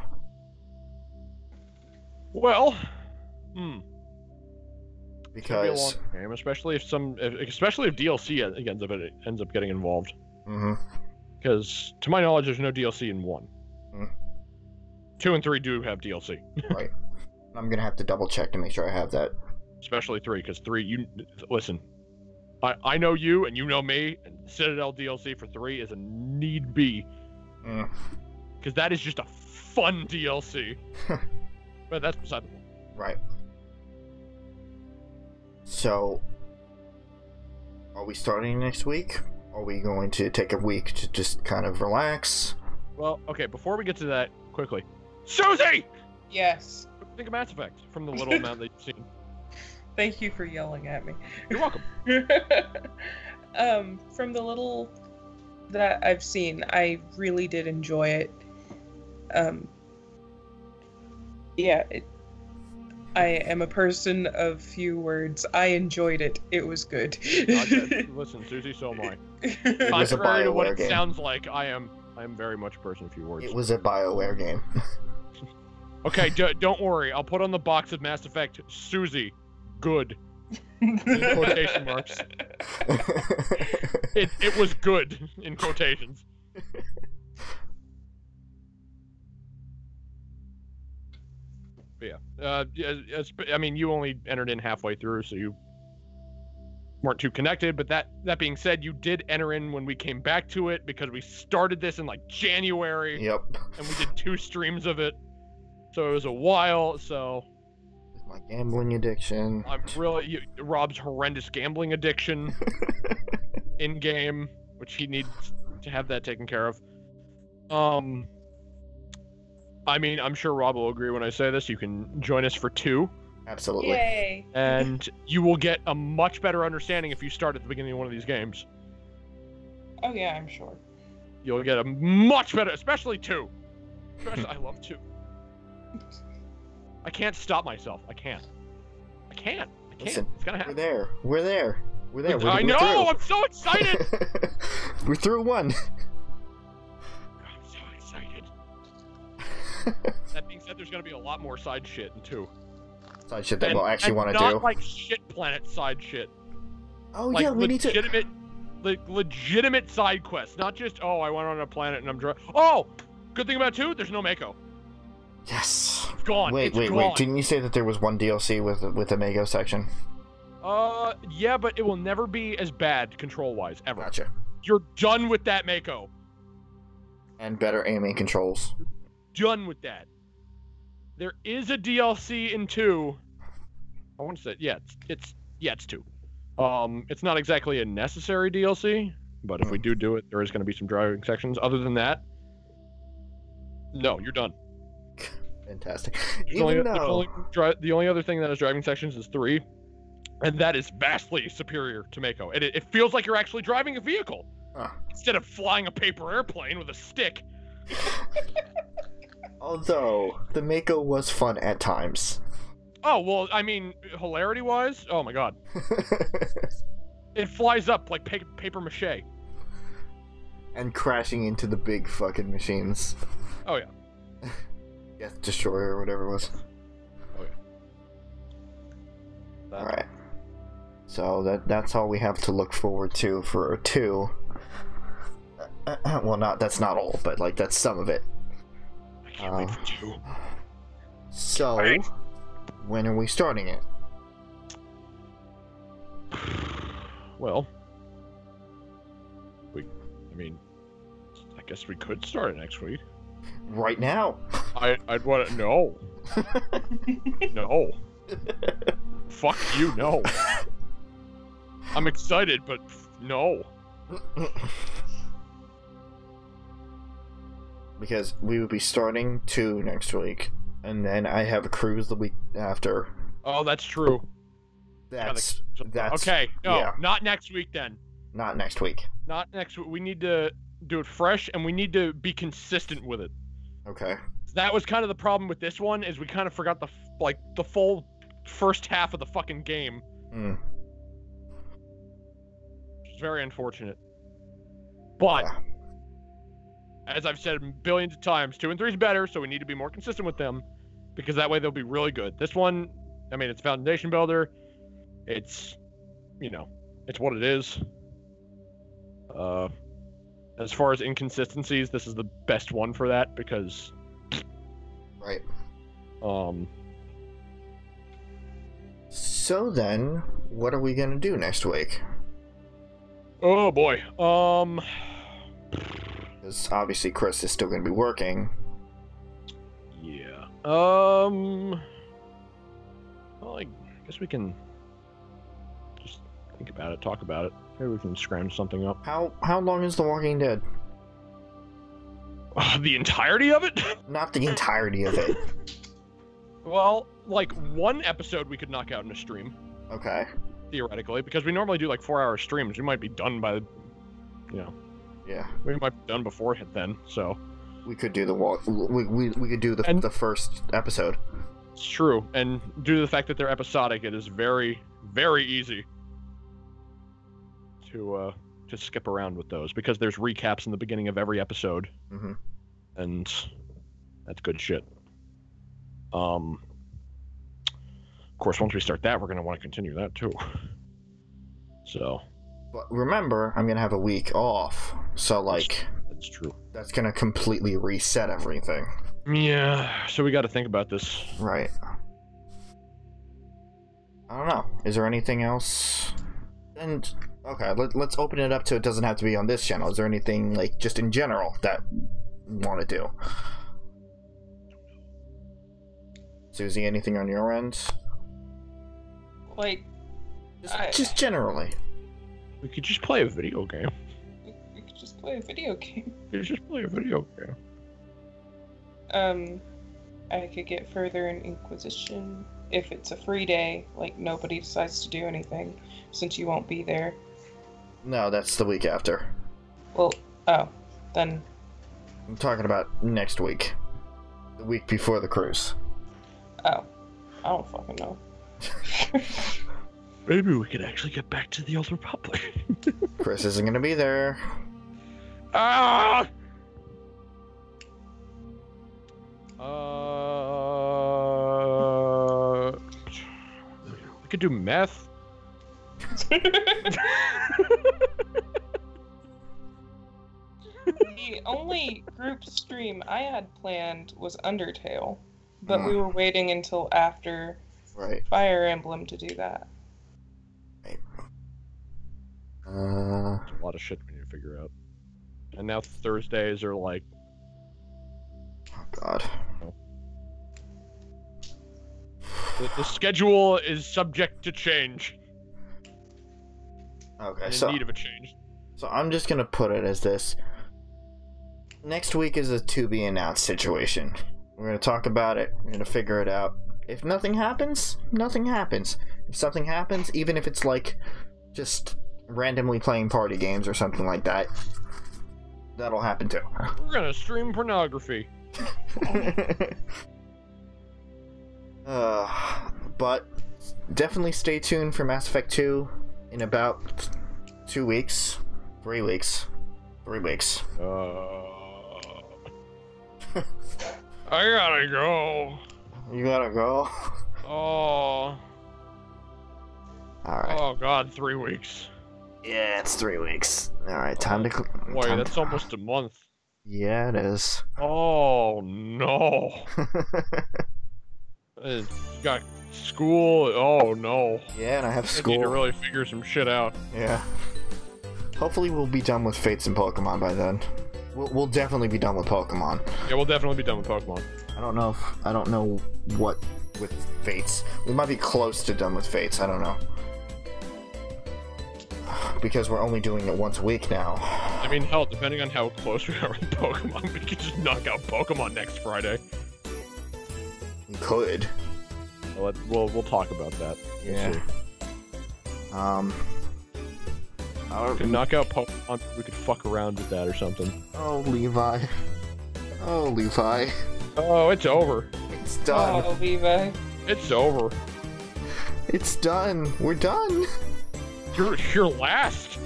Well, because it's gonna be a long game, especially if DLC ends up getting involved. Because to my knowledge, there's no DLC in 1. 2 and 3 do have DLC. Right. I'm gonna have to double check to make sure I have that. Especially 3, because 3, listen. I know you and you know me, and Citadel DLC for 3 is a need be. Because that is just a fun DLC. But that's beside the point. Right. So, are we starting next week? Are we going to take a week to just kind of relax? Well, okay, before we get to that, quickly. Suzie! Yes. What do you think of Mass Effect from the little amount that you've seen? Thank you for yelling at me. You're welcome. From the little that I've seen, I really did enjoy it. I am a person of few words. I enjoyed it. It was good. Listen, Suzie, so am I. Contrary to what it sounds like, I am very much a person of few words. It was a BioWare game. Okay, don't worry. I'll put on the box of Mass Effect, Suzie, good. In quotation marks. It was good, in quotations. But yeah, I mean, you only entered in halfway through, so you weren't too connected. But that being said, you did enter in when we came back to it, because we started this in like January. Yep. And we did 2 streams of it, so it was a while. So my gambling addiction. I'm really Rob's horrendous gambling addiction in game, which he needs to have that taken care of. I mean, I'm sure Rob will agree when I say this. You can join us for 2 Absolutely. Yay! And you will get a much better understanding if you start at the beginning of one of these games. Oh yeah, I'm sure. You'll get a much better, especially 2. Especially, I love 2. I can't stop myself. I can't. Listen, it's gonna happen. We're there. I know! Through. I'm so excited! We're through 1. I'm so excited. That being said, there's gonna be a lot more side shit in 2. Side shit that we'll actually want to do. Not like shit planet side shit. Oh like yeah, we need to. Legitimate side quests, not just I went on a planet and I'm drunk. Oh, good thing about 2, there's no Mako. Yes. It's gone. Wait. Didn't you say that there was one DLC with the Mako section? Yeah, but it will never be as bad control-wise ever. Gotcha. You're done with that Mako. And better aiming controls. Done with that. There is a DLC in 2. I want to say, it's 2. It's not exactly a necessary DLC, but if we do it, there is going to be some driving sections. Other than that, no, you're done. Fantastic. The only other thing that has driving sections is 3, and that is vastly superior to Mako. It feels like you're actually driving a vehicle instead of flying a paper airplane with a stick. Although the Mako was fun at times. Oh well, I mean, hilarity-wise, oh my god, it flies up like paper mache. And crashing into the big fucking machines. Oh yeah. Death Destroyer or whatever it was. Oh yeah. Alright. So that's all we have to look forward to for 2. Well, that's not all, but like that's some of it. I can't wait for 2. So, when are we starting it? Well, I guess we could start it next week. Right now. I'd want to. No. No. Fuck you, no. I'm excited, but no. Because we would be starting 2 next week, and then I have a cruise the week after. Oh, that's true. That's okay. No, yeah. Not next week then. Not next week. Not next week. We need to do it fresh, and we need to be consistent with it. Okay. That was kind of the problem with this one, is we kind of forgot the full first half of the fucking game. It's very unfortunate. But as I've said billions of times, 2 and 3 is better, so we need to be more consistent with them, because that way they'll be really good. This one, I mean, it's foundation builder. It's, it's what it is. As far as inconsistencies, this is the best one for that, because... Right. So then, what are we gonna do next week? Oh boy. Because obviously Chris is still gonna be working. Yeah. Well, I guess we can just think about it, talk about it. Maybe we can scrounge something up. How long is The Walking Dead? The entirety of it? Not the entirety of it. Well, like 1 episode we could knock out in a stream. Okay. Theoretically, because we normally do like 4-hour streams. We might be done by, Yeah. We might be done before then, so. We could do we could do the first episode. It's true, and due to the fact that they're episodic, it is very, very easy to skip around with those, because there's recaps in the beginning of every episode. Mm-hmm. And that's good shit. Of course, once we start that, we're going to want to continue that too. So. But remember, I'm going to have a week off, so like... That's true. That's going to completely reset everything. Yeah, so we got to think about this. Right. I don't know. Is there anything else? And... Okay, let's open it up so it doesn't have to be on this channel. Is there anything, like, just in general that you want to do? Suzie, anything on your end? Like... Just generally. We could just play a video game. We could just play a video game. We could just play a video game. I could get further in Inquisition. if it's a free day, like nobody decides to do anything, since you won't be there. No, that's the week after. Well, oh, then... I'm talking about next week. The week before the cruise. Oh. I don't fucking know. Maybe we could actually get back to the Old Republic. Chris isn't gonna be there. Ah! We could do meth. The only group stream I had planned was Undertale, but we were waiting until after Fire Emblem to do that. It's a lot of shit we need to figure out. And now Thursdays are like... Oh, God. The schedule is subject to change. Okay, in need of a change. So I'm just gonna put it as this. Next week is a to-be-announced situation. We're gonna talk about it, we're gonna figure it out. If nothing happens, nothing happens. If something happens, even if it's like just randomly playing party games or something like that, that'll happen too. We're gonna stream pornography. But definitely stay tuned for Mass Effect 2 in about 2 weeks. 3 weeks. 3 weeks. I gotta go. You gotta go? Oh. Alright. Oh god, 3 weeks. Yeah, it's 3 weeks. Alright, time to... Boy, that's almost a month. Yeah, it is. Oh, no. You got school. Oh, no. Yeah, and I have school. I need to really figure some shit out. Yeah. Hopefully we'll be done with Fates and Pokemon by then. We'll definitely be done with Pokemon. Yeah, we'll definitely be done with Pokemon. I don't know what with Fates. We might be close to done with Fates. I don't know. Because we're only doing it once a week now. I mean, hell, depending on how close we are with Pokemon, we could just knock out Pokemon next Friday. We could. We'll talk about that. Yeah. We could knock out Pokemon. We could fuck around with that or something. Oh, Levi. Oh, Levi. Oh, it's over. It's done. Oh, Levi. It's over. It's done. We're done. You're last.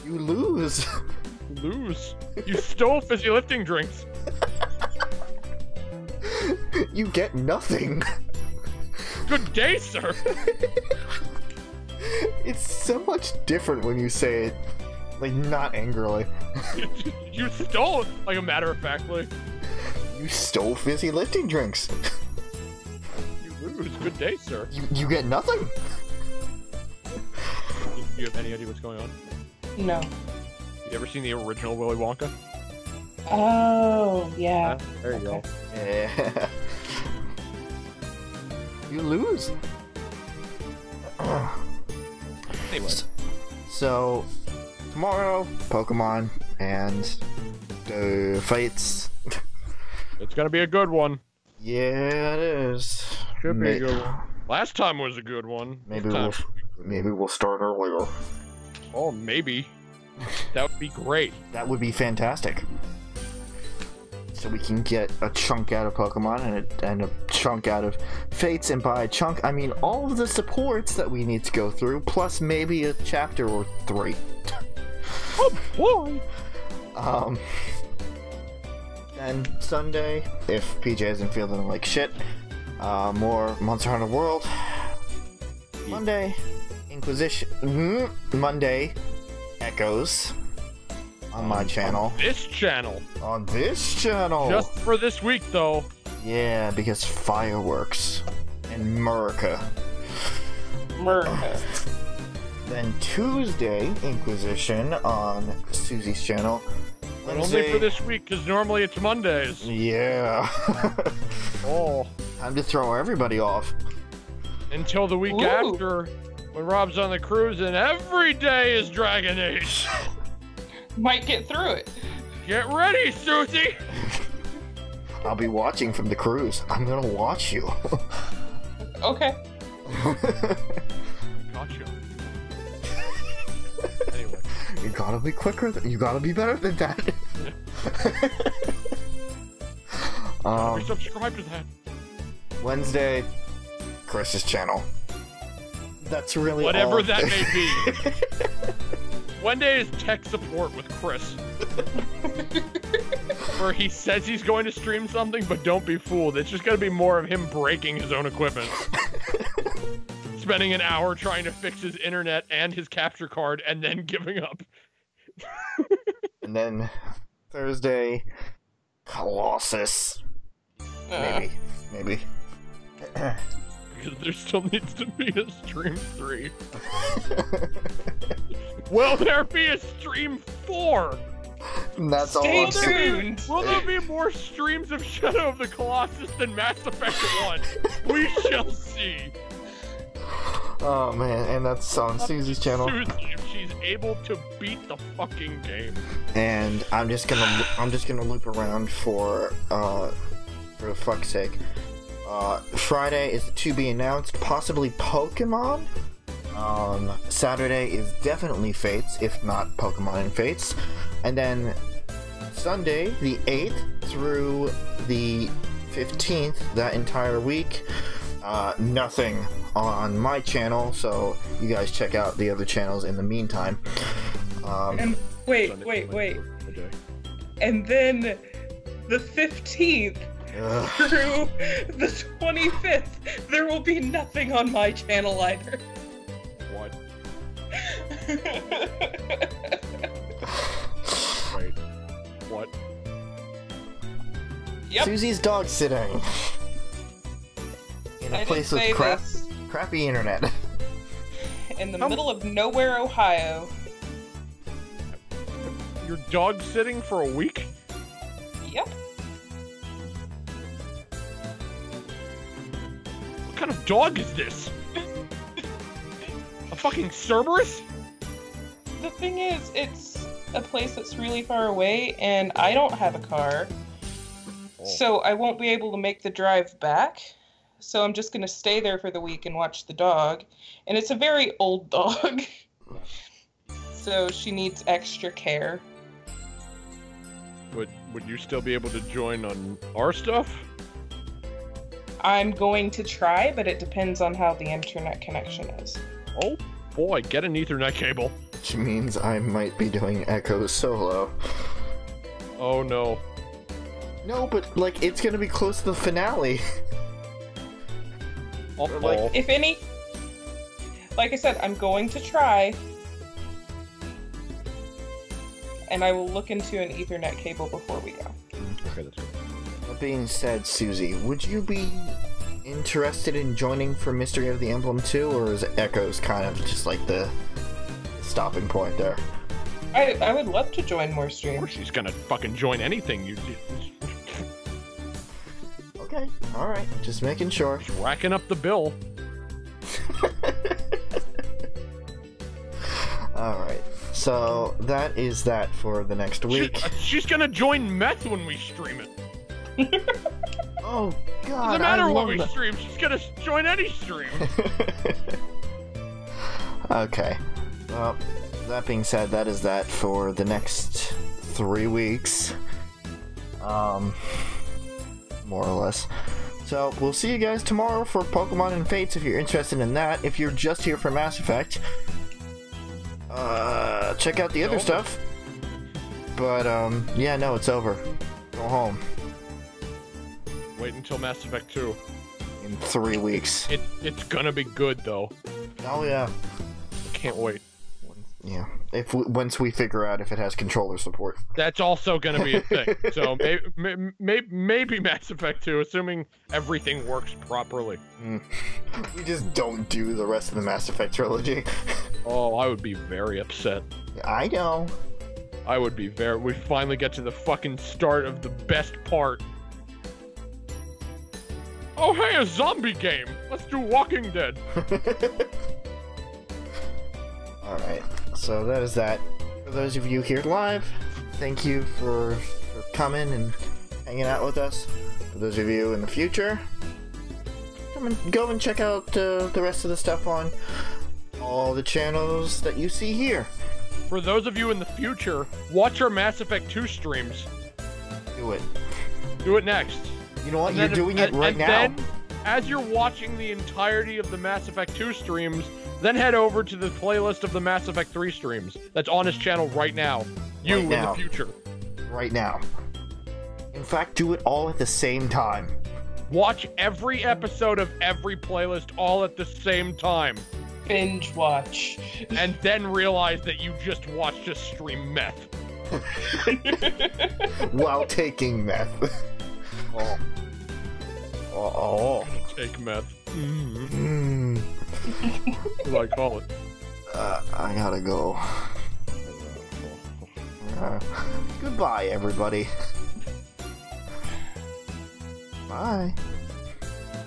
You lose. You stole fizzy lifting drinks. You get nothing. Good day, sir. It's so much different when you say it, like, not angrily. You stole it, like a matter of factly. You stole fizzy lifting drinks. You lose. Good day, sir. You get nothing. Do you have any idea what's going on? No. You ever seen the original Willy Wonka? Oh, yeah. There you go. Yeah. You lose. Anyway. So, tomorrow, Pokemon, and the Fates. It's gonna be a good one. Yeah, it is. Should be a good one. Last time was a good one. Maybe we'll start earlier. Oh, maybe. That would be great. That would be fantastic. So we can get a chunk out of Pokemon and a chunk out of Fates, and by a chunk, I mean all of the supports that we need to go through, plus maybe a chapter or 3. Oh boy! Then Sunday, if PJ isn't feeling like shit, more Monster Hunter World. Monday, Inquisition. Monday, Echoes. On my channel. This channel. On this channel. Just for this week, though. Yeah, because fireworks and Murica. Then Tuesday, Inquisition on Suzie's channel. But only for this week, because normally it's Mondays. Yeah. Oh. Time to throw everybody off. Until the week after, when Rob's on the cruise and every day is Dragon Age. Might get through it. Get ready, Suzie! I'll be watching from the cruise. I'm gonna watch you. Okay. Gotcha. Anyway. You gotta be quicker. You gotta be better than that. Be subscribed to that. Wednesday, Chris's channel. That's really whatever all. that may be. Wednesday is tech support with Chris. Where he says he's going to stream something, but don't be fooled. It's just going to be more of him breaking his own equipment. Spending an hour trying to fix his internet and his capture card, and then giving up. And then Thursday, Colossus. Maybe. Because there still needs to be a stream 3. Will there be a stream 4? That's Stay all. tuned. Will there be more streams of Shadow of the Colossus than Mass Effect 1? We shall see. Oh man, and that's on Susie's channel. Suzie, if she's able to beat the fucking game. And I'm just gonna loop around for fuck's sake. Friday is to be announced, possibly Pokemon. Saturday is definitely Fates, if not Pokemon and Fates. And then Sunday, the 8th through the 15th, that entire week, nothing on my channel, so you guys check out the other channels in the meantime. And wait. And then the 15th through the 25th, there will be nothing on my channel either. What? Wait. What? Yep. Susie's dog sitting in a place with crappy internet. In the middle of nowhere, Ohio. You're dog sitting for a week? Yep. What kind of dog is this? A fucking Cerberus? The thing is, it's a place that's really far away, and I don't have a car. So I won't be able to make the drive back. So I'm just going to stay there for the week and watch the dog. And it's a very old dog. So she needs extra care. Would you still be able to join on our stuff? I'm going to try, but it depends on how the internet connection is. Oh boy, get an Ethernet cable. Which means I might be doing Echo solo. Oh no. No, but like it's gonna be close to the finale. Like, if any, like I said, I'm going to try, and I will look into an Ethernet cable before we go. Okay, that's good. That being said, Suzie, would you be interested in joining for Mystery of the Emblem 2, or is Echoes kind of just like the stopping point there? I would love to join more streams. Of course she's gonna fucking join anything. Okay, alright, just making sure. Just racking up the bill. Alright, so that is that for the next week. She's gonna join meth when we stream it. Oh god, doesn't matter what we stream, she's gonna join any stream. Okay, well, that being said, that is that for the next 3 weeks. More or less. So, we'll see you guys tomorrow for Pokemon and Fates if you're interested in that. If you're just here for Mass Effect, check out the other stuff. But, yeah, no, it's over. Go home. Wait until Mass Effect 2. In 3 weeks. It's gonna be good, though. Oh, yeah. I can't wait. Yeah. Once we figure out if it has controller support. That's also gonna be a thing. So maybe Mass Effect 2, assuming everything works properly. We just don't do the rest of the Mass Effect trilogy. Oh, I would be very upset. I know. I would be very... We finally get to the fucking start of the best part. Oh, hey, a zombie game! Let's do Walking Dead! Alright, so that is that. For those of you here live, thank you for coming and hanging out with us. For those of you in the future, go and check out the rest of the stuff on all the channels that you see here. For those of you in the future, watch our Mass Effect 2 streams. Do it. Do it next. You know what? You're doing it right now. Then, as you're watching the entirety of the Mass Effect 2 streams, then head over to the playlist of the Mass Effect 3 streams. That's on his channel right now. You in the future. Right now. In fact, do it all at the same time. Watch every episode of every playlist all at the same time. Binge watch. And then realize that you just watched us stream meth. While taking meth. Oh. Oh. Take meth. What do I call it? I gotta go. Goodbye, everybody. Bye.